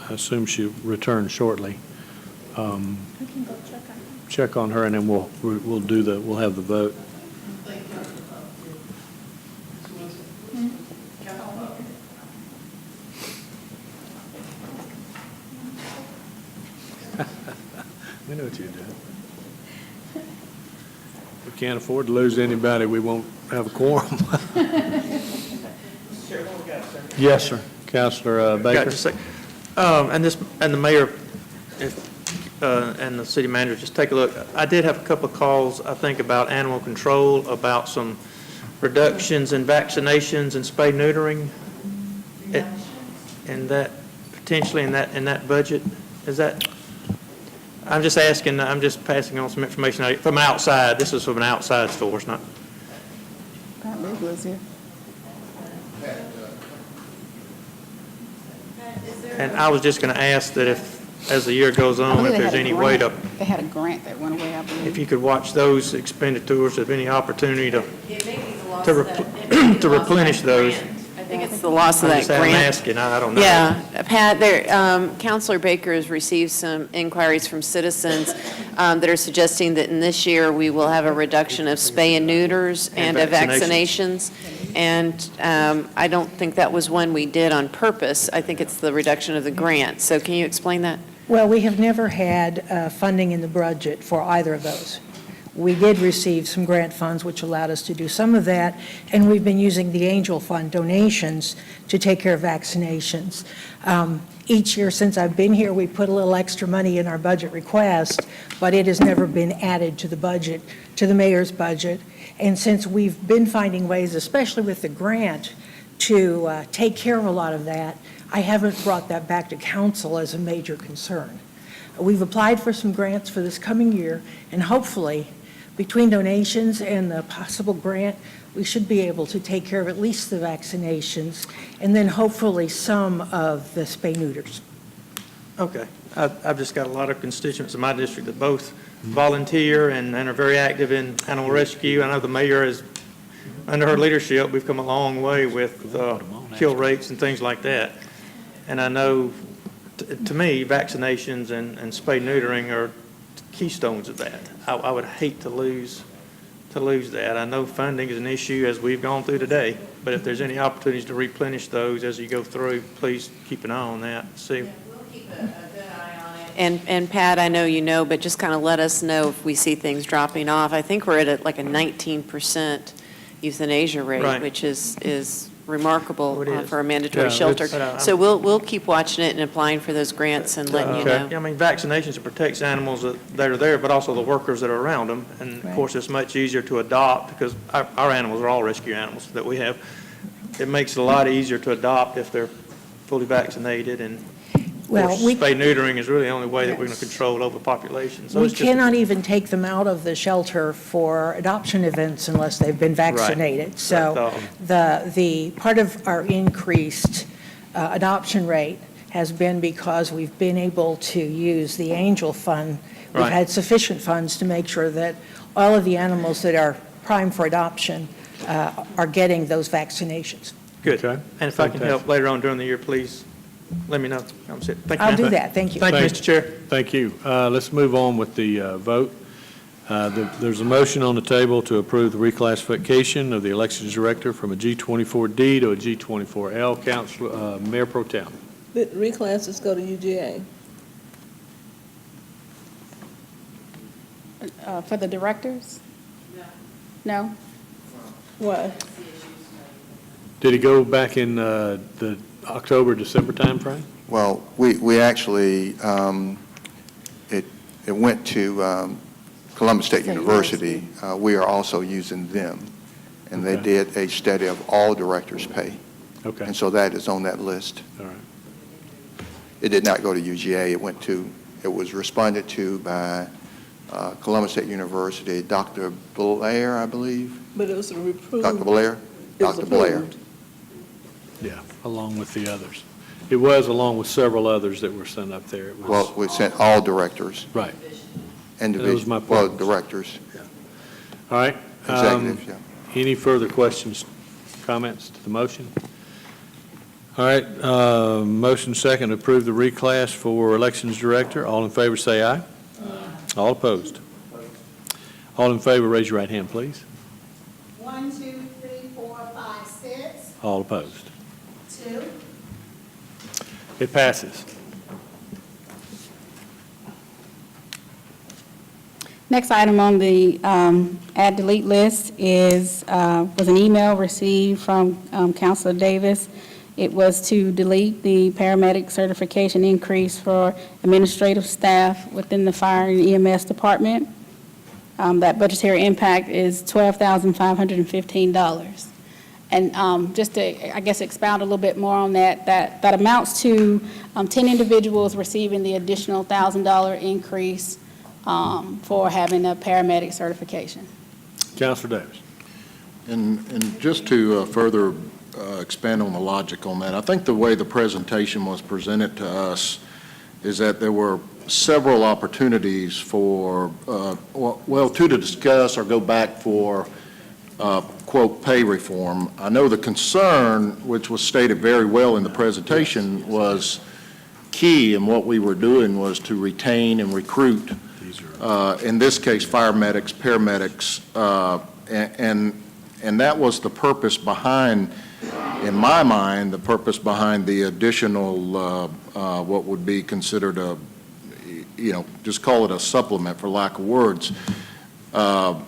I assume she'll return shortly. We can go check on her, and then we'll have the vote. We know what you're doing. We can't afford to lose anybody. We won't have a quorum. Yes, sir. Councilor Baker. And the mayor, and the city manager, just take a look. I did have a couple of calls, I think, about animal control, about some reductions in vaccinations and spay neutering, and that potentially in that budget. Is that? I'm just asking. I'm just passing on some information from outside. This is from an outside source, not. And I was just going to ask that if, as the year goes on, if there's any way to. They had a grant that went away, I believe. If you could watch those expenditures, if any opportunity to replenish those. I think it's the loss of that grant. I'm asking, I don't know. Yeah, Pat, Councilor Baker has received some inquiries from citizens that are suggesting that in this year, we will have a reduction of spay and neuters and of vaccinations. And I don't think that was one we did on purpose. I think it's the reduction of the grant. So can you explain that? Well, we have never had funding in the budget for either of those. We did receive some grant funds, which allowed us to do some of that, and we've been using the Angel Fund donations to take care of vaccinations. Each year since I've been here, we put a little extra money in our budget request, but it has never been added to the budget, to the mayor's budget. And since we've been finding ways, especially with the grant, to take care of a lot of that, I haven't brought that back to council as a major concern. We've applied for some grants for this coming year, and hopefully, between donations and the possible grant, we should be able to take care of at least the vaccinations, and then hopefully some of the spay-neuters. Okay. I've just got a lot of constituents in my district that both volunteer and are very active in animal rescue. I know the mayor is, under her leadership, we've come a long way with kill rates and things like that. And I know, to me, vaccinations and spay-neutering are keystones of that. I would hate to lose that. I know funding is an issue as we've gone through today, but if there's any opportunities to replenish those as you go through, please keep an eye on that. See. We'll keep a good eye on it. And Pat, I know you know, but just kind of let us know if we see things dropping off. I think we're at like a 19% euthanasia rate, Right. which is remarkable It is. for a mandatory Yeah, shelter. it's- So we'll keep watching it and applying for those grants and letting you know. Yeah, I mean, vaccinations, it protects animals that are there, but also the workers that are around them. And of course, it's much easier to adopt because our animals are all rescue animals that we have. It makes it a lot easier to adopt if they're fully vaccinated. And of Well, course, we- spay-neutering is really the only way that we're going to control overpopulation. So We it's just- cannot even take them out of the shelter for adoption events unless they've been vaccinated. So the part of our increased adoption rate has been because we've been able to use the Angel Fund. We've Right. had sufficient funds to make sure that all of the animals that are prime for adoption are getting those vaccinations. Good. Okay. And if I can help later on during the year, please let me know. Thank you, I'll ma'am. do that, thank you. Thank you, Mr. Chair. Thank you. Let's move on with the vote. There's a motion on the table to approve the reclassification of the elections director from a G24D to a G24L. Council, Mayor Pro Tem. But reclasses go to UGA. For the directors? No? Why? Did he go back in the October, December timeframe? Well, we actually, it went to Columbus State University. We are also using them, and they Okay. did a study of all directors' pay. Okay, And so that is on that list. all right. It did not go to UGA. It was responded to by Columbus State University, Dr. Blair, I believe. But it was approved. Dr. Blair? It was Dr. Blair. approved. Yeah, along with the others. It was along with several others that were sent up there. It was- Well, we sent all directors, Right, individual, my well, point. directors, all right. executives, yeah. Any further questions, comments to the motion? All right, motion second, to approve the reclass for elections director. All in favor, say aye. All opposed? All in favor, raise your right hand, please. 1, 2, 3, 4, 5, 6, All opposed? 2. It passes. Next item on the add delete list was an email received from Councilor Davis. It was to delete the paramedic certification increase for administrative staff within the fire and EMS department. That budgetary impact is $12,515. And just to, I guess, expound a little bit more on that, that amounts to 10 individuals receiving the additional $1,000 increase for having a paramedic certification. Councilor Davis. And just to further expand on the logic on that, I think the way the presentation was presented to us is that there were several opportunities for, to discuss or go back for, quote, pay reform. I know the concern, which was stated very well in the presentation, was key, and what we were doing was to retain and recruit, in this case, fire medics, paramedics, and that was the purpose behind, in my mind, the purpose behind the additional, what would be considered a, just call it a supplement for lack of words. In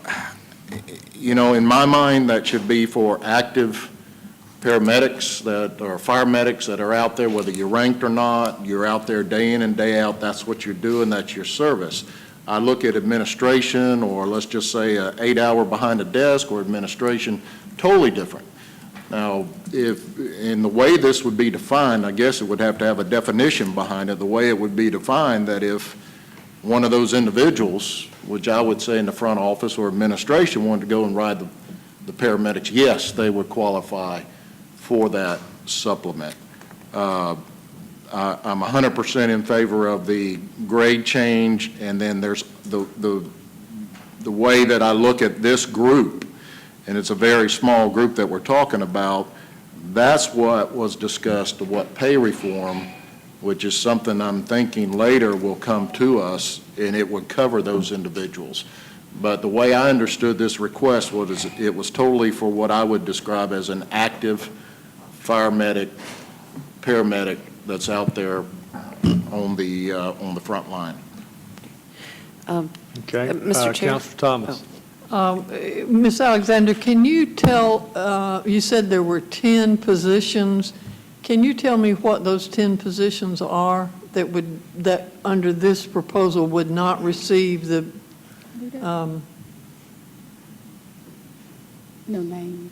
my mind, that should be for active paramedics that are fire medics that are out there, whether you're ranked or not, you're out there day in and day out, that's what you're doing, that's your service. I look at administration, or let's just say an 8-hour behind a desk or administration, totally different. Now, if, in the way this would be defined, I guess it would have to have a definition behind it, the way it would be defined, that if one of those individuals, which I would say in the front office or administration, wanted to go and ride the paramedics, yes, they would qualify for that supplement. I'm 100% in favor of the grade change, and then there's the way that I look at this group, and it's a very small group that we're talking about. That's what was discussed, what pay reform, which is something I'm thinking later will come to us, and it would cover those individuals. But the way I understood this request was it was totally for what I would describe as an active fire medic, paramedic that's out there on the front line. Okay. Mr. Chair? Councilor Thomas. Ms. Alexander, can you tell, you said there were 10 positions. Can you tell me what those 10 positions are that under this proposal would not receive the, No names.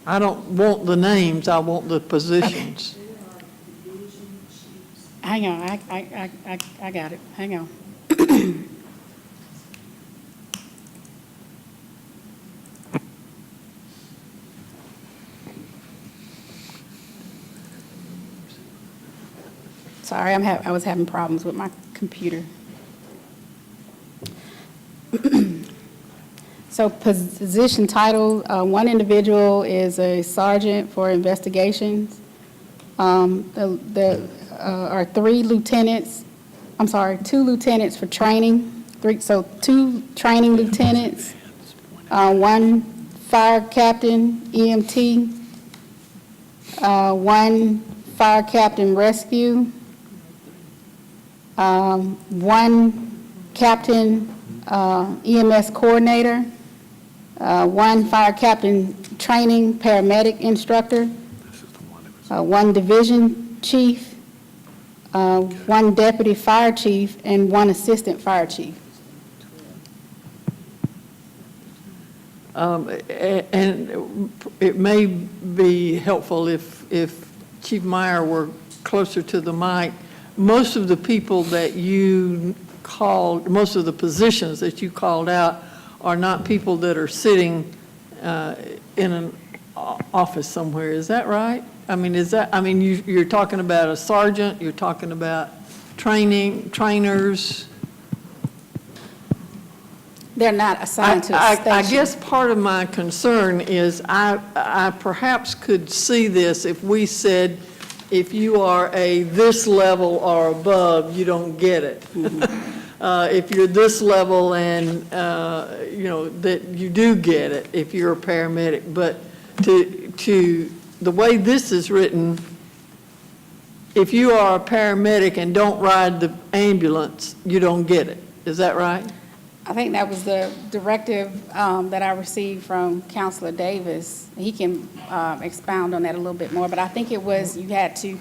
I don't want the names, I want the positions. Hang on, I got it. Hang on. Sorry, I was having problems with my computer. So position title, one individual is a sergeant for investigations. There are 3 lieutenants, I'm sorry, 2 lieutenants for training, 2 training lieutenants, 1 fire captain EMT, 1 fire captain rescue, 1 captain EMS coordinator, 1 fire captain training paramedic instructor, 1 division chief, 1 deputy fire chief, and 1 assistant fire chief. And it may be helpful if Chief Meyer were closer to the mic. Most of the people that you called, most of the positions that you called out are not people that are sitting in an office somewhere. Is that right? You're talking about a sergeant, you're talking about trainers. They're not assigned to a station. I guess part of my concern is I perhaps could see this if we said, if you are a this level or above, you don't get it. If you're this level and, that you do get it if you're a paramedic. But to the way this is written, if you are a paramedic and don't ride the ambulance, you don't get it. Is that right? I think that was the directive that I received from Counselor Davis. He can expound on that a little bit more, but I think it was you had to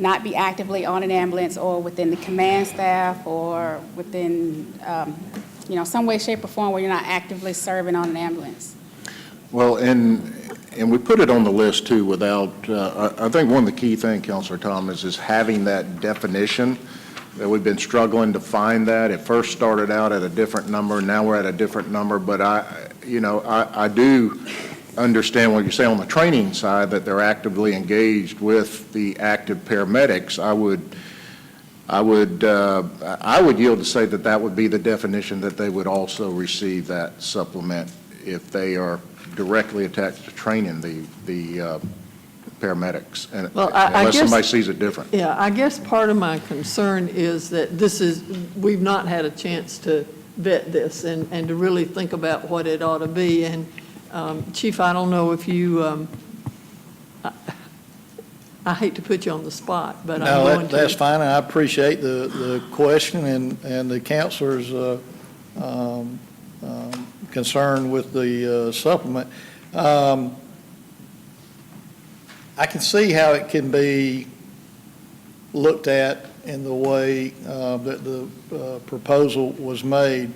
not be actively on an ambulance or within the command staff or within, some way, shape, or form where you're not actively serving on an ambulance. Well, and we put it on the list too without, I think one of the key things, Councilor Thomas, is having that definition. That we've been struggling to find that. It first started out at a different number, now we're at a different number, but I do understand what you're saying on the training side, that they're actively engaged with the active paramedics. I would yield to say that would be the definition, that they would also receive that supplement if they are directly attached to training the paramedics, and Well, unless somebody sees it different. Yeah, I guess part of my concern is that we've not had a chance to vet this and to really think about what it ought to be. And Chief, I don't know if you, I hate to put you on the spot, but I'm going to. No, that's fine, and I appreciate the question and the counselor's concern with the supplement. I can see how it can be looked at in the way that the proposal was made.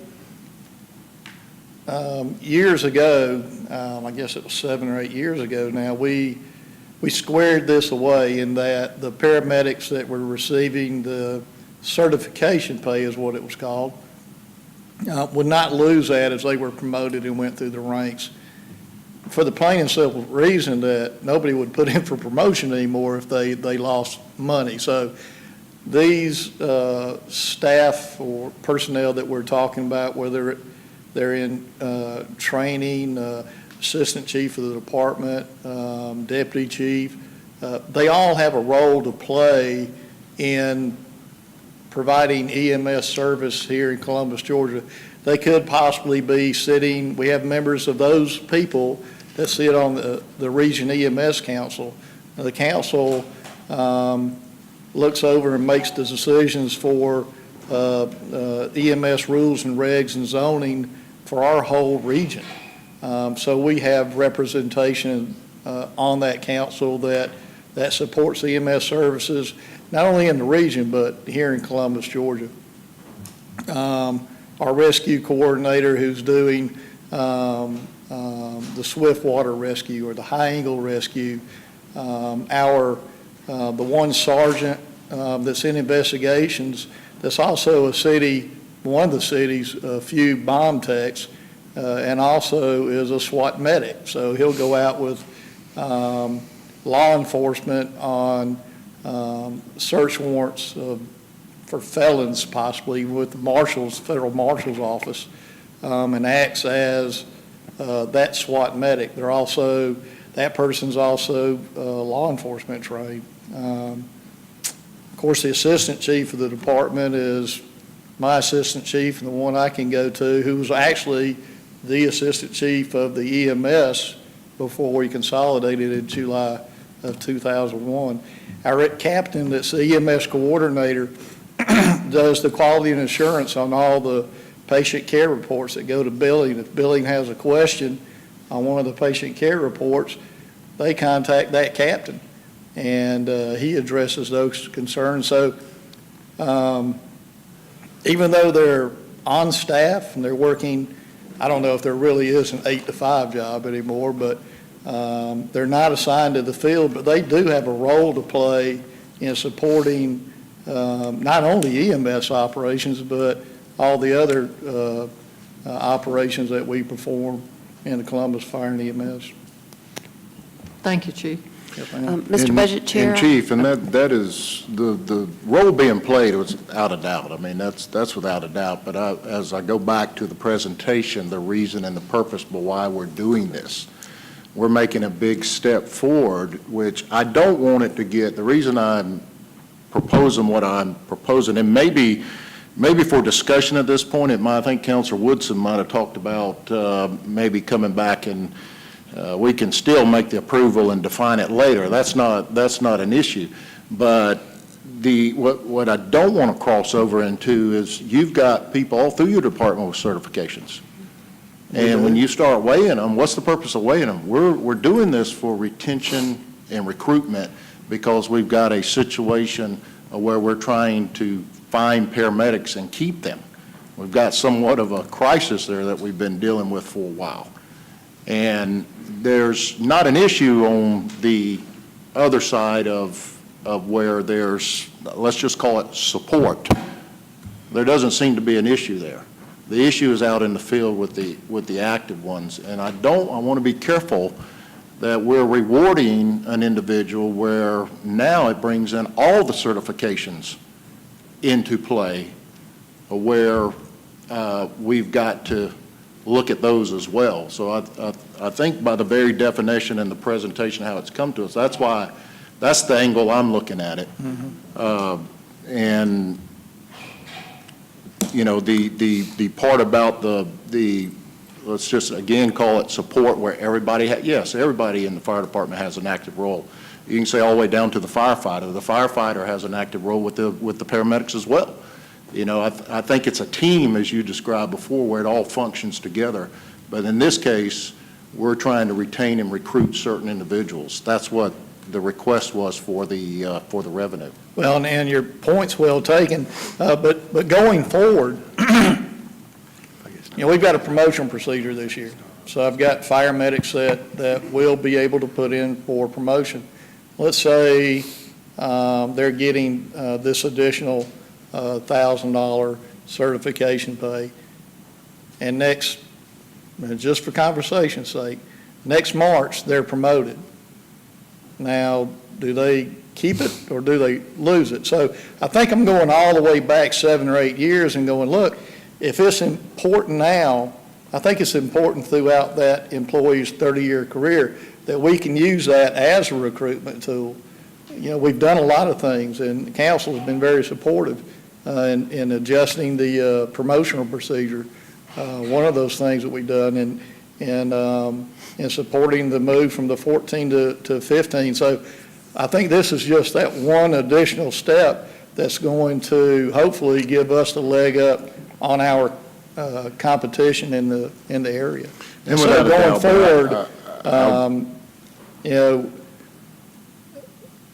Years ago, I guess it was 7 or 8 years ago now, we squared this away in that the paramedics that were receiving the certification pay is what it was called, would not lose that as they were promoted and went through the ranks, for the plain and simple reason that nobody would put in for promotion anymore if they lost money. So these staff or personnel that we're talking about, whether they're in training, assistant chief of the department, deputy chief, they all have a role to play in providing EMS service here in Columbus, Georgia. They could possibly be sitting, we have members of those people that sit on the Region EMS Council. Now, the council looks over and makes the decisions for EMS rules and regs and zoning for our whole region. So we have representation on that council that supports EMS services, not only in the region, but here in Columbus, Georgia. Our rescue coordinator who's doing the swift water rescue or the high angle rescue, the one sergeant that's in investigations, that's also one of the city's few bomb techs, and also is a SWAT medic. So he'll go out with law enforcement on search warrants for felons, possibly with the federal marshal's office, and acts as that SWAT medic. That person's also law enforcement trained. Of course, the assistant chief of the department is my assistant chief and the one I can go to, who was actually the assistant chief of the EMS before we consolidated in July of 2001. Our captain, that's the EMS coordinator, does the quality and assurance on all the patient care reports that go to billing. If billing has a question on one of the patient care reports, they contact that captain, and he addresses those concerns. So even though they're on staff and they're working, I don't know if there really is an 8-to-5 job anymore, but they're not assigned to the field, but they do have a role to play in supporting not only EMS operations, but all the other operations that we perform in the Columbus Fire and EMS. Thank you, Chief. Mr. Budget Chair. And Chief, and that is, the role being played was without a doubt. I mean, that's without a doubt. But as I go back to the presentation, the reason and the purpose for why we're doing this, we're making a big step forward, which I don't want it to get, the reason I'm proposing what I'm proposing, and maybe for discussion at this point, I think Councilor Woodson might have talked about maybe coming back and we can still make the approval and define it later. That's not an issue. But what I don't want to cross over into is you've got people all through your department with certifications. And when you start weighing them, what's the purpose of weighing them? We're doing this for retention and recruitment because we've got a situation where we're trying to find paramedics and keep them. We've got somewhat of a crisis there that we've been dealing with for a while. And there's not an issue on the other side of where there's, let's just call it support. There doesn't seem to be an issue there. The issue is out in the field with the active ones. And I want to be careful that we're rewarding an individual where now it brings in all the certifications into play, where we've got to look at those as well. So I think by the very definition and the presentation how it's come to us, that's the angle I'm looking at it. Mm-hmm. And you know, the part about the let's just again call it support, where everybody, yes, everybody in the fire department has an active role. You can say all the way down to the firefighter. The firefighter has an active role with the paramedics as well. You know, I think it's a team, as you described before, where it all functions together. But in this case, we're trying to retain and recruit certain individuals. That's what the request was for the revenue. Well, and your point's well taken, but going forward, we've got a promotion procedure this year. So I've got fire medics that will be able to put in for promotion. Let's say they're getting this additional $1,000 certification pay, and just for conversation's sake, next March, they're promoted. Now, do they keep it or do they lose it? So I think I'm going all the way back 7 or 8 years and going, look, if it's important now, I think it's important throughout that employee's 30-year career that we can use that as a recruitment tool. You know, we've done a lot of things, and the council has been very supportive in adjusting the promotional procedure. One of those things that we've done, and supporting the move from the 14 to 15. So I think this is just that one additional step that's going to hopefully give us the leg up on our competition in the area. And so going forward, you know,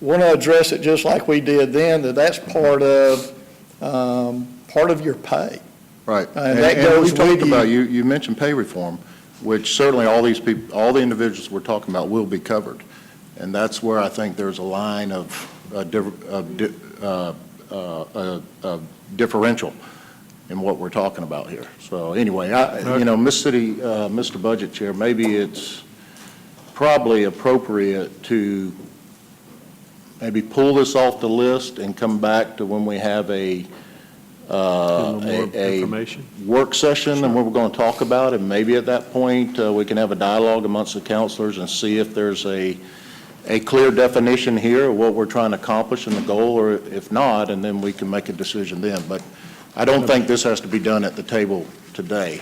want to address it just like we did then, that's part of your pay. Right. And that goes we talked with about, you mentioned pay reform, which certainly all these people, all the individuals we're talking about will be covered. And that's where I think there's a line of differential in what we're talking about here. So anyway, you know, Mr. Budget Chair, maybe it's probably appropriate to maybe pull this off the list and come back to when we have a work session and what we're going to talk about, and maybe at that point we can have a dialogue amongst the counselors and see if there's a clear definition here of what we're trying to accomplish and the goal, or if not, and then we can make a decision then. But I don't think this has to be done at the table today.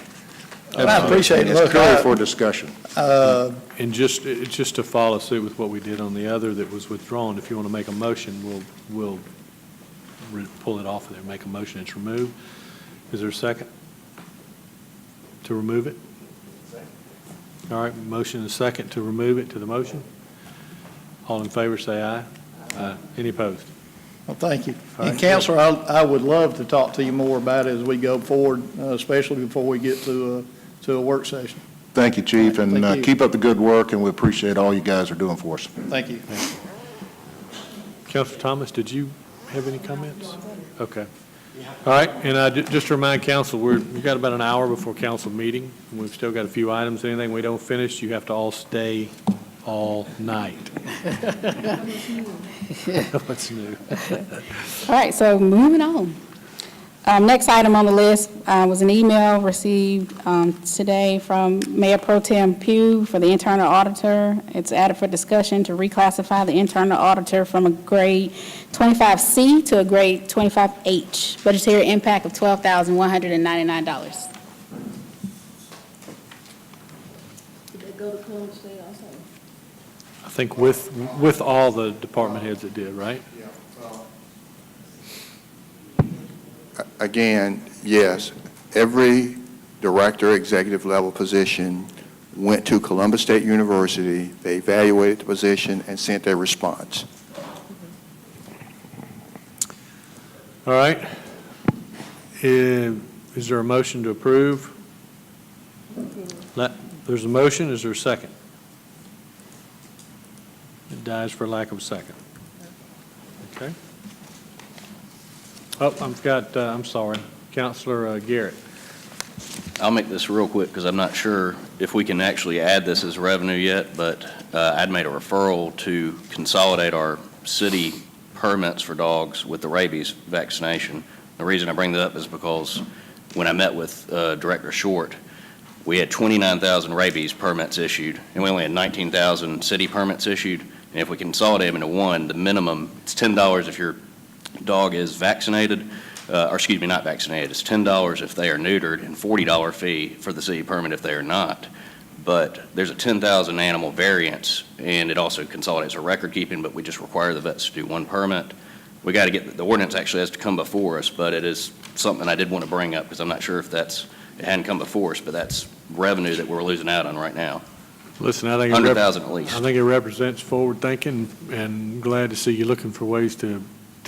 I appreciate it. It's clear for discussion. And just to follow suit with what we did on the other that was withdrawn, if you want to make a motion, we'll pull it off of there, make a motion, it's removed. Is there a second to remove it? All right, motion and a second to remove it to the motion. All in favor, say aye. Aye. Any opposed? Well, thank you. All And right. Counselor, I would love to talk to you more about it as we go forward, especially before we get to a work session. Thank you, Chief, and Thank you. keep up the good work, and we appreciate all you guys are doing for us. Thank you. Councilor Thomas, did you have any comments? Okay. All right, and just to remind council, we've got about an hour before council meeting, and we've still got a few items. Anything we don't finish, you have to all stay all night. What's new? All right, so moving on. Next item on the list was an email received today from Mayor Pro Tem Pugh for the internal auditor. It's added for discussion to reclassify the internal auditor from a grade 25C to a grade 25H. Budgetary impact of $12,199. Did they go to Columbus State also? I think with all the department heads that did, right? Again, yes, every director, executive level position went to Columbus State University, they evaluated the position and sent their response. All right. Is there a motion to approve? There's a motion, is there a second? It dies for lack of a second. Okay. Oh, I'm sorry, Counselor Garrett. I'll make this real quick because I'm not sure if we can actually add this as revenue yet, but I'd made a referral to consolidate our city permits for dogs with the rabies vaccination. The reason I bring that up is because when I met with Director Short, we had 29,000 rabies permits issued, and we only had 19,000 city permits issued. And if we consolidate them into one, the minimum, it's $10 if your dog is vaccinated, or excuse me, not vaccinated. It's $10 if they are neutered and $40 fee for the city permit if they are not. But there's a 10,000 animal variance, and it also consolidates our record keeping, but we just require the vets to do one permit. We got to get, the ordinance actually has to come before us, but it is something I did want to bring up because I'm not sure if it hadn't come before us, but that's revenue that we're losing out on right now. Listen, I think 100,000 at least. I think it represents forward thinking, and glad to see you looking for ways to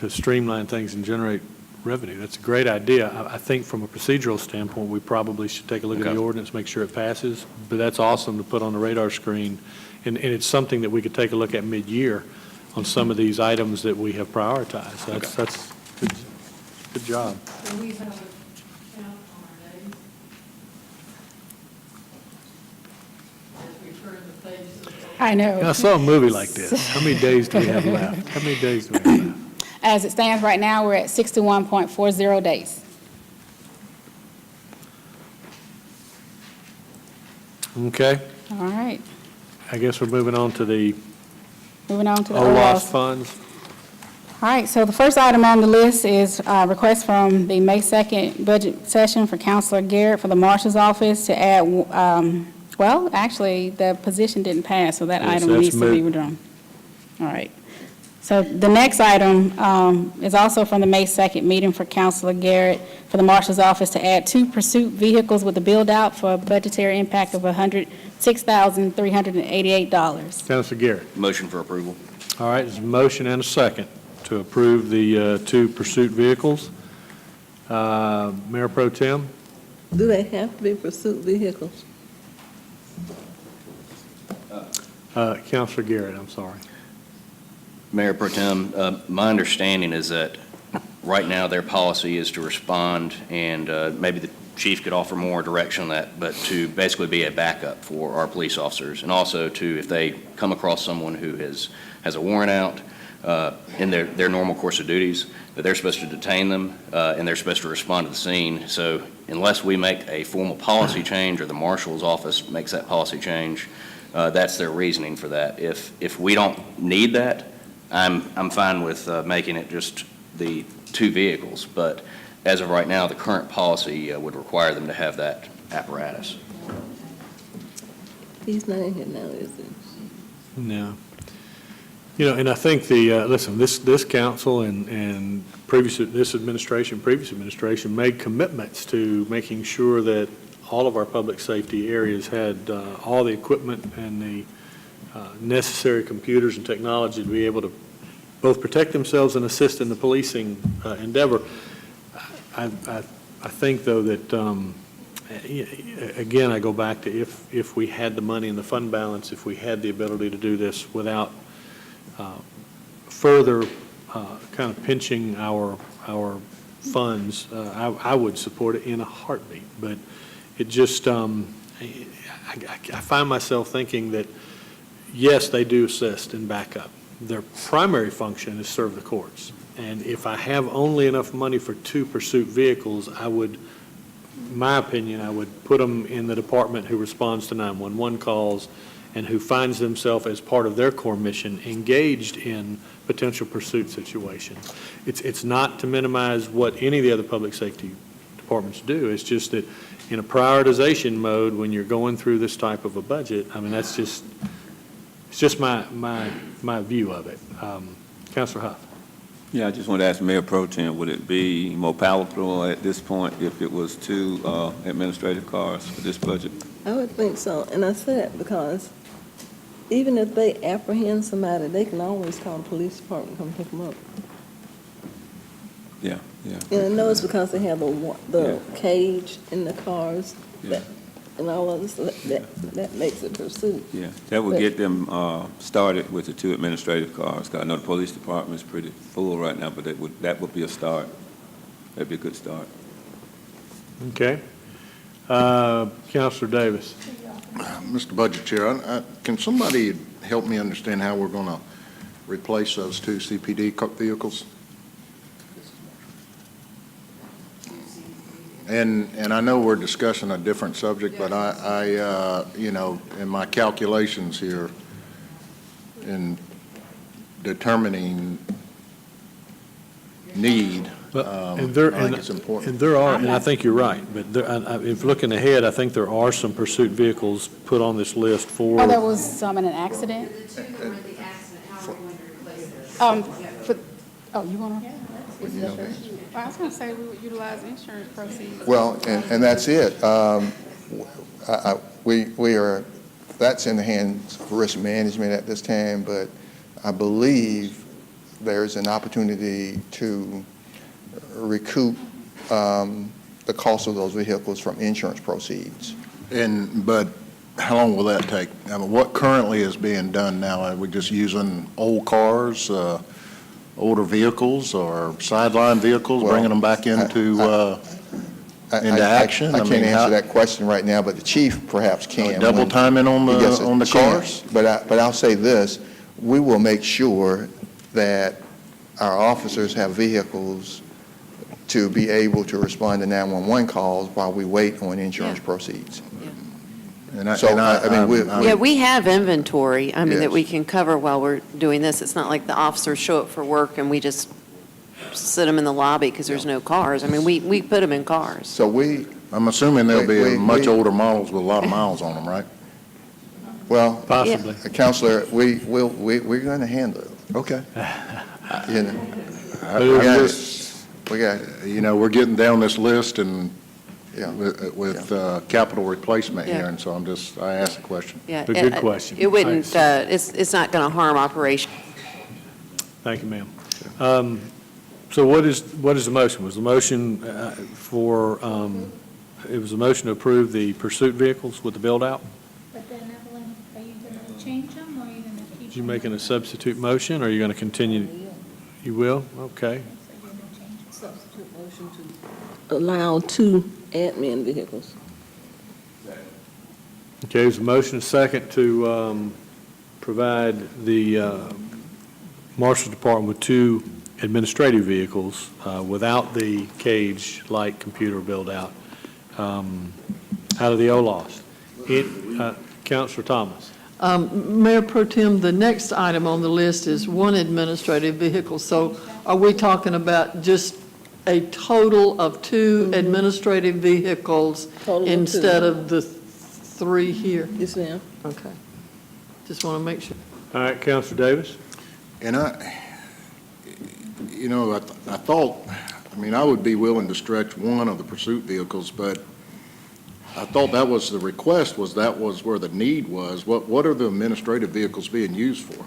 streamline things and generate revenue. That's a great idea. I think from a procedural standpoint, we probably should take a look at the ordinance, make sure it passes. But that's awesome to put on the radar screen, and it's something that we could take a look at mid-year on some of these items that we have prioritized. That's good job. I know. I saw a movie like this. How many days do we have left? How many days do we have left? As it stands right now, we're at 61.40 days. Okay, All right, I guess we're moving on to the moving on to the OLOS OLOS. funds. All right, so the first item on the list is a request from the May 2nd budget session for Counselor Garrett for the Marshal's Office to add, well, actually, the position didn't pass, so that Yes, item that's needs to be moot. withdrawn. All right. So the next item is also from the May 2nd meeting for Counselor Garrett for the Marshal's Office to add 2 pursuit vehicles with a build-out for a budgetary impact of $106,388. Counselor Garrett. Motion for approval. All right, there's a motion and a second to approve the 2 pursuit vehicles. Mayor Pro Tem? Do they have to be pursuit vehicles? Counselor Garrett, I'm sorry. Mayor Pro Tem, my understanding is that right now their policy is to respond, and maybe the chief could offer more direction on that, but to basically be a backup for our police officers, and also to, if they come across someone who has a warrant out in their normal course of duties, that they're supposed to detain them, and they're supposed to respond to the scene. So unless we make a formal policy change or the marshal's office makes that policy change, that's their reasoning for that. If we don't need that, I'm fine with making it just the 2 vehicles, but as of right now, the current policy would require them to have that apparatus. He's not in here now, is he? No. You know, and I think listen, this council and previous administration made commitments to making sure that all of our public safety areas had all the equipment and the necessary computers and technology to be able to both protect themselves and assist in the policing endeavor. I think, though, that, again, I go back to if we had the money in the fund balance, if we had the ability to do this without further kind of pinching our funds, I would support it in a heartbeat. But it just, I find myself thinking that, yes, they do assist and back up. Their primary function is serve the courts. And if I have only enough money for 2 pursuit vehicles, my opinion, I would put them in the department who responds to 911 calls and who finds themselves as part of their core mission engaged in potential pursuit situations. It's not to minimize what any of the other public safety departments do. It's just that in a prioritization mode, when you're going through this type of a budget, I mean, it's just my view of it. Councilor Huff. Yeah, I just want to ask Mayor Pro Tem, would it be more palatable at this point if it was 2 administrative cars for this budget? I would think so, and I say that because even if they apprehend somebody, they can always call the police department to come pick them up. Yeah. And I know it's because they have the cage in the cars and all of this, that makes it pursuit. Yeah, that would get them started with the 2 administrative cars. 'Cause I know the police department is pretty full right now, but that would be a start. That'd be a good start. Okay. Councilor Davis. Mr. Budget Chair, can somebody help me understand how we're going to replace those 2 CPD vehicles? And I know we're discussing a different subject, but I you know, in my calculations here, in determining need, And there, I think it's important. and there are, and I think you're right, but there, if looking ahead, I think there are some pursuit vehicles put on this list for. Oh, there was some in an accident? The two that were in the accident, how are we going to replace those? But, oh, you want to? I was going to say we would utilize insurance proceeds. Well, and that's it. We are, that's in the hands of risk management at this time, but I believe there's an opportunity to recoup the cost of those vehicles from insurance proceeds. But how long will that take? I mean, what currently is being done now? Are we just using old cars, older vehicles, or sideline vehicles, Well, bringing them back into action? I can't answer that question right now, but the chief perhaps can. Double when timing on he gets a the chance. cars? But I'll say this, we will make sure that our officers have vehicles to be able to respond to 911 calls while we wait on insurance Yeah. proceeds. And So, I mean, Yeah, we have inventory, I mean, that Yes. we can cover while we're doing this. It's not like the officers show up for work and we just sit them in the lobby because there's no cars. I mean, we put them in cars. So I'm assuming they'll We- be much older models with a lot of miles on them, right? well, Possibly. Counselor, we're going to handle it. Okay. You know, I'm just, we got, you know, we're getting down this list and yeah. with capital replacement Yeah. here, and so I asked the question. Yeah, A good question. It wouldn't, it's not going to harm operation. Thank you, ma'am. So what is the motion? Was the motion it was a motion to approve the pursuit vehicles with the build-out? But then, Evelyn, are you going to change them, or are you going to keep Is you them? making a substitute motion, or are you going to continue? You will? Okay. Substitute motion to allow 2 admin vehicles. Okay, there's a motion, a second, to provide the Marshals Department with 2 administrative vehicles without the cage light computer build-out out of the OLOS. Counselor Thomas. Mayor Pro Tem, the next item on the list is 1 administrative vehicle. So are we talking about just a total of 2 administrative vehicles Total of 2. instead of the 3 here? Yes, ma'am. Okay. Just want to make sure. All right, Counselor Davis. And I thought, I mean, I would be willing to stretch 1 of the pursuit vehicles, but I thought that was the request, that was where the need was. What are the administrative vehicles being used for?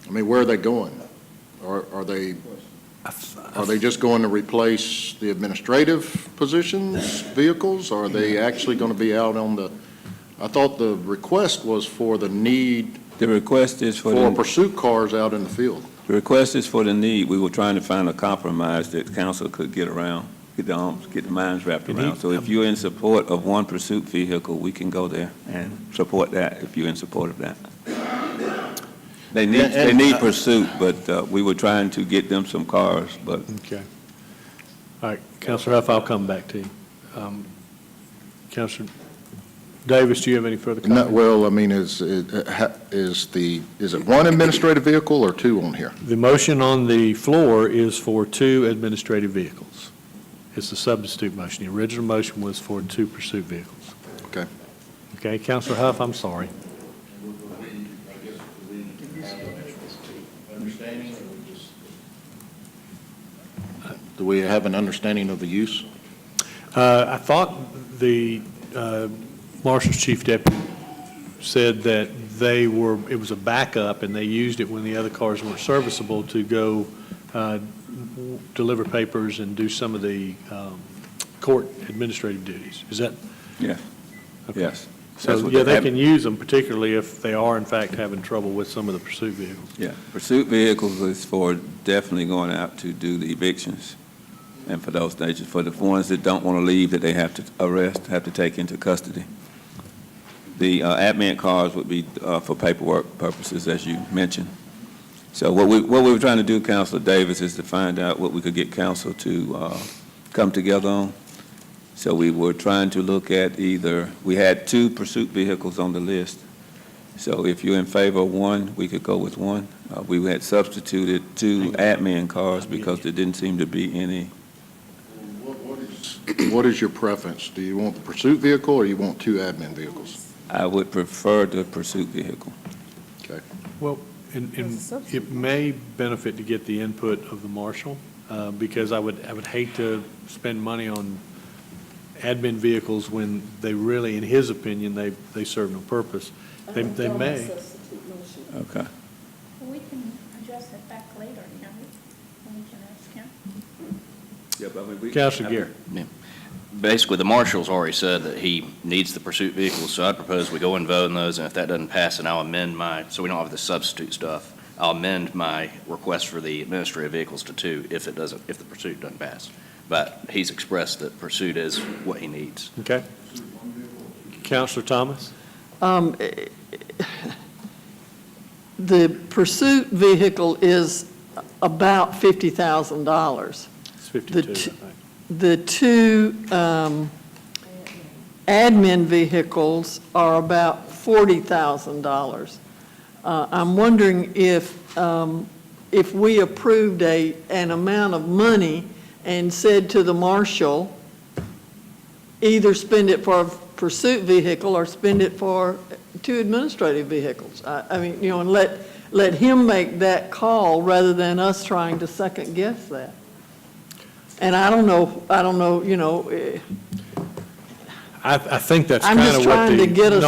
I mean, where are they going? Are they just going to replace the administrative positions, vehicles? Or are they actually going to be out on I thought the request was for the need The request is for pursuit cars out in the field. The request is for the need. We were trying to find a compromise that council could get around, get the minds wrapped around. So if you're in support of 1 pursuit vehicle, we can go there and support that if you're in support of that. They need pursuit, but we were trying to get them some cars, but. Okay. All right, Counselor Huff, I'll come back to you. Counselor Davis, do you have any further No, comments? well, I mean, is it 1 administrative vehicle or 2 on here? The motion on the floor is for 2 administrative vehicles. It's the substitute motion. The original motion was for 2 pursuit vehicles. Okay. Okay, Counselor Huff, I'm sorry. Do we have an understanding of the use? I thought the Marshal's Chief Deputy said that it was a backup, and they used it when the other cars weren't serviceable to go deliver papers and do some of the court administrative duties. Is that? Yeah. Okay. Yes. So, That's what yeah, they they have. can use them, particularly if they are in fact having trouble with some of the pursuit vehicles. Yeah, pursuit vehicles is for definitely going out to do the evictions. And for those stages, for the ones that don't want to leave, that they have to arrest, have to take into custody. The admin cars would be for paperwork purposes, as you mentioned. So what we were trying to do, Councilor Davis, is to find out what we could get council to come together on. So we were trying to look at we had 2 pursuit vehicles on the list. So if you're in favor of 1, we could go with 1. We had substituted 2 admin cars because there didn't seem to be any. What is your preference? Do you want the pursuit vehicle or you want 2 admin vehicles? I would prefer the pursuit vehicle. Okay. Well, and it may benefit to get the input of the marshal, because I would hate to spend money on admin vehicles when they really, in his opinion, they serve no purpose. They may. Okay. We can address it back later, can we? We can ask him. Yeah, but I mean, Councilor Garrett. Yeah. Basically, the marshal's already said that he needs the pursuit vehicles, so I propose we go and vote on those, and if that doesn't pass, then I'll amend so we don't have the substitute stuff. I'll amend my request for the administrative vehicles to 2 if the pursuit doesn't pass. But he's expressed that pursuit is what he needs. Okay. Councilor Thomas? The pursuit vehicle is about $50,000. It's 52, I think. The 2 admin vehicles are about $40,000. I'm wondering if we approved an amount of money and said to the marshal, either spend it for a pursuit vehicle or spend it for 2 administrative vehicles. I mean, and let him make that call rather than us trying to second guess that. And I don't know, I think that's I'm kind just of what trying to get us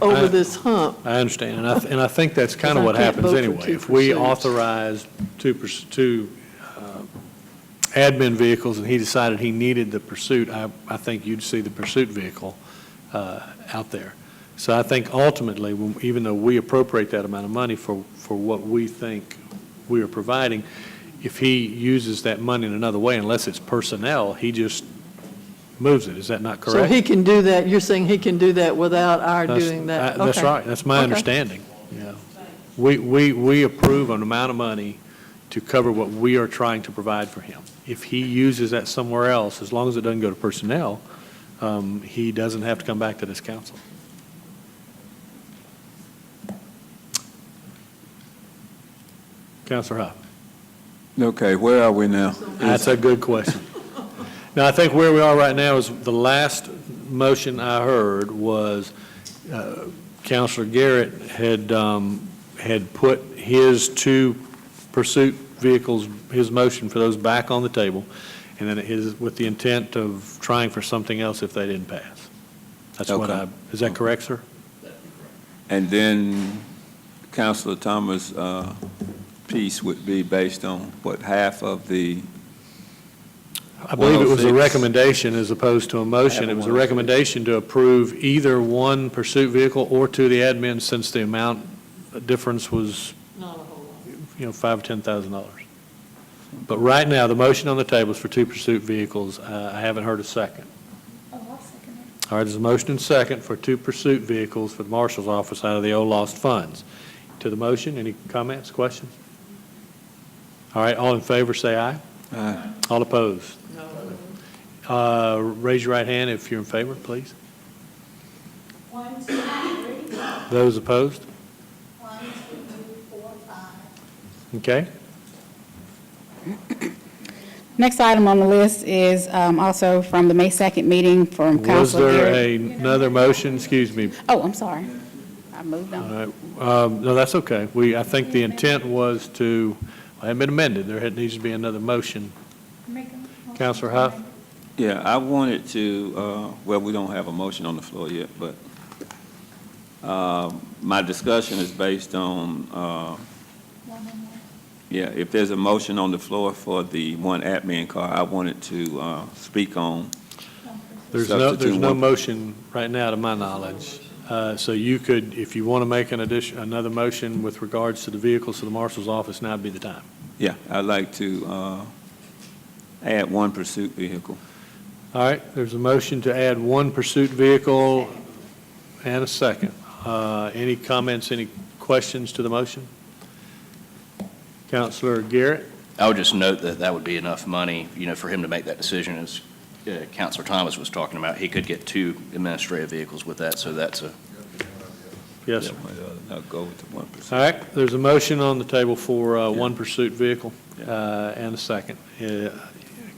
over I- this hump. I understand, and I think that's kind of Because I what can't happens vote for anyway. 2 If we pursuits. authorize 2 admin vehicles and he decided he needed the pursuit, I think you'd see the pursuit vehicle out there. So I think ultimately, even though we appropriate that amount of money for what we think we are providing, if he uses that money in another way, unless it's personnel, he just moves it. Is that not So correct? he can do that, you're saying he can do that without our That's- doing that? That's Okay. right. That's my Okay. understanding. Yeah. We approve an amount of money to cover what we are trying to provide for him. If he uses that somewhere else, as long as it doesn't go to personnel, he doesn't have to come back to this council. Councilor Huff. Okay, where are we now? That's a good question. Now, I think where we are right now is the last motion I heard was Councilor Garrett had put his 2 pursuit vehicles, his motion for those back on the table, and then with the intent of trying for something else if they didn't pass. That's what Okay. is that correct, sir? And then Councilor Thomas' piece would be based on, what, half of the I believe it was a 106? recommendation as opposed to a motion. It was a recommendation to approve either 1 pursuit vehicle or 2 of the admins, since the amount difference was, $5,000 or $10,000. But right now, the motion on the table is for 2 pursuit vehicles. I haven't heard a second. Oh, I'll second it. All right, there's a motion and second for 2 pursuit vehicles for the marshal's office out of the old lost funds. To the motion, any comments, questions? All right, all in favor, say aye. Aye. All opposed? No. Raise your right hand if you're in favor, please. 1, 2, 3, Those opposed? 1, 2, 4, 5. Okay. Next item on the list is also from the May 2nd meeting from Was Councilor there Garrett. another motion? Excuse me. Oh, I'm sorry. I moved All on. right. No, that's okay. I think the intent was to, it hadn't been amended. There needs to be another motion. Make a motion. Counselor Huff? Yeah, I wanted to, well, we don't have a motion on the floor yet, but my discussion is based on, yeah, if there's a motion on the floor for the 1 admin car, I wanted to speak on. There's substitute no 1. motion right now, to my knowledge. So you could, if you want to make another motion with regards to the vehicles to the marshal's office, now would be the time. Yeah, I'd like to add 1 pursuit vehicle. All right, there's a motion to add 1 pursuit vehicle and a second. Any comments, any questions to the motion? Counselor Garrett? I would just note that that would be enough money, for him to make that decision, as Counselor Thomas was talking about. He could get 2 administrative vehicles with that, so that's Yes, sir. I'll go with the 1%. All right, there's a motion on the table for one pursuit vehicle and a second.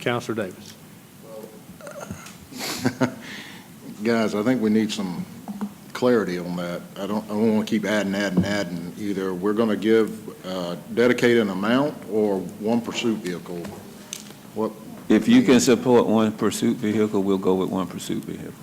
Counselor Davis. Guys, I think we need some clarity on that. I don't want to keep adding. Either we're going to give, dedicate an amount or one pursuit vehicle. What? If you can support one pursuit vehicle, we'll go with one pursuit vehicle.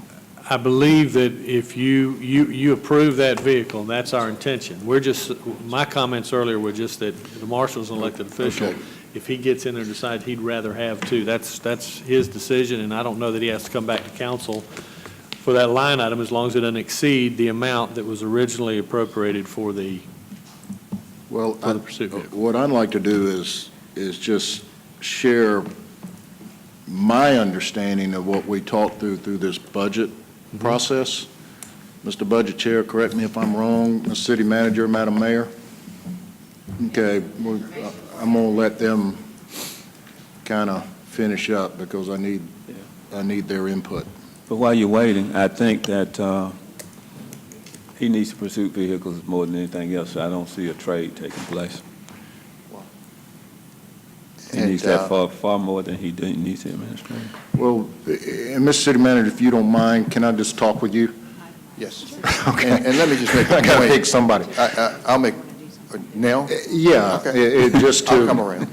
I believe that if you approve that vehicle, and that's our intention. We're just, my comments earlier were just that the marshal's an elected official. Okay. If he gets in there and decides he'd rather have two, that's his decision, and I don't know that he has to come back to council for that line item as long as it doesn't exceed the amount that was originally appropriated for the pursuit vehicle. What I'd like to do is just share my understanding of what we talked through this budget process. Mr. Budget Chair, correct me if I'm wrong, Mr. City Manager, Madam Mayor. Okay, I'm going to let them kind of finish up because I need their input. But while you're waiting, I think that he needs pursuit vehicles more than anything else. I don't see a trade taking place. He needs that far more than he needs the administrator. Well, and Mr. City Manager, if you don't mind, can I just talk with you? Yes. Okay. And let me just make I a gotta point. pick somebody. I'll make, now? Yeah, Okay. it just to. I'll come around.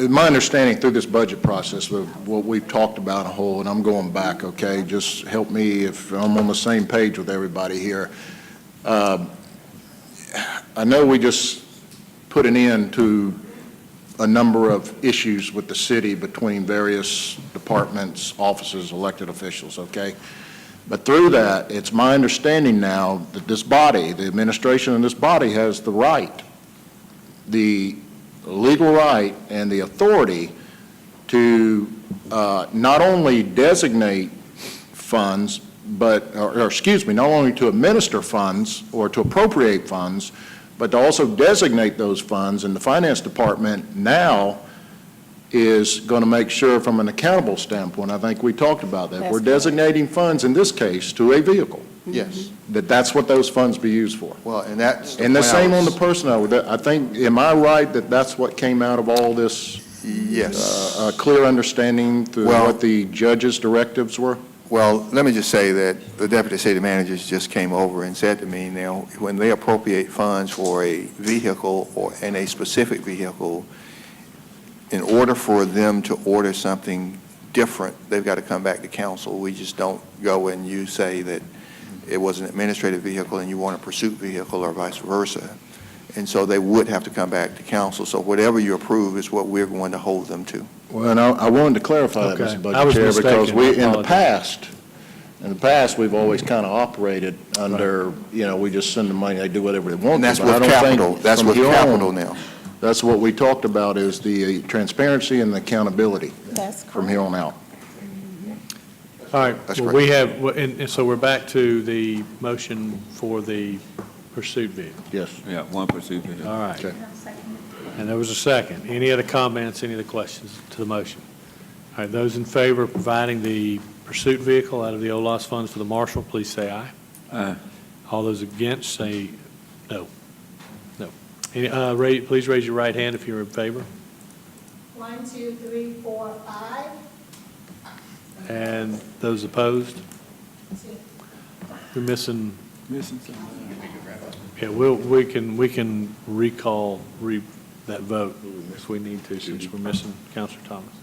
My understanding through this budget process of what we've talked about a whole, and I'm going back, okay, just help me if I'm on the same page with everybody here. I know we just put an end to a number of issues with the city between various departments, offices, elected officials, okay? But through that, it's my understanding now that this body, the administration in this body has the right, the legal right and the authority to not only designate funds, but, or excuse me, not only to administer funds or to appropriate funds, but to also designate those funds. And the finance department now is going to make sure from an accountable standpoint, I think we talked about that. That's We're correct. designating funds in this case to a vehicle, Yes. that's what those funds be used for. Well, and that's. And the when I same on the was- personnel. I think, am I right that that's what came out of all this? Yes. A clear understanding through Well- what the judge's directives were? Well, let me just say that the deputy city managers just came over and said to me, now, when they appropriate funds for a vehicle or in a specific vehicle, in order for them to order something different, they've got to come back to council. We just don't go and you say that it was an administrative vehicle and you want a pursuit vehicle or vice versa. And so they would have to come back to council. So whatever you approve is what we're going to hold them to. Well, and I wanted to clarify that, Okay. Mr. I was Budget Chair, because mistaken. I in the apologize. past, we've always kind of operated under, we just send the money, they do whatever they want And to. that's but I with don't think capital. That's from with here on, capital now. That's what we talked about is the transparency and the accountability That's from here on out. All right, That's well, correct. we have, and so we're back to the motion for the pursuit vehicle. Yes. Yeah, one pursuit vehicle. All right. Okay. And there was a second. Any other comments, any other questions to the motion? All right, those in favor of providing the pursuit vehicle out of the OLOS funds for the marshal, please say aye. Aye. All those against, say no. No. Please raise your right hand if you're in favor. 1, 2, 3, 4, 5. And those opposed? We're missing, Something. yeah, we can recall that vote if we need to, since we're missing Counselor Thomas.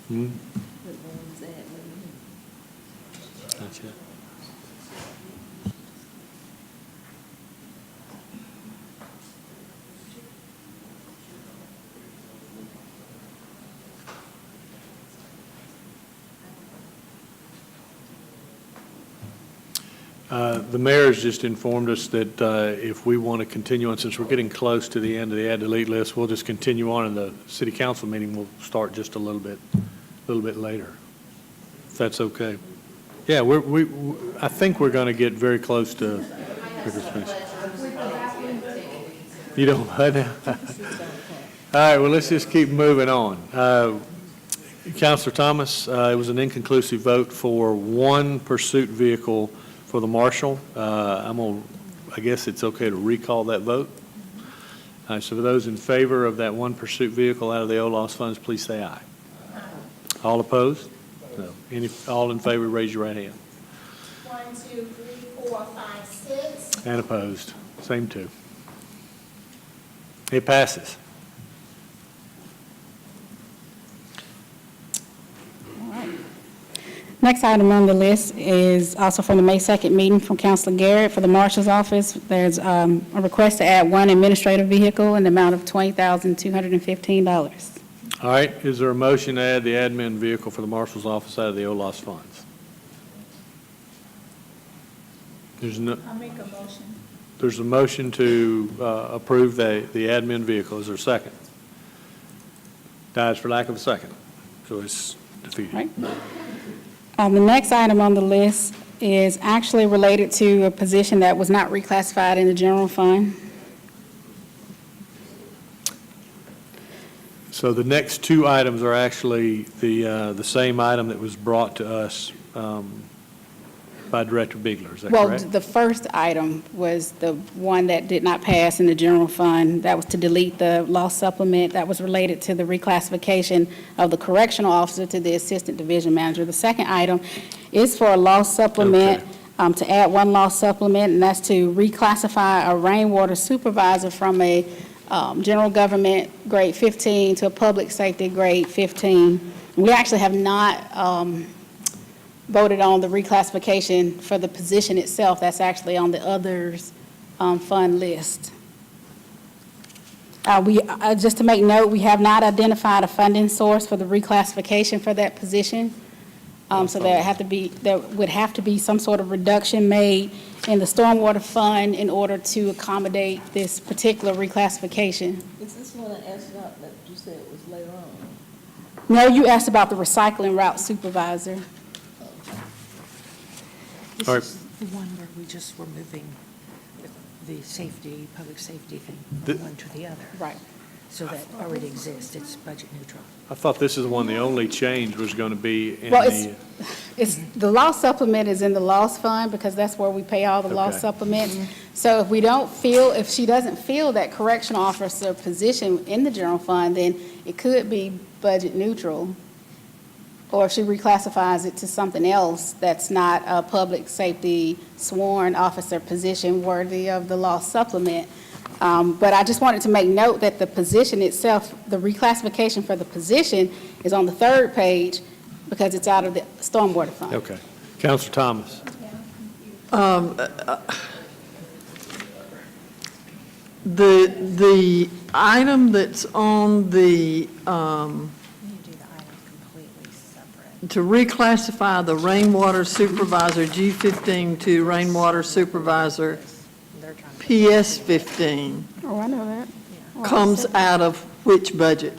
Hmm? Not yet. The mayor's just informed us that if we want to continue on, since we're getting close to the end of the add-delete list, we'll just continue on, and the city council meeting will start just a little bit later, if that's okay. Yeah, I think we're going to get very close to. You don't, all right, well, let's just keep moving on. Counselor Thomas, it was an inconclusive vote for one pursuit vehicle for the marshal. I guess it's okay to recall that vote. So for those in favor of that one pursuit vehicle out of the OLOS funds, please say aye. All opposed? No. All in favor, raise your right hand. 1, 2, 3, 4, 5, 6. And opposed, same two. It passes. Next item on the list is also from the May 2nd meeting from Councilor Garrett for the Marshal's Office. There's a request to add one administrative vehicle in the amount of $20,215. All right, is there a motion to add the admin vehicle for the Marshal's Office out of the OLOS funds? I'll make a motion. There's a motion to approve the admin vehicle. Is there a second? Dies for lack of a second, so it's defeated. Right. The next item on the list is actually related to a position that was not reclassified in the general fund. So the next two items are actually the same item that was brought to us by Director Bigler, is that Well, correct? the first item was the one that did not pass in the general fund. That was to delete the loss supplement that was related to the reclassification of the correctional officer to the assistant division manager. The second item is for a loss supplement, to add one loss supplement, and that's to reclassify a rainwater supervisor from a general government grade 15 to a public safety grade 15. We actually have not voted on the reclassification for the position itself. That's actually on the others fund list. Just to make note, we have not identified a funding source for the reclassification for that position. So there would have to be some sort of reduction made in the stormwater fund in order to accommodate this particular reclassification. Is this one I asked about that you said was later on? No, you asked about the recycling route supervisor. This All right. is the one where we just were moving the safety, public safety thing The- from one to the other. Right. So that already exists, it's budget neutral. I thought this is the one, the only change was going to be in Well, the, the loss supplement is in the loss fund because that's where we pay all the loss Okay. supplements. So if she doesn't feel that correctional officer position in the general fund, then it could be budget neutral. Or if she reclassifies it to something else that's not a public safety sworn officer position worthy of the loss supplement. But I just wanted to make note that the position itself, the reclassification for the position is on the third page because it's out of the stormwater fund. okay. Counselor Thomas. The item that's on the, to reclassify the rainwater supervisor G15 to rainwater supervisor PS15 Oh, I know that. comes out of which budget?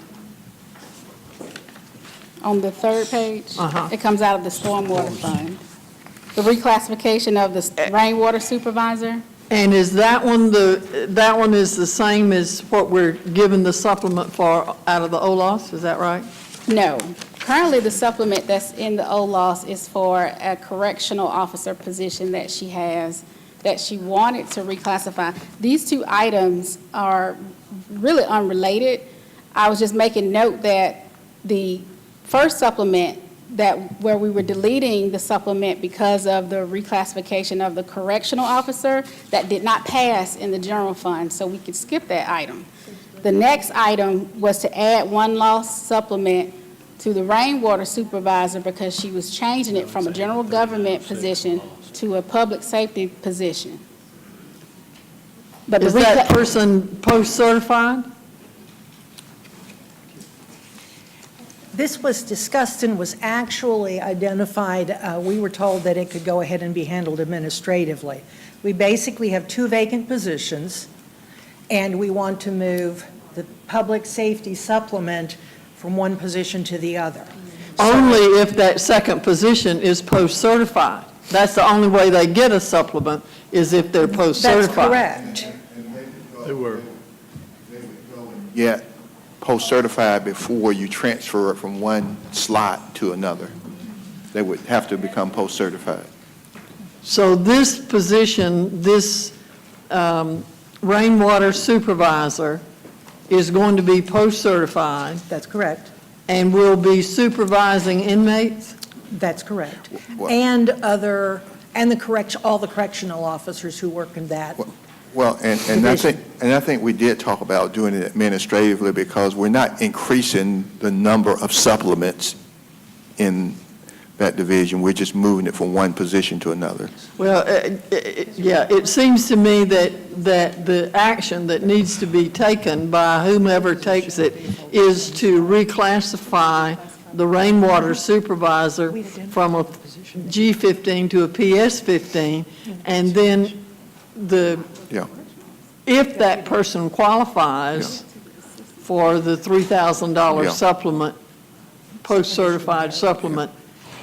On the third page, Uh-huh. it comes out of the stormwater fund. The reclassification of the rainwater supervisor, And is that one that one is the same as what we're giving the supplement for out of the OLOS, is that right? no. Currently, the supplement that's in the OLOS is for a correctional officer position that she has, that she wanted to reclassify. These two items are really unrelated. I was just making note that the first supplement, where we were deleting the supplement because of the reclassification of the correctional officer, that did not pass in the general fund, so we could skip that item. The next item was to add one loss supplement to the rainwater supervisor because she was changing it from a general government position to a public safety position. But Is that person post-certified? This was discussed and was actually identified, we were told that it could go ahead and be handled administratively. We basically have two vacant positions, and we want to move the public safety supplement from one position to the other. Only if that second position is post-certified. That's the only way they get a supplement, is if they're post-certified. That's correct. They were. Yet post-certified before you transfer it from one slot to another. They would have to become post-certified. So this position, this rainwater supervisor is going to be post-certified That's correct. and will be supervising inmates? That's correct. Well- And all the correctional officers who work in that. Well, and I think we did talk about doing it administratively because we're not increasing the number of supplements in that division. We're just moving it from one position to another. Well, yeah, it seems to me that the action that needs to be taken by whomever takes it is to reclassify the rainwater supervisor from a G15 to a PS15, and then Yeah. if that person qualifies for the $3,000 Yeah. supplement, post-certified supplement,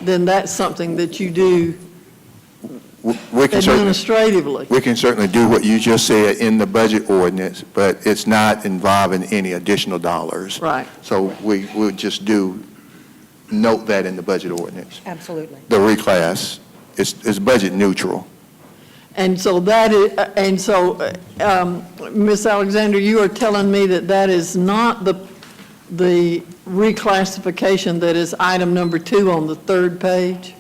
then that's something that you do We can certainly, administratively. we can certainly do what you just said in the budget ordinance, but it's not involving any additional dollars. Right. So we would just note that in the budget ordinance. Absolutely. The reclass is budget neutral. And so that is, Ms. Alexander, you are telling me that that is not the reclassification that is item number 2 on the 3rd page?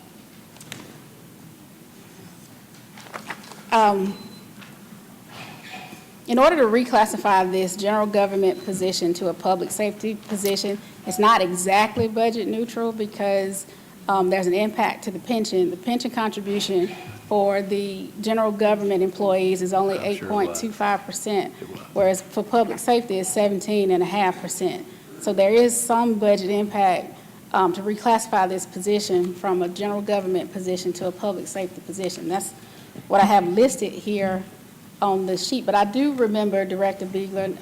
In order to reclassify this general government position to a public safety position, it's not exactly budget neutral because there's an impact to the pension. The pension contribution for the general government employees is only 8.25%, whereas for public safety it's 17.5%. So there is some budget impact to reclassify this position from a general government position to a public safety position. That's what I have listed here on the sheet. But I do remember Director Biegler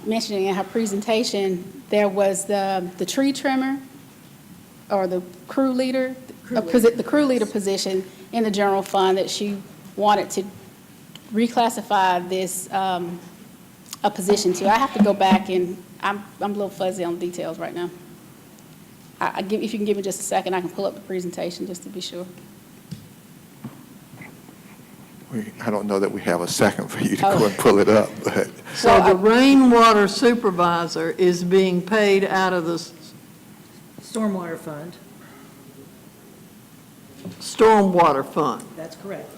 mentioning in her presentation there was the tree trimmer or the crew leader, the crew leader position in the general fund that she wanted to reclassify this a position to. I have to go back and I'm a little fuzzy on details right now. If you can give me just a second, I can pull up the presentation just to be sure. I don't know that we have a second for you to go and pull it up, but. So the rainwater supervisor is being paid out of the Stormwater fund, stormwater fund. that's correct.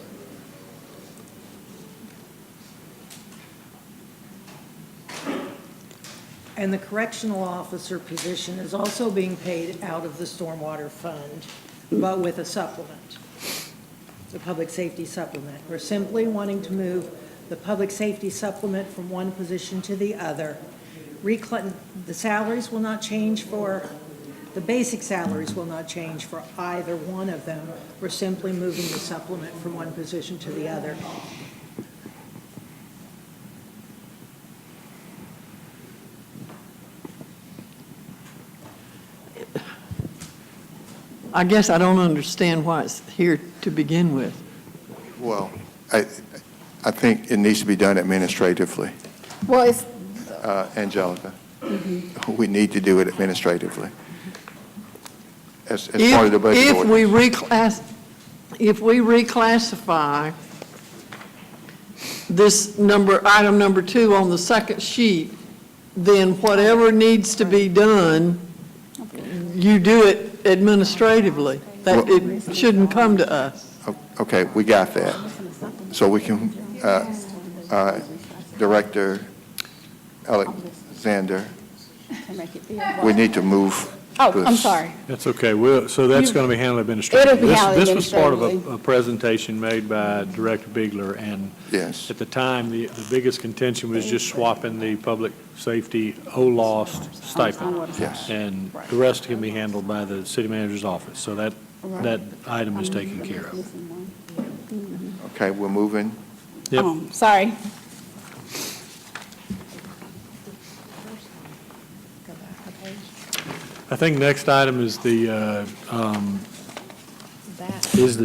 And the correctional officer position is also being paid out of the stormwater fund, but with a supplement, the public safety supplement. We're simply wanting to move the public safety supplement from one position to the other. The salaries will not change the basic salaries will not change for either one of them. We're simply moving the supplement from one position to the other. I guess I don't understand why it's here to begin with. Well, I think it needs to be done administratively. Well, it's, Angelica, we need to do it administratively. As part of the budget ordinance. If we reclassify this item number 2 on the second sheet, then whatever needs to be done, you do it administratively. That it shouldn't come to us. Okay, we got that. So we can, Director Alexander, we need to move. oh, I'm sorry. That's okay. So that's going to be handled administratively. It'll be handled This was part of administratively. a presentation made by Director Biegler, and Yes. at the time, the biggest contention was just swapping the public safety OLOST stipend. Yes. And the rest can be handled by the city manager's office. So that item is taken care of. Okay, we're moving. Yep. Sorry. I think next item is the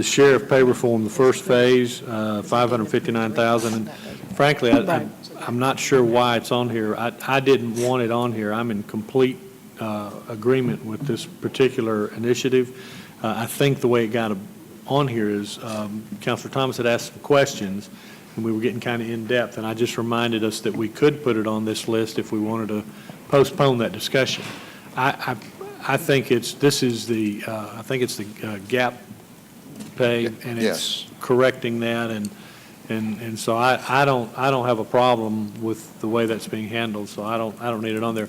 sheriff pay reform, the first phase, $559,000. And frankly, I I'm not sure why it's on here. I didn't want it on here. I'm in complete agreement with this particular initiative. I think the way it got on here is Councilor Thomas had asked some questions, and we were getting kind of in-depth, and I just reminded us that we could put it on this list if we wanted to postpone that discussion. I think it's the gap pay, and it's correcting that, and so I don't have a problem with the way that's being handled, so I don't need it on there.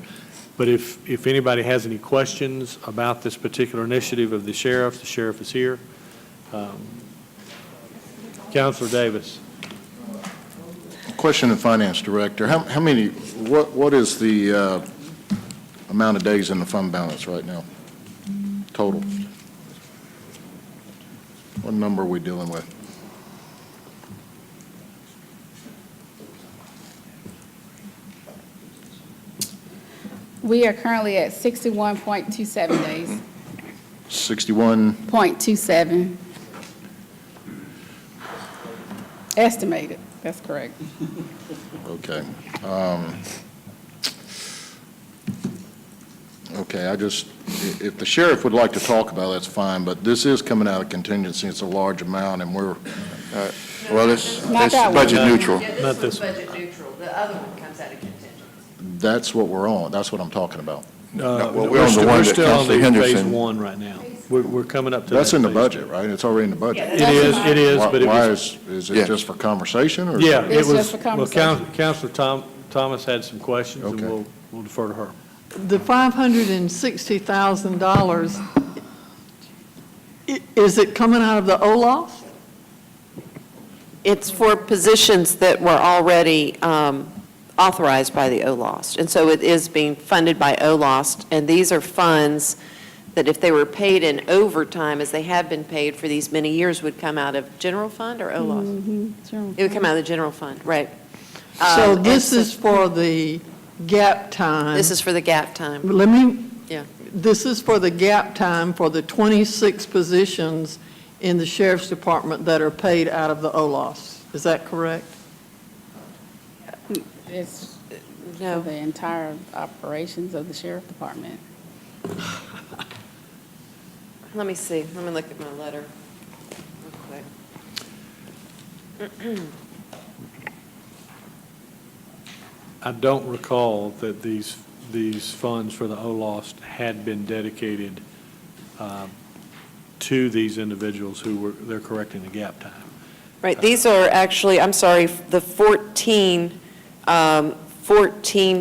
But if anybody has any questions about this particular initiative of the sheriff is here. Councilor Davis. Question to Finance Director. How many, what is the amount of days in the fund balance right now? Total? What number are we dealing with? We are currently at 61.27 days. 61? 0.27. Estimated, that's correct. Okay. Okay, if the sheriff would like to talk about it, that's fine, but this is coming out of contingency. It's a large amount, and we're... Well, it's Not that one. budget neutral. Yeah, Not this this one's budget neutral. The other one comes out of contingency. That's what we're on. That's what I'm talking about. well, we're We're on the still one we're that still on Councilor the phase Henderson- one right now. We're coming up to That's that in the phase budget, two. right? It's already in the budget. It is, but it Why was, is it Yes. just for conversation, or? yeah, it It's was, just for well, conversation. Counselor Thomas had some questions, and Okay. we'll defer to her. The $560,000, is it coming out of the OLOS? It's for positions that were already authorized by the OLOST. And so it is being funded by OLOST, and these are funds that if they were paid in overtime, as they have been paid for these many years, would come out of general fund or OLOST? It would come out of the general fund, right. So And this is for the gap time. This is for the gap time, Let me, yeah. this is for the gap time for the 26 positions in the sheriff's department that are paid out of the OLOS. Is that correct? It's for No, the entire operations of the sheriff department. let me see, let me look at my letter real quick. I don't recall that these funds for the OLOST had been dedicated to these individuals they're correcting the gap time. Right, these are actually, I'm sorry, the 14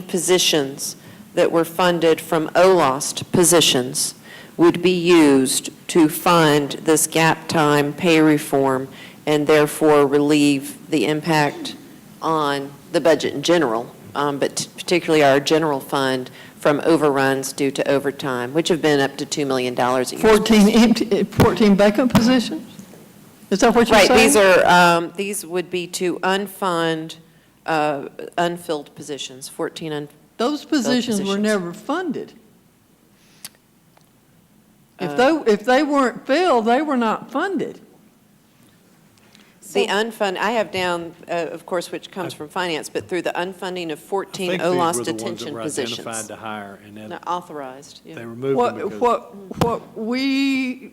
positions that were funded from OLOST positions would be used to fund this gap time pay reform and therefore relieve the impact on the budget in general, but particularly our general fund from overruns due to overtime, which have been up to $2 million a year. 14 vacant positions? Is that what you're saying? Right, these would be to unfund, unfilled positions, 14 unfilled. Those positions were positions. never funded. If they weren't filled, they were not funded. The unfund, I have down, of course, which comes from finance, but through the unfunding of 14 I think these were OLOS the ones that detention were positions. identified to hire, and then Not authorized, yeah. they removed them because... What we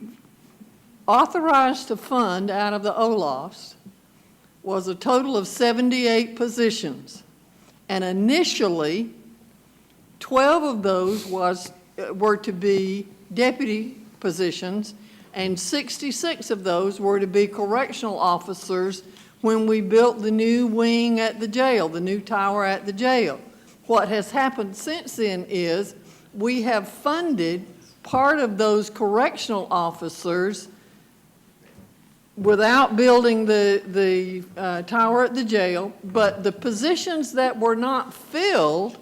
authorized to fund out of the OLOS was a total of 78 positions. And initially, 12 of those were to be deputy positions, and 66 of those were to be correctional officers when we built the new wing at the jail, the new tower at the jail. What has happened since then is we have funded part of those correctional officers without building the tower at the jail, but the positions that were not filled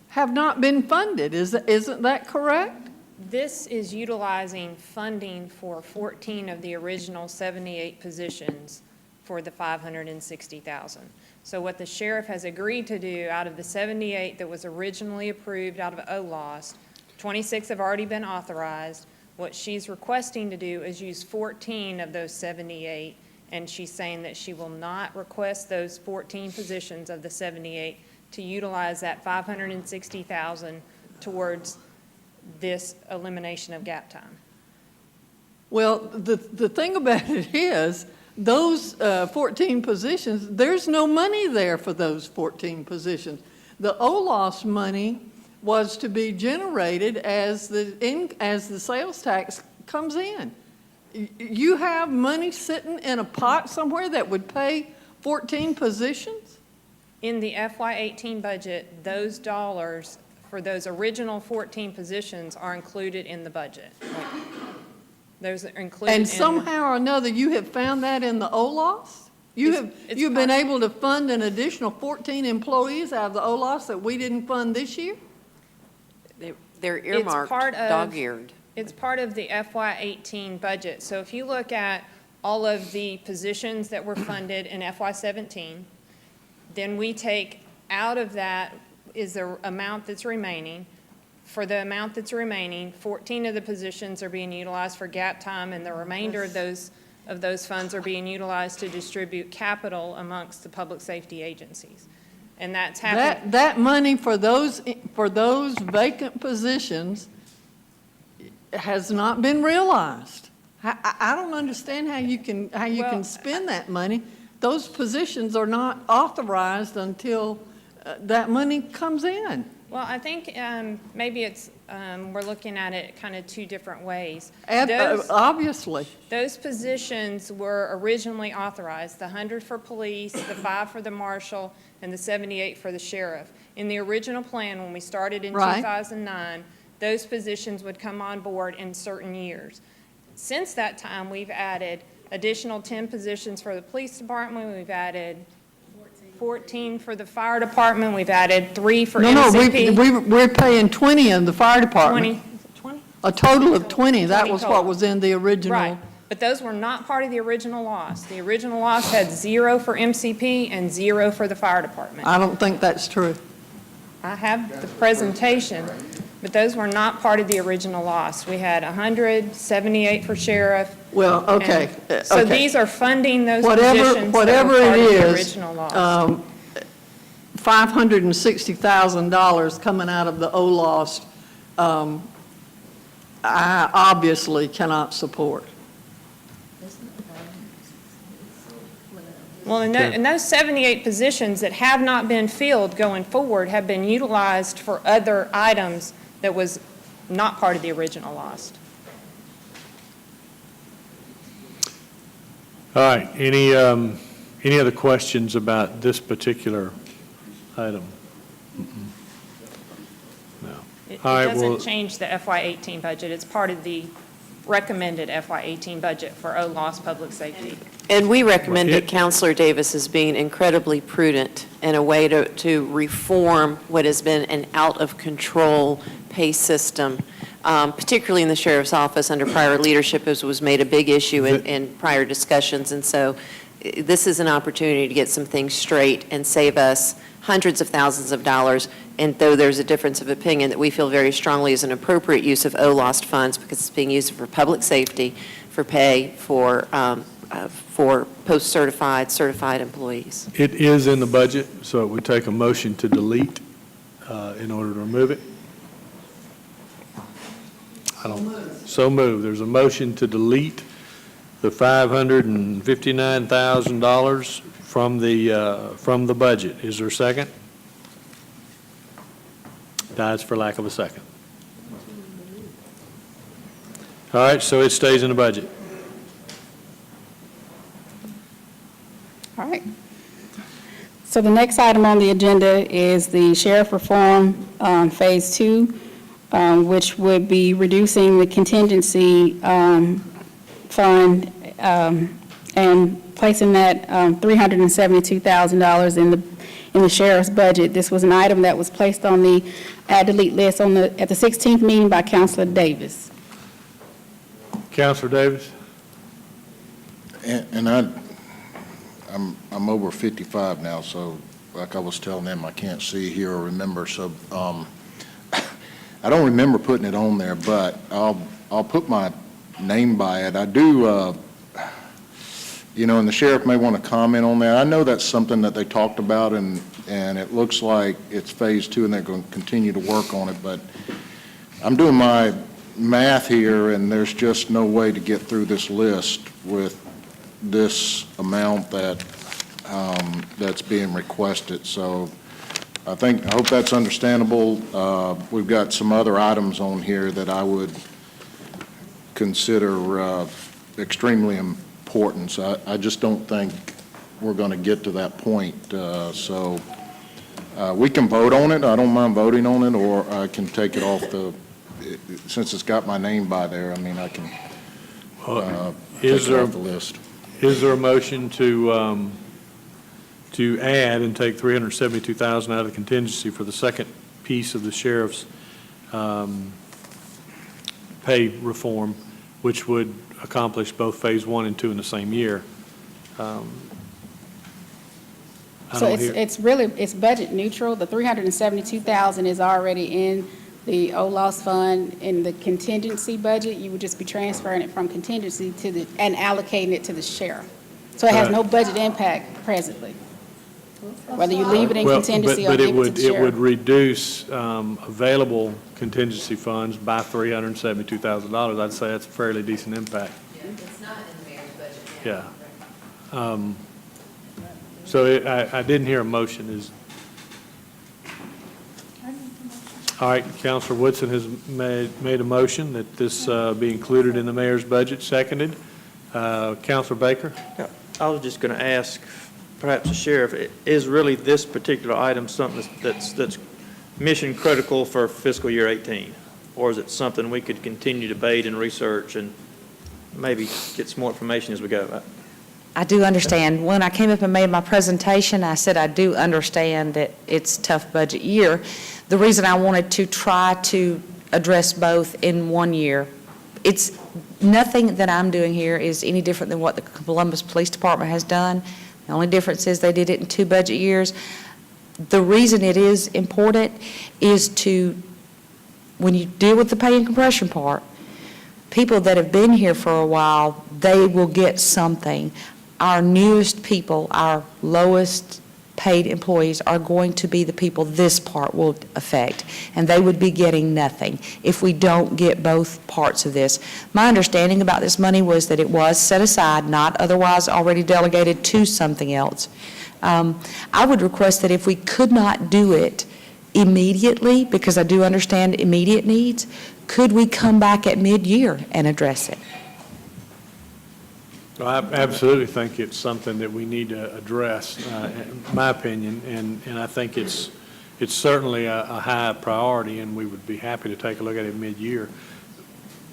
have not been funded. Isn't that correct? This is utilizing funding for 14 of the original 78 positions for the $560,000. So what the sheriff has agreed to do out of the 78 that was originally approved out of OLOST, 26 have already been authorized. What she's requesting to do is use 14 of those 78, and she's saying that she will not request those 14 positions of the 78 to utilize that 560,000 towards this elimination of gap time. Well, the thing about it is, those 14 positions, there's no money there for those 14 positions. The OLOS money was to be generated as the sales tax comes in. You have money sitting in a pot somewhere that would pay 14 positions? In the FY18 budget, those dollars for those original 14 positions are included in the budget. Those are included in. And somehow or another, you have found that in the OLOS? You've been able to fund an additional 14 employees out of the OLOS that we didn't fund this year? They're earmarked, dog-eared. It's part of the FY18 budget. So if you look at all of the positions that were funded in FY17, then we take out of that is the amount that's remaining. For the amount that's remaining, 14 of the positions are being utilized for gap time, and the remainder of those funds are being utilized to distribute capital amongst the public safety agencies. And that's happened. That money for those vacant positions has not been realized. I don't understand how you can spend that money. Those positions are not authorized until that money comes in. Well, I think maybe it's, we're looking at it kind of two different ways. Obviously. Those positions were originally authorized, the 100 for police, the 5 for the marshal, and the 78 for the sheriff. In the original plan, when we started in 2009, those positions would come on board in certain years. Since that time, we've added additional 10 positions for the police department, we've added 14 for the fire department, we've added 3 for MCP. No, we're paying 20 in the fire department. 20? A total of 20, that was what was in the original. Right, but those were not part of the original loss. The original loss had 0 for MCP and 0 for the fire department. I don't think that's true. I have the presentation, but those were not part of the original loss. We had 100, 78 for sheriff. Well, okay. So these are funding those positions that were part of the original loss. $560,000 coming out of the OLOS, I obviously cannot support. Well, and those 78 positions that have not been filled going forward have been utilized for other items that was not part of the original loss. All right, any other questions about this particular item? No. It All right, doesn't change the FY18 budget. It's part of the recommended FY18 budget for OLOS public safety. And we recommended Counselor Davis as being incredibly prudent in a way to reform what has been an out-of-control pay system, particularly in the sheriff's office under prior leadership, as was made a big issue in prior discussions. And so this is an opportunity to get some things straight and save us hundreds of thousands of dollars. And though there's a difference of opinion that we feel very strongly is an appropriate use of OLOS funds because it's being used for public safety, for pay, for post-certified, certified employees. It is in the budget, so it would take a motion to delete in order to remove it. So moved. There's a motion to delete the $559,000 from the budget. Is there a second? Dies for lack of a second. All right, so it stays in the budget. All right. So the next item on the agenda is the sheriff reform, Phase 2, which would be reducing the contingency fund and placing that $372,000 in the sheriff's budget. This was an item that was placed on the add-delete list at the 16th meeting by Councilor Davis. Councilor Davis? And I'm over 55 now, so like I was telling them, I can't see, hear, or remember. So I don't remember putting it on there, but I'll put my name by it. I do, and the sheriff may want to comment on that. I know that's something that they talked about, and it looks like it's phase 2, and they're going to continue to work on it, but I'm doing my math here, and there's just no way to get through this list with this amount that's being requested. So I hope that's understandable. We've got some other items on here that I would consider extremely important. So I just don't think we're going to get to that point. So we can vote on it. I don't mind voting on it, or I can take it off since it's got my name by there. I mean, I can take it off the list. Is there a motion to add and take $372,000 out of the contingency for the second piece of the sheriff's pay reform, which would accomplish both phase 1 and 2 in the same year? So it's budget neutral. The $372,000 is already in the OLOS fund. In the contingency budget, you would just be transferring it from contingency and allocating it to the sheriff. So it has no budget impact presently, whether you leave it in contingency or give it to the sheriff. It would reduce available contingency funds by $372,000. I'd say that's a fairly decent impact. Yeah, it's not in the mayor's budget now. Yeah. So I didn't hear a motion. All right, Councilor Woodson has made a motion that this be included in the mayor's budget, seconded. Councilor Baker? I was just going to ask, perhaps the sheriff, is really this particular item something that's mission critical for fiscal year 18? Or is it something we could continue to debate and research and maybe get some more information as we go? I do understand. When I came up and made my presentation, I said I do understand that it's a tough budget year. The reason I wanted to try to address both in one year, it's nothing that I'm doing here is any different than what the Columbus Police Department has done. The only difference is they did it in 2 budget years. The reason it is important is when you deal with the pay and compression part, people that have been here for a while, they will get something. Our newest people, our lowest paid employees are going to be the people this part will affect, and they would be getting nothing if we don't get both parts of this. My understanding about this money was that it was set aside, not otherwise already delegated to something else. I would request that if we could not do it immediately, because I do understand immediate needs, could we come back at mid-year and address it? Well, I absolutely think it's something that we need to address, in my opinion, and I think it's certainly a high priority, and we would be happy to take a look at it mid-year.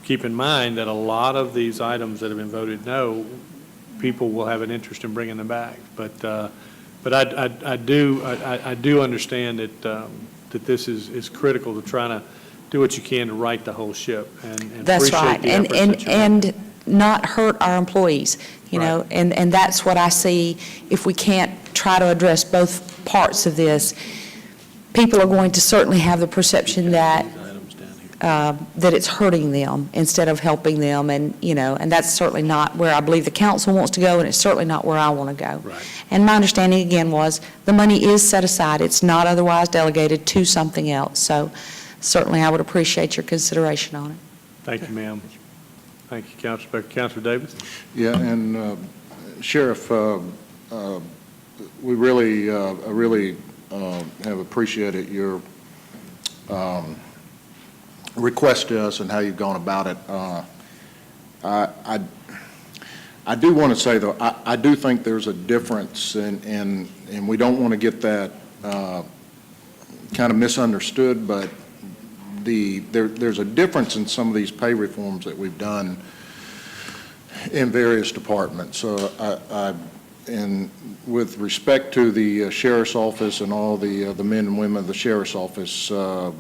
Keep in mind that a lot of these items that have been voted no, people will have an interest in bringing them back. But I do understand that this is critical to try to do what you can to right the whole ship, and That's appreciate right. the efforts that you're And not hurt our employees, you know, Right. and that's what I see. If we can't try to address both parts of this, people are going to certainly have the perception that that it's hurting them instead of helping them, and and that's certainly not where I believe the council wants to go, and it's certainly not where I want to go. Right. And my understanding again was the money is set aside; it's not otherwise delegated to something else. So certainly, I would appreciate your consideration on it. Thank you, ma'am. Thank you, Councilor Baker. Councilor Davis? Yeah, and Sheriff, we really have appreciated your request to us and how you've gone about it. I do want to say, though, I do think there's a difference, and we don't want to get that kind of misunderstood, but there's a difference in some of these pay reforms that we've done in various departments. So and with respect to the sheriff's office and all the men and women of the sheriff's office, I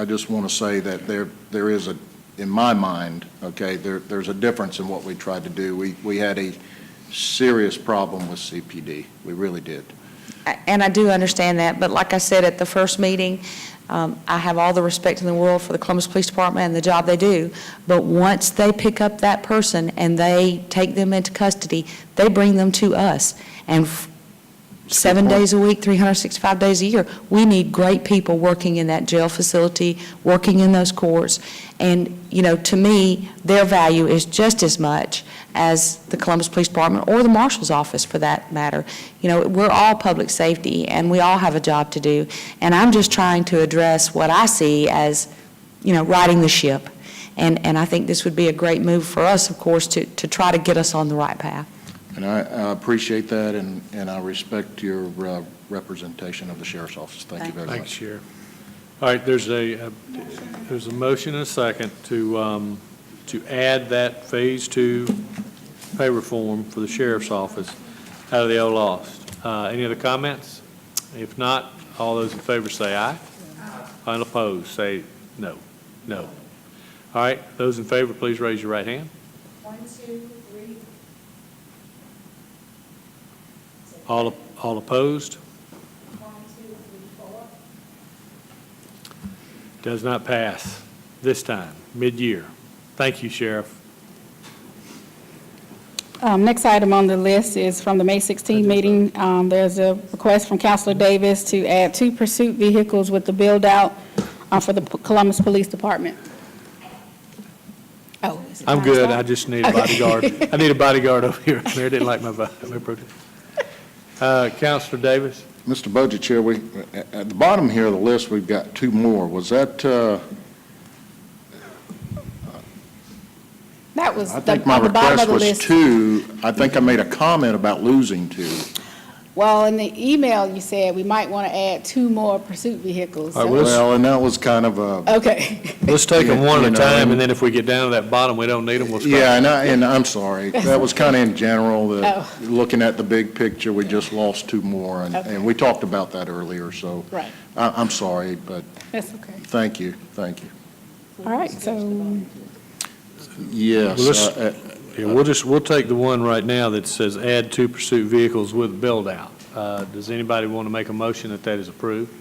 just want to say that there is in my mind, okay, there's a difference in what we tried to do. We had a serious problem with CPD. We really did. and I do understand that, but like I said at the first meeting, I have all the respect in the world for the Columbus Police Department and the job they do, but once they pick up that person and they take them into custody, they bring them to us. And 7 days a week, 365 days a year, we need great people working in that jail facility, working in those courts. And, you know, to me, their value is just as much as the Columbus Police Department or the Marshal's Office for that matter. You know, we're all public safety and we all have a job to do. And I'm just trying to address what I see as, you know, righting the ship. And I think this would be a great move for us, of course, to try to get us on the right path. And I appreciate that, and I respect your representation of the Sheriff's Office. Thank you very much. Thanks, Sheriff. All right, there's a motion and a second to add that Phase 2 pay reform for the Sheriff's Office out of the old lost. Any other comments? If not, all those in favor say aye. All opposed, say no. No. All right, those in favor, please raise your right hand. 1, 2, 3. All opposed? 1, 2, 3, 4. Does not pass this time, mid-year. Thank you, Sheriff. Next item on the list is from the May 16 meeting. There's a request from Councilor Davis to add 2 pursuit vehicles with the build-out for the Columbus Police Department. Oh, is it I'm time good. to start? I just need a bodyguard. Okay. I need a bodyguard over here. Mayor didn't like my protest. Councilor Davis? Mr. Budget Chair, at the bottom here of the list, we've got 2 more. Was that, That was I think my on the bottom of request the was list. 2. I think I made a comment about losing 2. Well, in the email, you said we might want to add 2 more pursuit vehicles. All right, so- Well, and that was kind of a, Okay. Let's take them one You at a know, time, and then if we get down to that bottom, we don't need them, we'll scrap yeah, them. and I'm sorry. That was kind of in general, that Oh. looking at the big picture, we just lost 2 more, Okay. and we talked about that earlier, so Right. I'm sorry, but That's okay. thank you. All right, so Yes. Well, we'll take the one right now that says add 2 pursuit vehicles with build-out. Does anybody want to make a motion that is approved?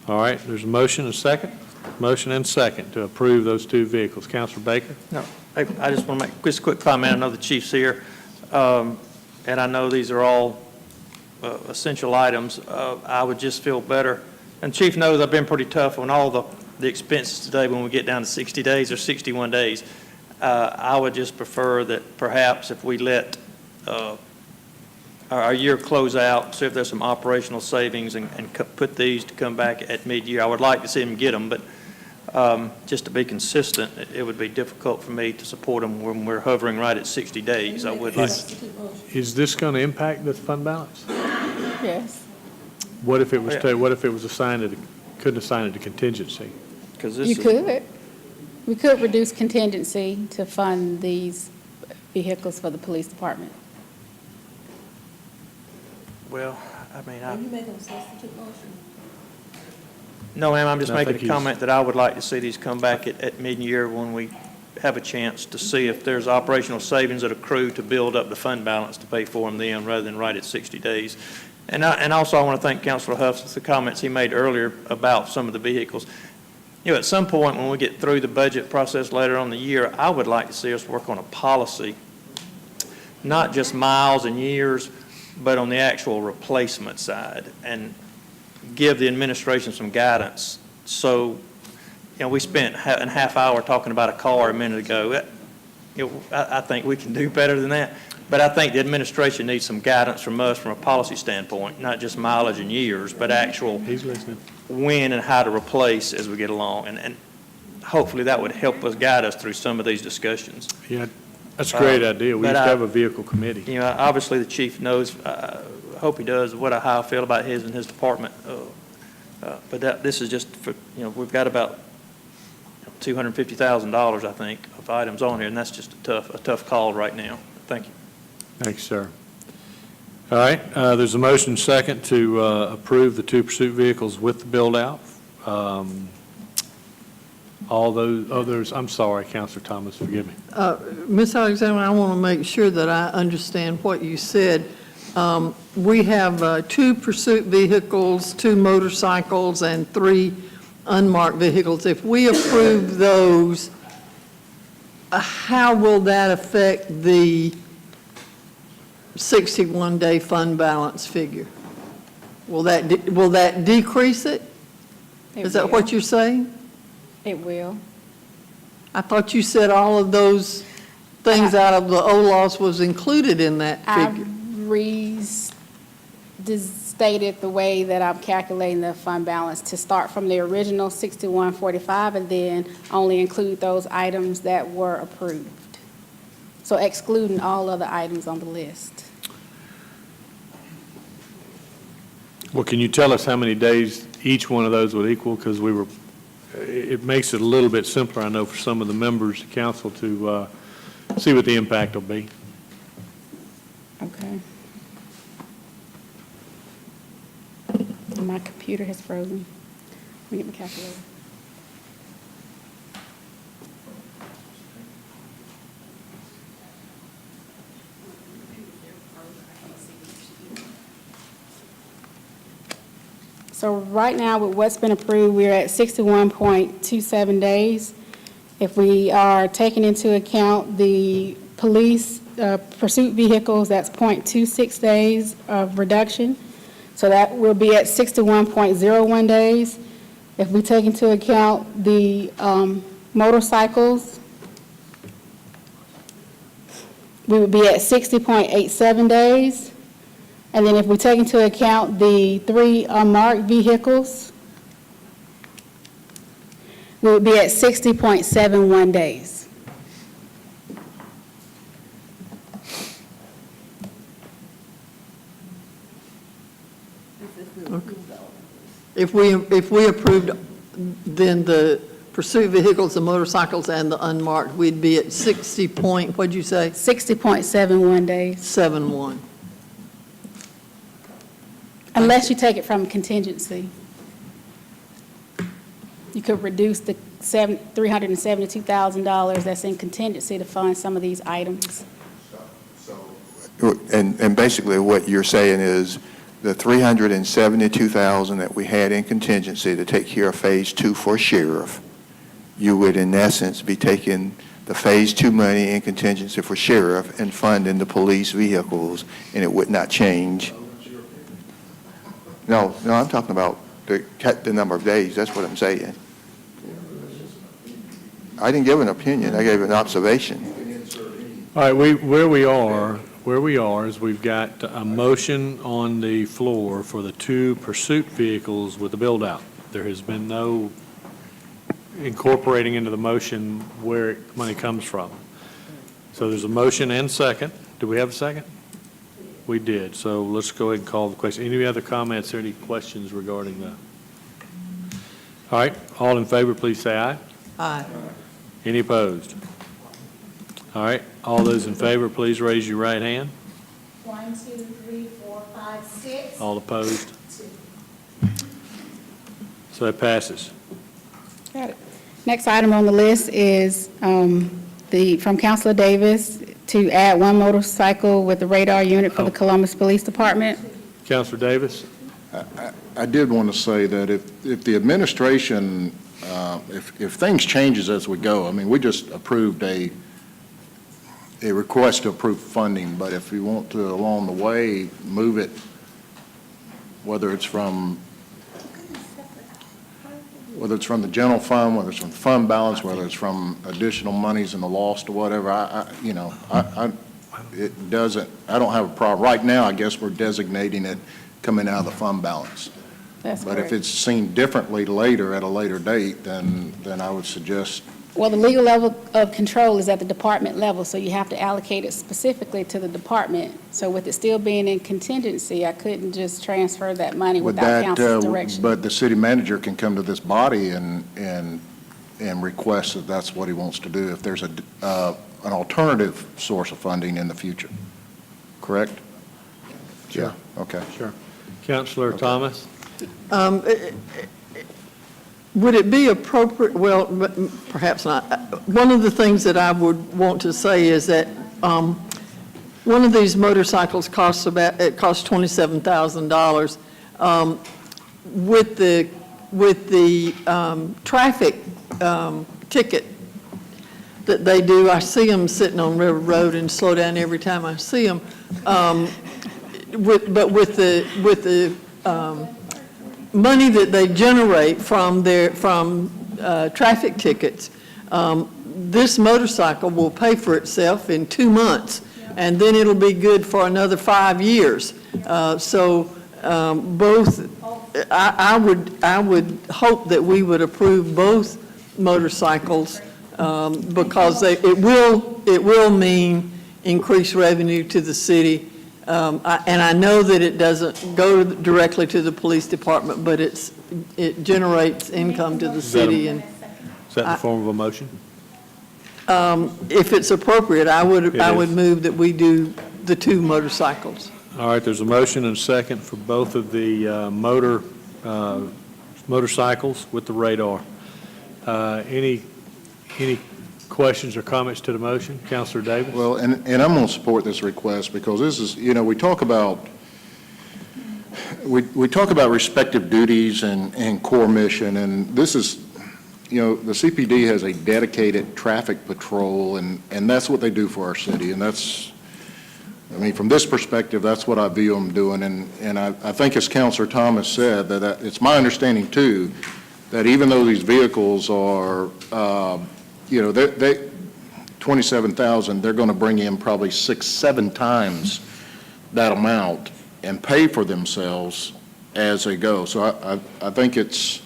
All right, there's a motion, a second? Motion and second to approve those 2 vehicles. Councilor Baker? No, I just want to make just a quick comment. I know the chief's here, and I know these are all essential items. I would just feel better, and Chief knows I've been pretty tough on all the expenses today when we get down to 60 days or 61 days. I would just prefer that perhaps if we let our year close out, see if there's some operational savings and put these to come back at mid-year. I would like to see them get them, but just to be consistent, it would be difficult for me to support them when we're hovering right at 60 days. I would like. Is this going to impact the fund balance? yes. What if it was, what if it was assigned, couldn't assign it to contingency? Because this You is, could. We could reduce contingency to fund these vehicles for the police department. well, I mean, Are you making a substitute motion? no, ma'am, I'm just No, I making think a he's- comment that I would like to see these come back at mid-year when we have a chance to see if there's operational savings that accrue to build up the fund balance to pay for them then, rather than right at 60 days. And also I want to thank Councilor Huff for the comments he made earlier about some of the vehicles. You know, at some point when we get through the budget process later on in the year, I would like to see us work on a policy, not just miles and years, but on the actual replacement side, and give the administration some guidance. So, you know, we spent a half hour talking about a car a minute ago. You know, I think we can do better than that. But I think the administration needs some guidance from us from a policy standpoint, not just mileage and years, but actual He's listening. when and how to replace as we get along. And hopefully that would help us, guide us through some of these discussions. Yeah, that's a great idea. We but used to have a vehicle committee. You know, obviously the chief knows, hope he does, how I feel about his and his department. But this is just for, you know, we've got about $250,000, I think, of items on here, and that's just a tough call right now. Thank you. Thanks, sir. All right, there's a motion second to approve the 2 pursuit vehicles with the build-out. All those others, I'm sorry, Councilor Thomas, forgive me. Ms. Alexander, I want to make sure that I understand what you said. We have 2 pursuit vehicles, 2 motorcycles, and 3 unmarked vehicles. If we approve those, how will that affect the 61-day fund balance figure? Will that decrease it? Is that what you're saying? It will. I thought you said all of those things out of the OLOS was included in that figure. Stated the way that I'm calculating the fund balance to start from the original 6145 and then only include those items that were approved. So excluding all other items on the list. Well, can you tell us how many days each one of those would equal? Because it makes it a little bit simpler, I know, for some of the members of council to see what the impact will be. Okay. My computer has frozen. Let me get my calculator. So right now, with what's been approved, we're at 61.27 days. If we are taking into account the police pursuit vehicles, that's 0.26 days of reduction. So that will be at 61.01 days. If we take into account the motorcycles, we would be at 60.87 days. And then if we take into account the 3 unmarked vehicles, we would be at 60.71 days. If we approved, then the pursuit vehicles, the motorcycles, and the unmarked, we'd be at 60 point, what'd you say? 60.71 days. 7-1. Unless you take it from contingency. You could reduce the $372,000 that's in contingency to fund some of these items. And basically what you're saying is the $372,000 that we had in contingency to take care of Phase 2 for sheriff, you would in essence be taking the Phase 2 money in contingency for sheriff and funding the police vehicles, and it would not change. No, I'm talking about the number of days. That's what I'm saying. I didn't give an opinion. I gave an observation. All right, where we are is we've got a motion on the floor for the 2 pursuit vehicles with the build-out. There has been no incorporating into the motion where money comes from. So there's a motion and second. Do we have a second? We did. So let's go ahead and call the question. Any other comments or any questions regarding that? All right, all in favor, please say aye. Aye. Any opposed? All right, all those in favor, please raise your right hand. 1, 2, 3, 4, 5, 6. All opposed? 2. So it passes. Got it. Next item on the list is from Councilor Davis to add 1 motorcycle with the radar unit for the Columbus Police Department. Councilor Davis? I did want to say that if the administration, if things changes as we go, I mean, we just approved a request to approve funding, but if you want to, along the way, move it, whether it's from the general fund, whether it's from fund balance, whether it's from additional monies in the lost or whatever, I don't have a problem. Right now, I guess we're designating it coming out of the fund balance. That's But correct. if it's seen differently later, at a later date, then I would suggest, Well, the legal level of control is at the department level, so you have to allocate it specifically to the department. So with it still being in contingency, I couldn't just transfer that money with without that, council's direction. but the city manager can come to this body and request that that's what he wants to do if there's an alternative source of funding in the future. Correct? Sure. Yeah, okay. Sure. Councilor Thomas? Would it be appropriate, well, perhaps not. One of the things that I would want to say is that one of these motorcycles costs $27,000. With the traffic ticket that they do, I see them sitting on River Road and slow down every time I see them. But with the money that they generate from traffic tickets, this motorcycle will pay for itself in 2 months, and then it'll be good for another 5 years. I would hope that we would approve both motorcycles because it will mean increased revenue to the city. And I know that it doesn't go directly to the police department, but it generates income to the city. Is that in the form of a motion? If it's appropriate, I would move that we do the 2 motorcycles. All right, there's a motion and a second for both of the motorcycles with the radar. Any questions or comments to the motion? Councilor Davis? Well, and I'm going to support this request because this is, we talk about respective duties and core mission, and this is, the CPD has a dedicated traffic patrol, and that's what they do for our city, and that's, from this perspective, that's what I view them doing, and I think as Councilor Thomas said, that it's my understanding too, that even though these vehicles are, they 27,000, they're going to bring in probably 6-7 times that amount and pay for themselves as they go. So I think it's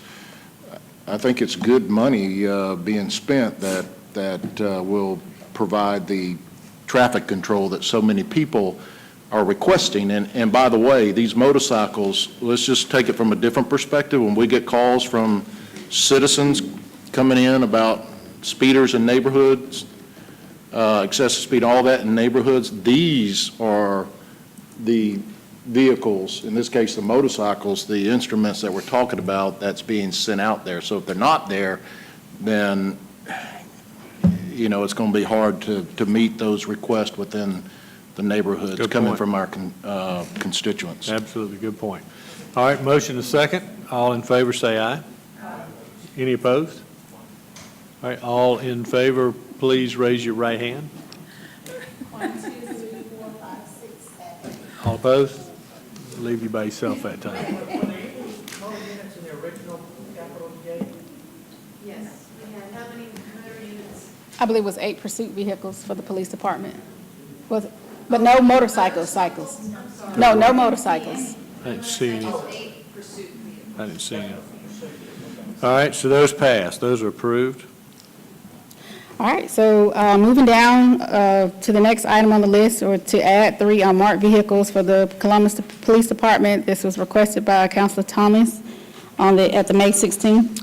good money being spent that will provide the traffic control that so many people are requesting. And by the way, these motorcycles, let's just take it from a different perspective. When we get calls from citizens coming in about speeders in neighborhoods, excessive speed, all that in neighborhoods, these are the vehicles, in this case the motorcycles, the instruments that we're talking about that's being sent out there. So if they're not there, then it's going to be hard to meet those requests within the neighborhoods coming from our constituents. Absolutely, good point. All right, motion is second. All in favor say aye. Aye. Any opposed? All right, all in favor, please raise your right hand. 1, 2, 3, 4, 5, 6, 7. All opposed? Leave you by yourself that time. Were there any motor units in the original capital you gave? Yes, we had how many motor units? I believe it was 8 pursuit vehicles for the police department. Was it? But no motorcycles, cycles. No motorcycles. I didn't see any. 8 pursuit vehicles. I didn't see any. All right, so those passed. Those are approved. All right, so moving down to the next item on the list, or to add 3 unmarked vehicles for the Columbus Police Department. This was requested by Councilor Thomas at the May 16th.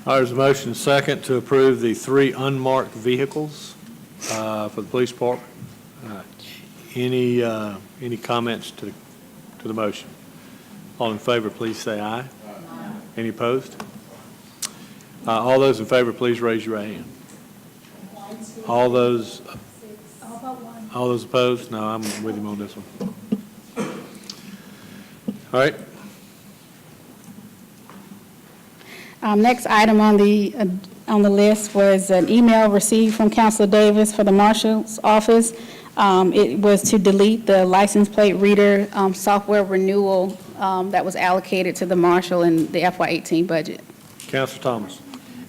All right, there's a motion and second to approve the 3 unmarked vehicles for the police department. Any comments to the motion? All in favor, please say aye. Aye. Any opposed? All those in favor, please raise your right hand. All those opposed? No, I'm with him on this one. All right. Next item on the list was an email received from Councilor Davis for the Marshal's office. It was to delete the license plate reader software renewal that was allocated to the Marshal in the FY18 budget. Councilor Thomas.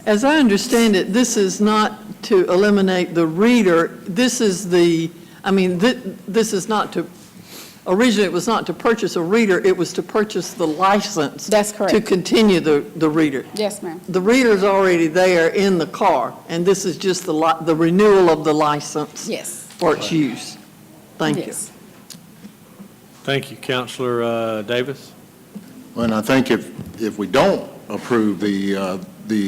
As I understand it, this is not to eliminate the reader. This is this is not to, originally it was not to purchase a reader, it was to purchase the license. That's correct. To continue the reader. Yes, ma'am. The reader's already there in the car, and this is just the renewal of the license. Yes. For its use. Thank you. Thank you, Councilor Davis. And I think if we don't approve the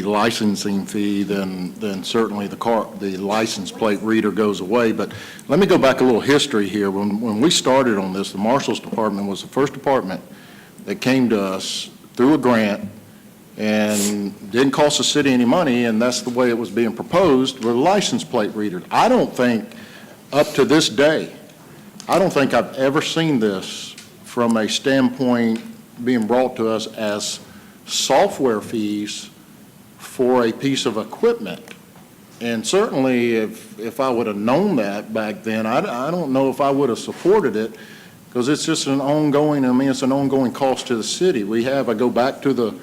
licensing fee, then certainly the license plate reader goes away. But let me go back a little history here. When we started on this, the Marshal's Department was the first department that came to us through a grant and didn't cost the city any money, and that's the way it was being proposed, were license plate readers. I don't think up to this day I don't think I've ever seen this from a standpoint being brought to us as software fees for a piece of equipment. And certainly, if I would have known that back then, I don't know if I would have supported it, because it's just an ongoing, it's an ongoing cost to the city. I go back to the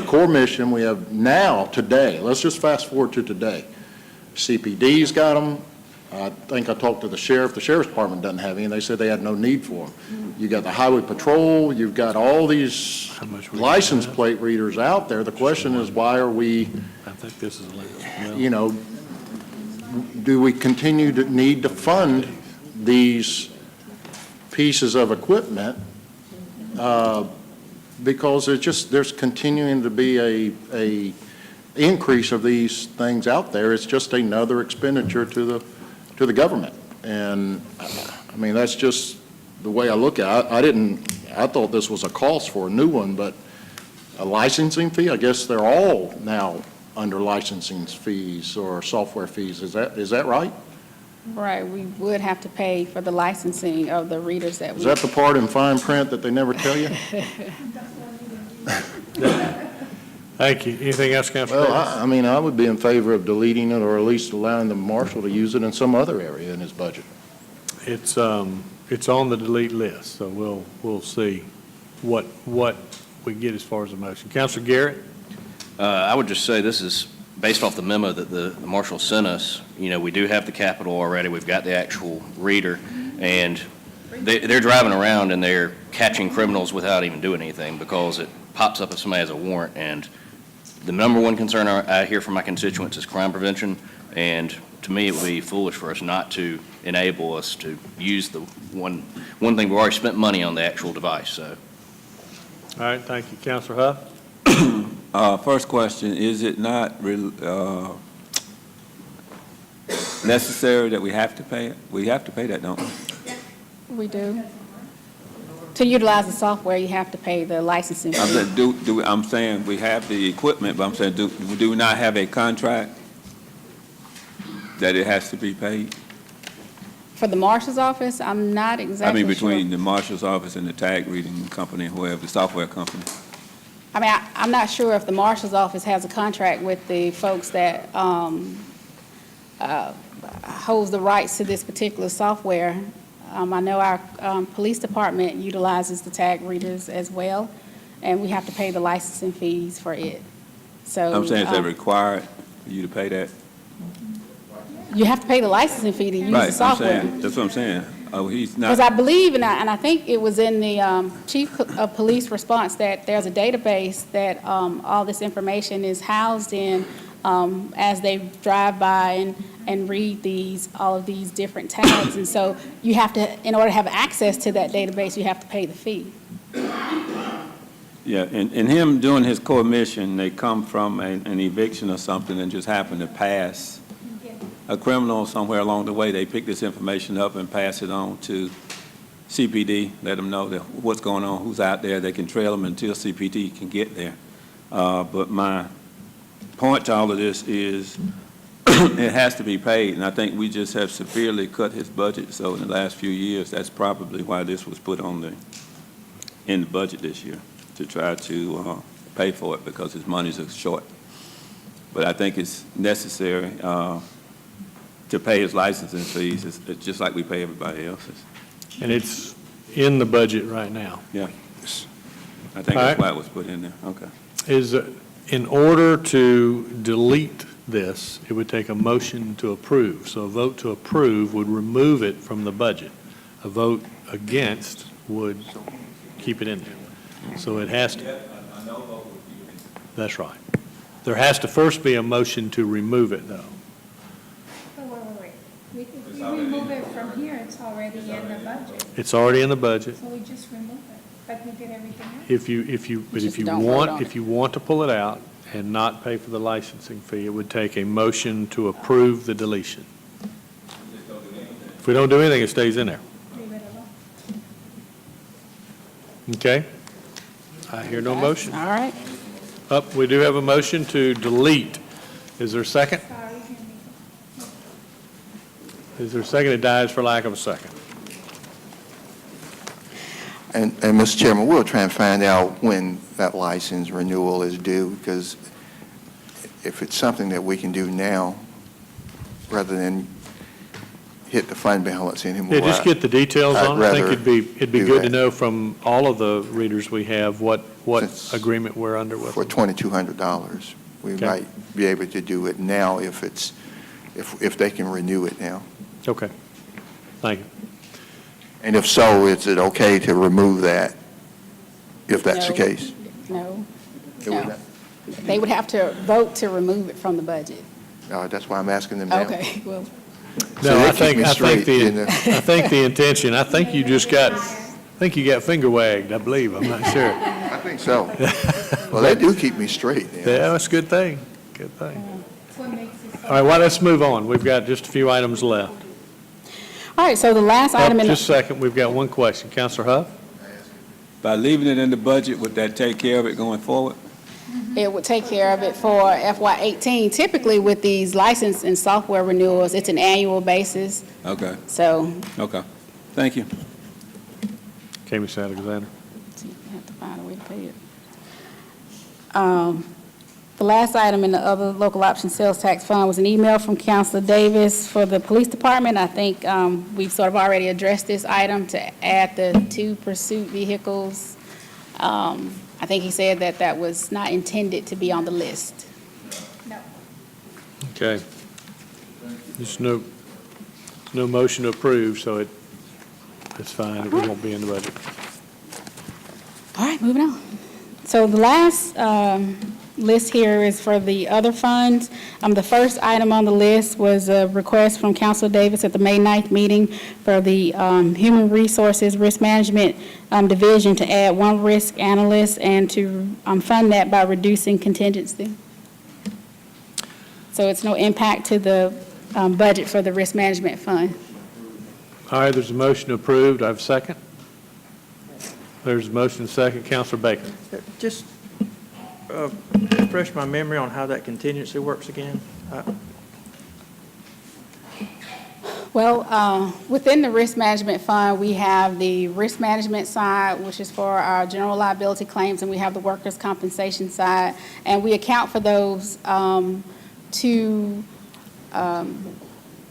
core mission we have now, today. Let's just fast forward to today. CPD's got them. I think I talked to the sheriff. The sheriff's department doesn't have any, and they said they had no need for them. You got the highway patrol. You've got all these license plate readers out there. The question is, why are we, I think this is legal. you know, do we continue to need to fund these pieces of equipment? Because there's continuing to be a increase of these things out there. It's just another expenditure to the government. And I mean, that's just the way I look at it. I thought this was a cost for a new one, but a licensing fee, I guess they're all now under licensing fees or software fees. Is that right? Right, we would have to pay for the licensing of the readers that we. Is that the part in fine print that they never tell you? Thank you. Anything else, Councilor? Well, I would be in favor of deleting it, or at least allowing the marshal to use it in some other area in his budget. It's on the delete list, so we'll see what we get as far as a motion. Councilor Garrett? I would just say this is based off the memo that the marshal sent us. You know, we do have the capital already. We've got the actual reader, and they're driving around and they're catching criminals without even doing anything because it pops up if somebody has a warrant. And the number one concern I hear from my constituents is crime prevention, and to me, it would be foolish for us not to enable us to use the one thing we've already spent money on, the actual device. So, All right, thank you. Councilor Huff? First question, is it not necessary that we have to pay it? We have to pay that, don't we? We do. To utilize the software, you have to pay the licensing fee. I'm saying we have the equipment, but I'm saying, do we not have a contract that it has to be paid? For the marshal's office, I'm not exactly sure. Between the marshal's office and the tag reading company, whoever, the software company. I'm not sure if the marshal's office has a contract with the folks that holds the rights to this particular software. I know our police department utilizes the tag readers as well, and we have to pay the licensing fees for it. So I'm saying, is that required for you to pay that? you have to pay the licensing fee to use the software. That's what I'm saying. Oh, he's not. Because I believe, and I think it was in the chief of police response, that there's a database that all this information is housed in as they drive by and read all of these different tags. And so you have to, in order to have access to that database, you have to pay the fee. Yeah, and him doing his core mission, they come from an eviction or something and just happen to pass a criminal somewhere along the way. They pick this information up and pass it on to CPD, let them know that what's going on, who's out there. They can trail them until CPD can get there. But my point to all of this is it has to be paid, and I think we just have severely cut his budget. So in the last few years, that's probably why this was put on in the budget this year, to try to pay for it, because his monies are short. But I think it's necessary to pay his licensing fees. It's just like we pay everybody else's. And it's in the budget right now. Yeah. I think that's why it was put in there. Okay. In order to delete this, it would take a motion to approve. So a vote to approve would remove it from the budget. A vote against would keep it in there. So it has to. That's right. There has to first be a motion to remove it, though. Wait. If we remove it from here, it's already in the budget. It's already in the budget. So we just remove it, but we did everything else. If you want to pull it out and not pay for the licensing fee, it would take a motion to approve the deletion. If we don't do anything, it stays in there. Leave it alone. Okay? I hear no motion. All right. We do have a motion to delete. Is there a second? Is there a second? It dies for lack of a second. And Mr. Chairman, we'll try and find out when that license renewal is due, because if it's something that we can do now, rather than hit the fund balance anymore. Yeah, just get the details I'd on it. I think rather it'd be do good to that. know from all of the readers we have what Since agreement we're under with For them. $2,200. We Okay. might be able to do it now if they can renew it now. Okay, thank you. And if so, is it okay to remove that, if that's the No. case? No, It would no. They would have to vote to remove it from the budget. That's why I'm asking them now. Okay, well, So No, they I keep think, me I think straight, you know. I think the intention, I think you got finger wagged, I believe, I'm not sure. I think so. Well, they do keep me straight now. Yeah, that's a good thing, good thing. All right, well, let's move on. We've got just a few items left. all right, so the last item in the... Just a second, we've got one question. Counselor Huff? By leaving it in the budget, would that take care of it going forward? It would take care of it for FY18. Typically, with these license and software renewals, it's an annual basis, Okay, so okay. Thank you. Okay, Ms. Alexander. you have to find a way to pay it. The last item in the other local option sales tax fund was an email from Councilor Davis for the police department. I think we've sort of already addressed this item to add the 2 pursuit vehicles. I think he said that that was not intended to be on the list. Okay. There's no motion to approve, so it's fine. It won't be in the budget. All right, moving on. So the last list here is for the other funds. The first item on the list was a request from Councilor Davis at the May 9th meeting for the Human Resources Risk Management Division to add 1 risk analyst and to fund that by reducing contingency. So it's no impact to the budget for the risk management fund. All right, there's a motion approved. I have a second. There's a motion and a second. Counselor Baker. Just refresh my memory on how that contingency works again. Well, within the risk management fund, we have the risk management side, which is for our general liability claims, and we have the workers' compensation side. And we account for those 2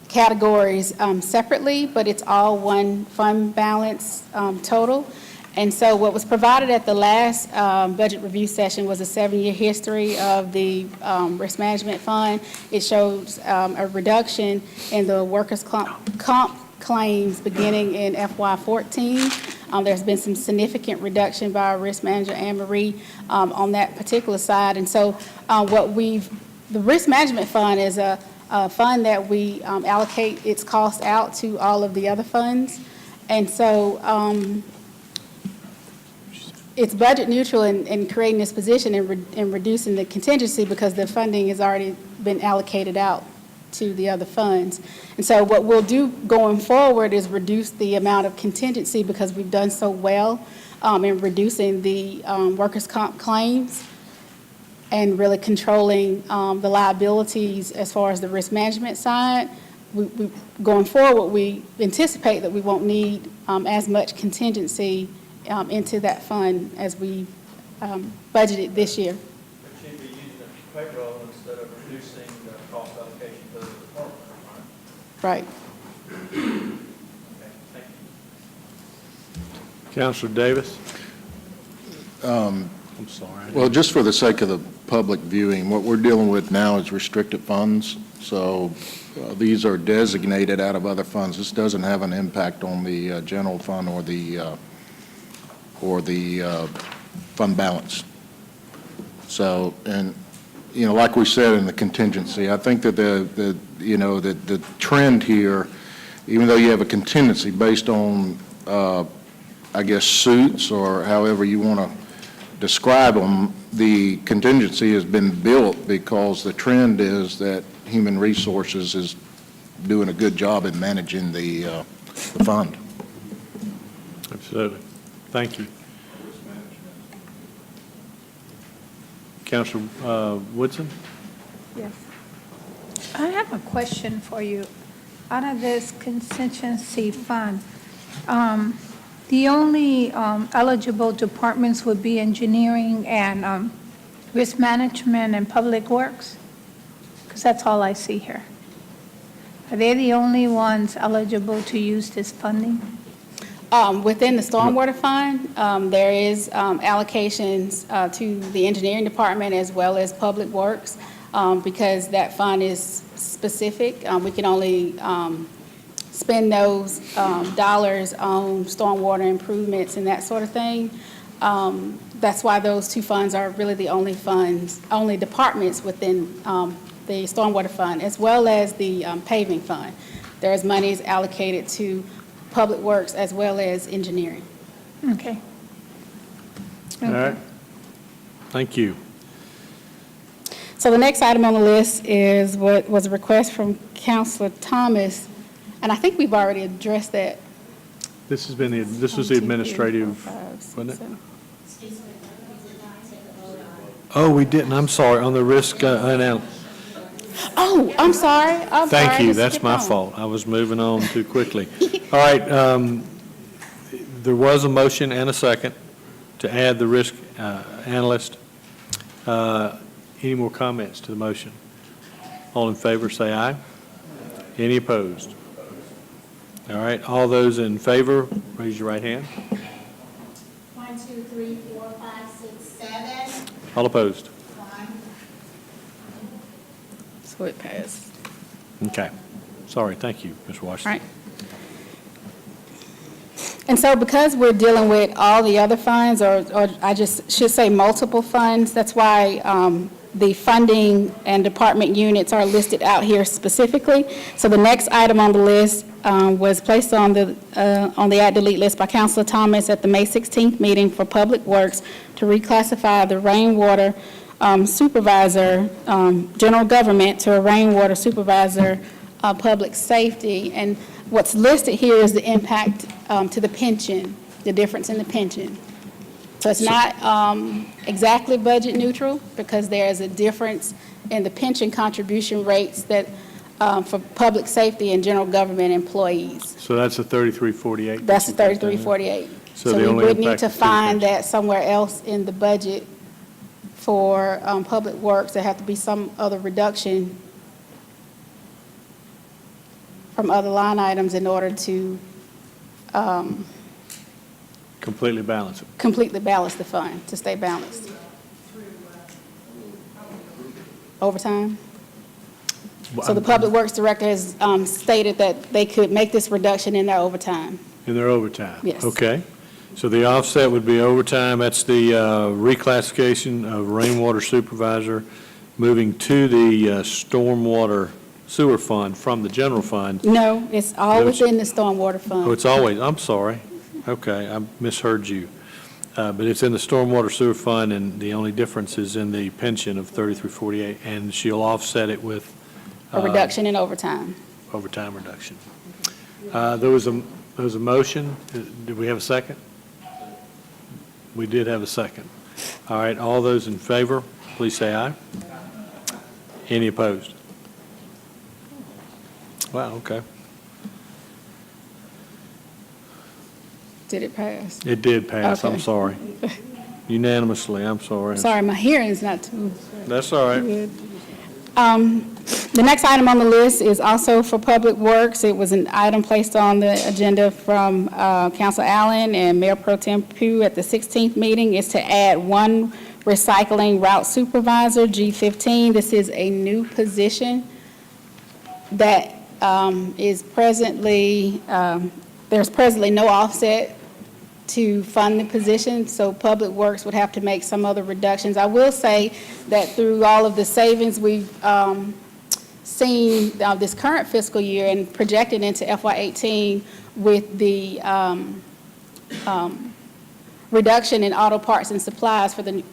categories separately, but it's all one fund balance total. And so what was provided at the last budget review session was a 7-year history of the risk management fund. It shows a reduction in the workers' comp claims beginning in FY14. There's been some significant reduction by our risk manager, Anne Marie, on that particular side. And so the risk management fund is a fund that we allocate its cost out to all of the other funds. And so it's budget neutral in creating this position and reducing the contingency because the funding has already been allocated out to the other funds. And so what we'll do going forward is reduce the amount of contingency because we've done so well in reducing the workers' comp claims and really controlling the liabilities as far as the risk management side. Going forward, we anticipate that we won't need as much contingency into that fund as we budgeted this year. It should be used in payroll instead of reducing the cost allocation to the department, Right. Counselor Davis? Um, I'm sorry. Well, just for the sake of the public viewing, what we're dealing with now is restricted funds. So these are designated out of other funds. This doesn't have an impact on the general fund or the fund balance. So, and, like we said in the contingency, I think that the trend here, even though you have a contingency based on, I guess, suits or however you want to describe them, the contingency has been built because the trend is that Human Resources is doing a good job in managing the fund. Absolutely. Thank you. Counselor Woodson? Yes. I have a question for you. Out of this contingency fund, The only eligible departments would be engineering and risk management and public works? Because that's all I see here. Are they the only ones eligible to use this funding? Within the stormwater fund, there is allocations to the engineering department as well as public works, because that fund is specific. We can only spend those dollars on stormwater improvements and that sort of thing. That's why those two funds are really the only funds, only departments within the stormwater fund, as well as the paving fund. There's monies allocated to public works as well as engineering. Okay. All right. Thank you. So the next item on the list is what was a request from Councilor Thomas, and I think we've already addressed that. This has been, this was the administrative, wasn't it? Oh, we didn't, I'm sorry, on the risk analysis. Oh, I'm sorry. I'm sorry. Thank I you, just that's skipped my on. fault. I was moving on too quickly. All right, there was a motion and a second to add the risk analyst. Any more comments to the motion? All in favor, say aye. Any opposed? All right, all those in favor, raise your right hand. 1, 2, 3, 4, 5, 6, 7. All opposed? 1. So it passed. Okay. Sorry, thank you, Ms. Washington. Right. And so because we're dealing with all the other funds, or I just should say multiple funds, that's why the funding and department units are listed out here specifically. So the next item on the list was placed on the add delete list by Councilor Thomas at the May 16th meeting for Public Works to reclassify the rainwater supervisor, general government, to a rainwater supervisor, public safety. And what's listed here is the impact to the pension, the difference in the pension. So it's not exactly budget neutral, because there is a difference in the pension contribution rates that for public safety and general government employees. So that's a 3348? That's the 3348. So So the we only would need impact to is to the find pension. that somewhere else in the budget for public works. There have to be some other reduction from other line items in order to Completely balance it. completely balance the fund, to stay balanced. Overtime? So the Public Works Director has stated that they could make this reduction in their overtime. In their overtime? Yes. Okay. So the offset would be overtime. That's the reclassification of rainwater supervisor moving to the stormwater sewer fund from the general fund. No, it's all Those- within the stormwater fund. Oh, it's always, I'm sorry. Okay, I misheard you. But it's in the stormwater sewer fund, and the only difference is in the pension of 3348, and she'll offset it with A reduction in overtime. overtime reduction. There was a motion. Did we have a second? We did have a second. All right, all those in favor, please say aye. Any opposed? Wow, okay. Did it pass? It did pass, I'm Okay. sorry. Unanimously, I'm sorry. Sorry, my hearing's not too That's all right. good. The next item on the list is also for Public Works. It was an item placed on the agenda from Council Allen and Mayor Pro Tem Pugh at the 16th meeting. Is to add one recycling route supervisor, G15. This is a new position that is presently, there's presently no offset to fund the position, so Public Works would have to make some other reductions. I will say that through all of the savings we've seen this current fiscal year and projected into FY18 with the reduction in auto parts and supplies for the,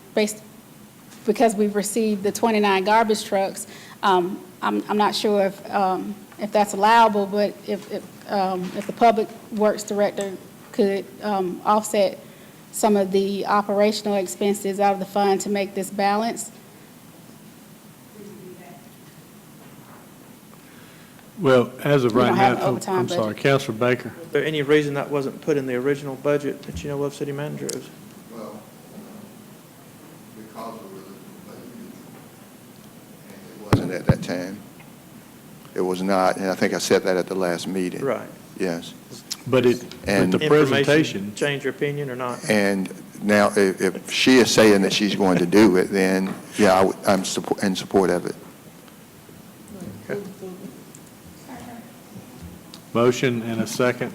because we've received the 29 garbage trucks, I'm not sure if that's allowable, but if the Public Works Director could offset some of the operational expenses out of the fund to make this balance. Well, as of We right don't now, have an overtime I'm sorry, budget. Councilor Baker. Is there any reason that wasn't put in the original budget that you know of, City Manager? Well, because it wasn't at that time. It was not, and I think I said that at the last meeting. Right. Yes. But the Information presentation, change your opinion or not? And now, if she is saying that she's going to do it, then, yeah, I'm in support of it. motion and a second.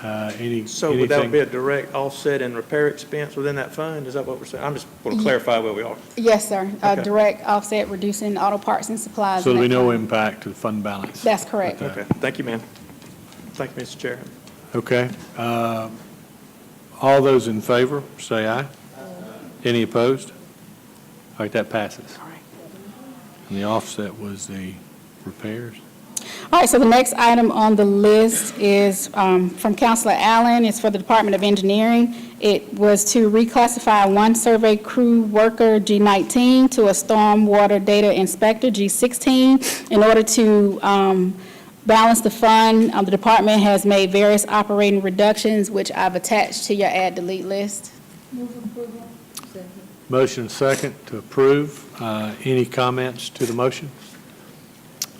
Any, So would that anything? be a direct offset in repair expense within that fund? Is that what we're saying? I'm just want to clarify where we are. Yes, sir. Okay. Direct offset, reducing auto parts and supplies. So in there'll be that no fund. impact to the fund balance? That's correct. Okay, thank you, ma'am. Thank you, Mr. Chair. Okay. All those in favor, say aye. Any opposed? All right, that passes. And the offset was the repairs? All right, so the next item on the list is from Councilor Allen. It's for the Department of Engineering. It was to reclassify one survey crew worker, G19, to a stormwater data inspector, G16, in order to balance the fund. The department has made various operating reductions, which I've attached to your add delete list. Motion second to approve. Any comments to the motion?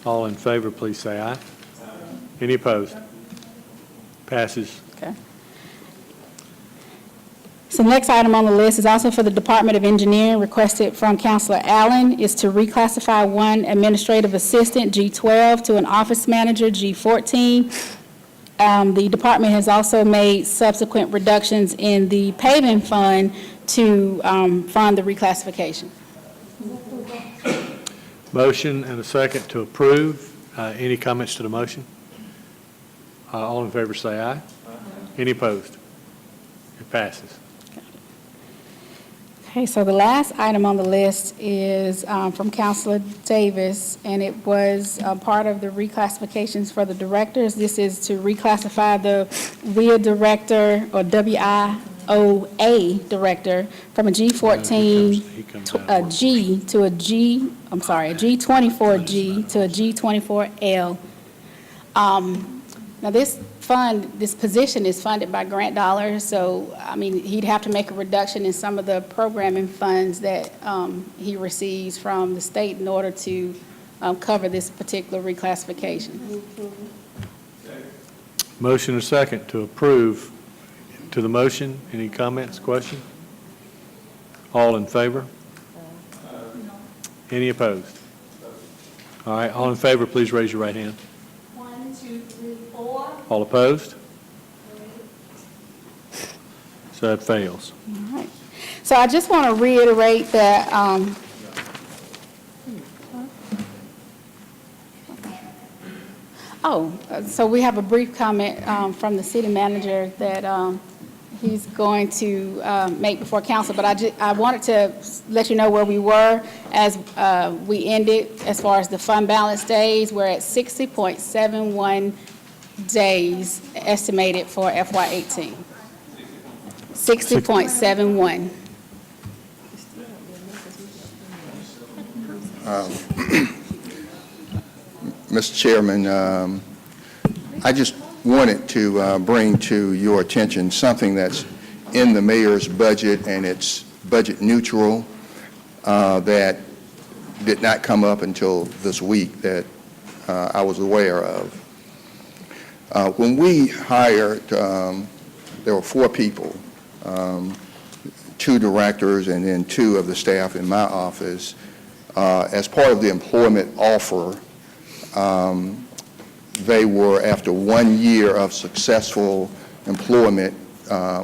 All in favor, please say aye. Any opposed? Passes. Okay. So the next item on the list is also for the Department of Engineering, requested from Councilor Allen, is to reclassify one administrative assistant, G12, to an office manager, G14. The department has also made subsequent reductions in the paving fund to fund the reclassification. Motion and a second to approve. Any comments to the motion? All in favor say aye. Any opposed? It passes. Okay, so the last item on the list is from Councilor Davis, and it was part of the reclassifications for the directors. This is to reclassify the WIA director, or WIOA director, from a G14 a G to a G, I'm sorry, a G24G to a G24L. Now this fund, this position is funded by grant dollars, so, I mean, he'd have to make a reduction in some of the programming funds that he receives from the state in order to cover this particular reclassification. Motion and a second to approve. To the motion, any comments, questions? All in favor? Any opposed? All right, all in favor, please raise your right hand. 1, 2, 3, 4. All opposed? So that fails. All right. So I just want to reiterate that so we have a brief comment from the city manager that he's going to make before council, but I wanted to let you know where we were as we ended as far as the fund balance days. We're at 60.71 days estimated for FY18. 60.71. Mr. Chairman, I just wanted to bring to your attention something that's in the mayor's budget, and it's budget neutral, that did not come up until this week that I was aware of. When we hired, there were 4 people, 2 directors and then 2 of the staff in my office. As part of the employment offer, they were, after 1 year of successful employment,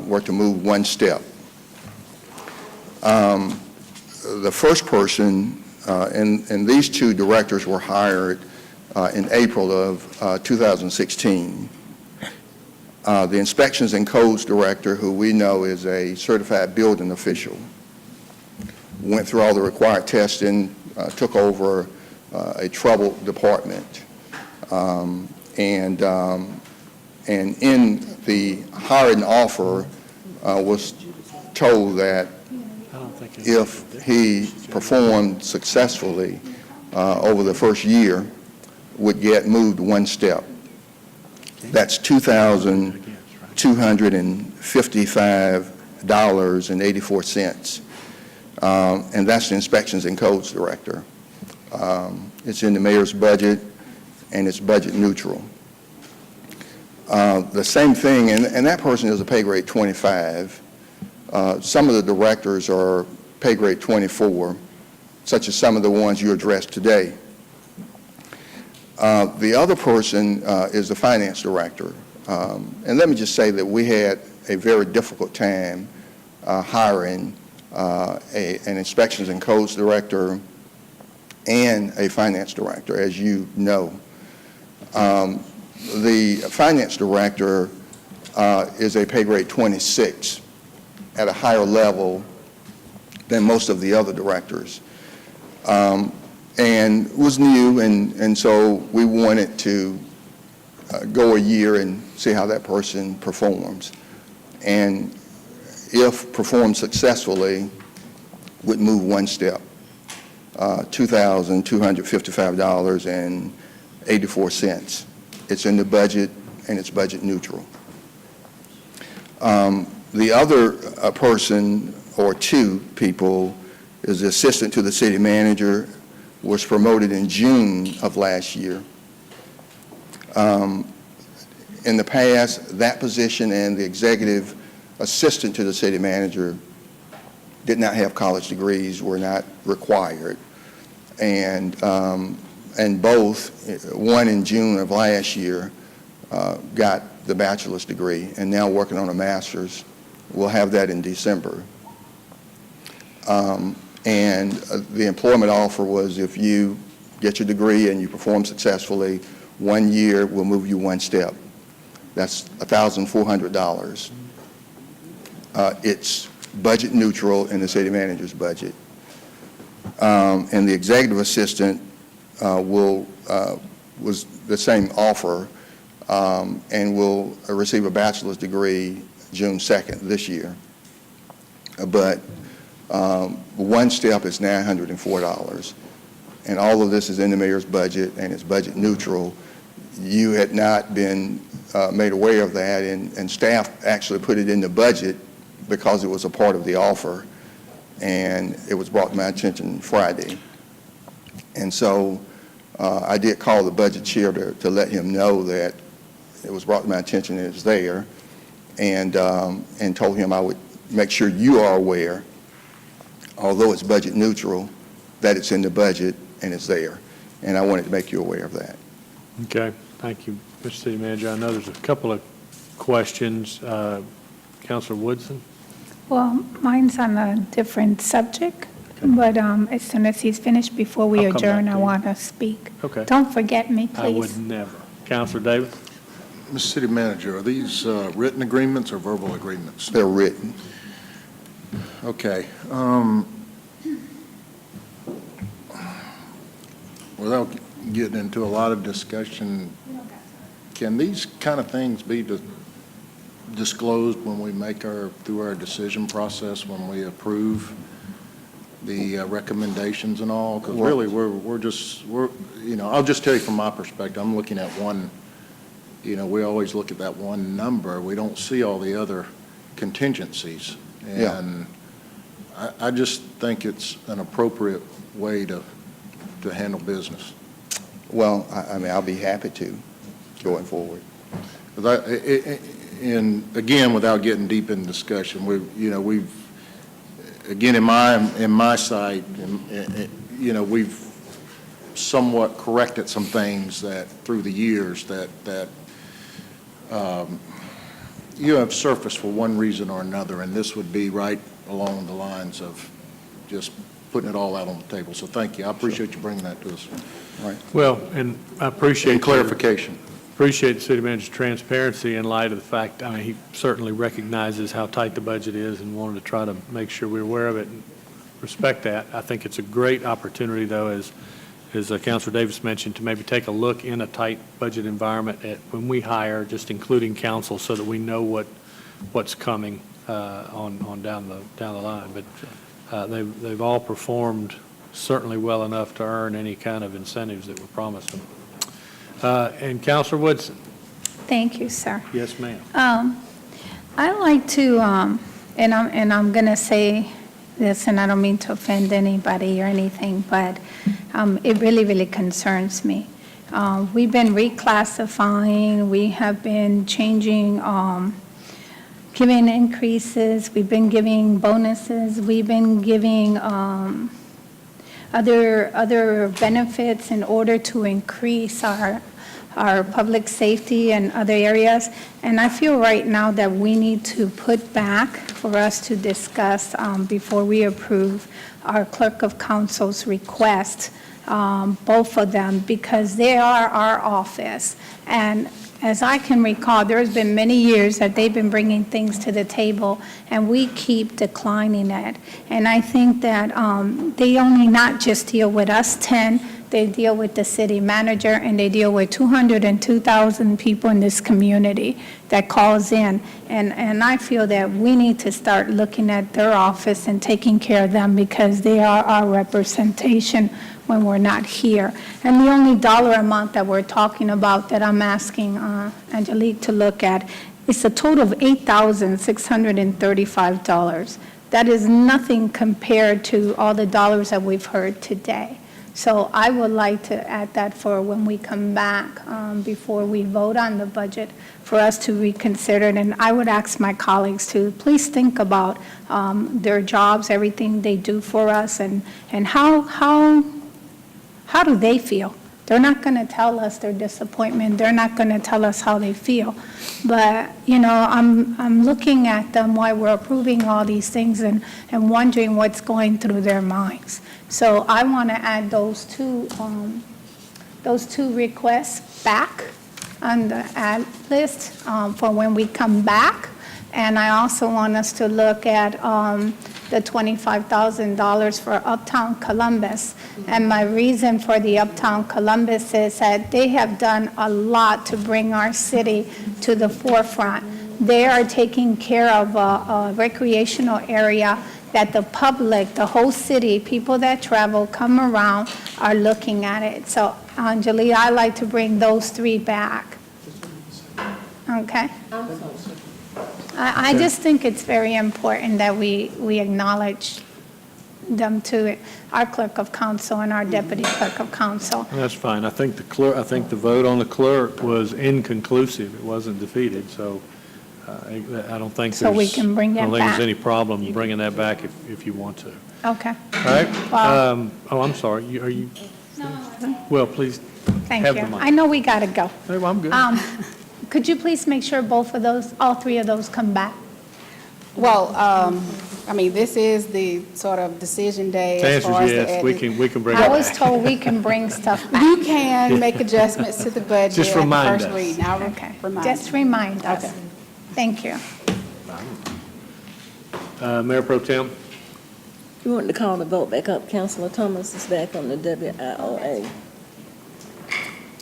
were to move 1 step. The first person, and these 2 directors were hired in April of 2016. The Inspections and Codes Director, who we know is a certified building official, went through all the required testing, took over a troubled department. And in the hiring offer was told that if he performed successfully over the first year, would get moved one step. That's $2,255.84. And that's the Inspections and Codes Director. It's in the mayor's budget, and it's budget neutral. The same thing, and that person is a pay grade 25. Some of the directors are pay grade 24, such as some of the ones you addressed today. The other person is the finance director. And let me just say that we had a very difficult time hiring an Inspections and Codes Director and a finance director, as you know. The finance director is a pay grade 26 at a higher level than most of the other directors, and was new, and so we wanted to go a year and see how that person performs. And if performed successfully, would move one step, $2,255.84. It's in the budget, and it's budget neutral. The other person, or two people, is the assistant to the city manager, was promoted in June of last year. In the past, that position and the executive assistant to the city manager did not have college degrees, were not required. And both, one in June of last year, got the bachelor's degree, and now working on a master's. We'll have that in December. And the employment offer was, if you get your degree and you perform successfully, 1 year we'll move you one step. That's $1,400. It's budget neutral in the city manager's budget. And the executive assistant was the same offer, and will receive a bachelor's degree June 2nd this year. But one step is $904. And all of this is in the mayor's budget, and it's budget neutral. You had not been made aware of that, and staff actually put it in the budget because it was a part of the offer, and it was brought to my attention Friday. And so I did call the budget chair to let him know that it was brought to my attention and it's there, and told him I would make sure you are aware, although it's budget neutral, that it's in the budget and it's there. And I wanted to make you aware of that. Okay, thank you, Mr. City Manager. I know there's a couple of questions. Councilor Woodson? Well, mine's on a different subject, but as soon as he's finished, before we I'll come adjourn, back I to you. want to speak. Okay. Don't forget me, I would please. never. Councilor Davis? Mr. City Manager, are these written agreements or verbal agreements? They're written. Okay. Without getting into a lot of discussion, can these kind of things be disclosed when we make through our decision process, when we approve the recommendations and all? Because really, we're, I'll just tell you from my perspective, I'm looking at one, we always look at that one number. We don't see all the other contingencies. And I just think it's an appropriate way to handle business. Well, I mean, I'll be happy to going forward. And again, without getting deep in discussion, we've again, in my side, we've somewhat corrected some things that through the years that have surfaced for one reason or another, and this would be right along the lines of just putting it all out on the table. So thank you. I appreciate you bringing that to us. All right. Well, and I appreciate clarification. Appreciate the city manager's transparency in light of the fact, I mean, he certainly recognizes how tight the budget is and wanted to try to make sure we're aware of it and respect that. I think it's a great opportunity, though, as Councilor Davis mentioned, to maybe take a look in a tight budget environment at when we hire, just including council, so that we know what's coming on down the line. But they've all performed certainly well enough to earn any kind of incentives that were promised them. And Counselor Woodson? Thank you, sir. Yes, ma'am. I like to, and I'm going to say this, and I don't mean to offend anybody or anything, but it really, really concerns me. We've been reclassifying, we have been changing, giving increases, we've been giving bonuses, we've been giving other benefits in order to increase our public safety and other areas. And I feel right now that we need to put back for us to discuss before we approve our clerk of council's request, both of them, because they are our office. And as I can recall, there's been many years that they've been bringing things to the table, and we keep declining it. And I think that they only not just deal with us 10, they deal with the city manager, and they deal with 202,000 people in this community that calls in. And I feel that we need to start looking at their office and taking care of them, because they are our representation when we're not here. And the only dollar amount that we're talking about that I'm asking Angelique to look at is a total of $8,635. That is nothing compared to all the dollars that we've heard today. So I would like to add that for when we come back, before we vote on the budget, for us to reconsider it. And I would ask my colleagues to please think about their jobs, everything they do for us, and how do they feel? They're not going to tell us their disappointment. They're not going to tell us how they feel. But, you know, I'm looking at them while we're approving all these things and wondering what's going through their minds. So I want to add those two requests back on the ad list for when we come back. And I also want us to look at the $25,000 for Uptown Columbus. And my reason for the Uptown Columbus is that they have done a lot to bring our city to the forefront. They are taking care of a recreational area that the public, the whole city, people that travel, come around, are looking at it. So, Anjali, I like to bring those three back. Okay? I just think it's very important that we acknowledge them to our clerk of council and our deputy clerk of council. That's fine. I think the vote on the clerk was inconclusive. It wasn't defeated, so I don't think So we can bring that I don't think back. there's any problem bringing that back if you want to. Okay. All right? Well- Oh, I'm sorry. Are you? Well, please Thank have you. the mic. I know we got to go. Hey, well, I'm good. Could you please make sure all three of those come back? Well, I mean, this is the sort of decision day The as answer far is as the yes, we can bring it I back. was told we can bring stuff back. You can make adjustments to the budget Just at the remind first us. reading. I'll Okay, remind just you. remind us. Okay. Thank you. Mayor Pro Tem? You want to call the vote back up? Councilor Thomas is back on the WIOA.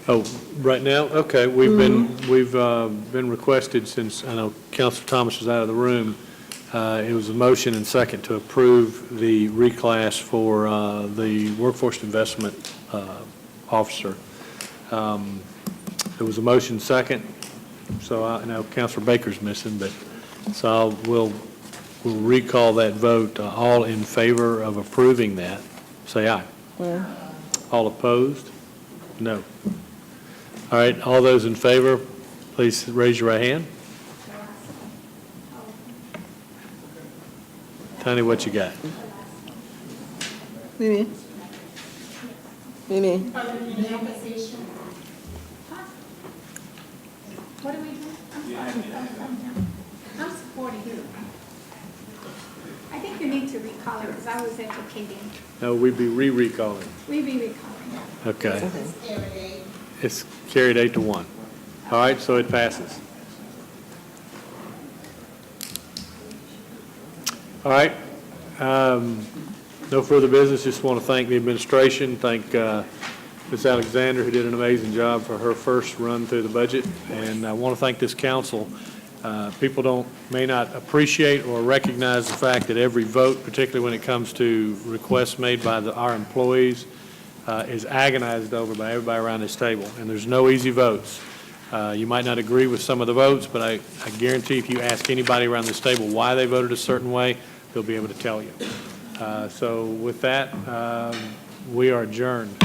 Oh, right now? Okay, we've been requested since, I know Councilor Thomas was out of the room. It was a motion and second to approve the reclass for the Workforce Investment Officer. There was a motion second, so I know Councilor Baker's missing, but, so we'll recall that vote. All in favor of approving that, say aye. Well, All opposed? No. All right, all those in favor, please raise your right hand. Tony, what you got? Mimi? Mimi? What are we doing? I'm supporting you. I think you need to recall it because I was educating. No, we'd be re-recalling. We be recalling. Okay. It's carried 8-1. All right, so it passes. All right. No further business. Just want to thank the administration, thank Ms. Alexander, who did an amazing job for her first run through the budget, and I want to thank this council. People may not appreciate or recognize the fact that every vote, particularly when it comes to requests made by our employees, is agonized over by everybody around this table, and there's no easy votes. You might not agree with some of the votes, but I guarantee if you ask anybody around this table why they voted a certain way, they'll be able to tell you. So with that, we are adjourned.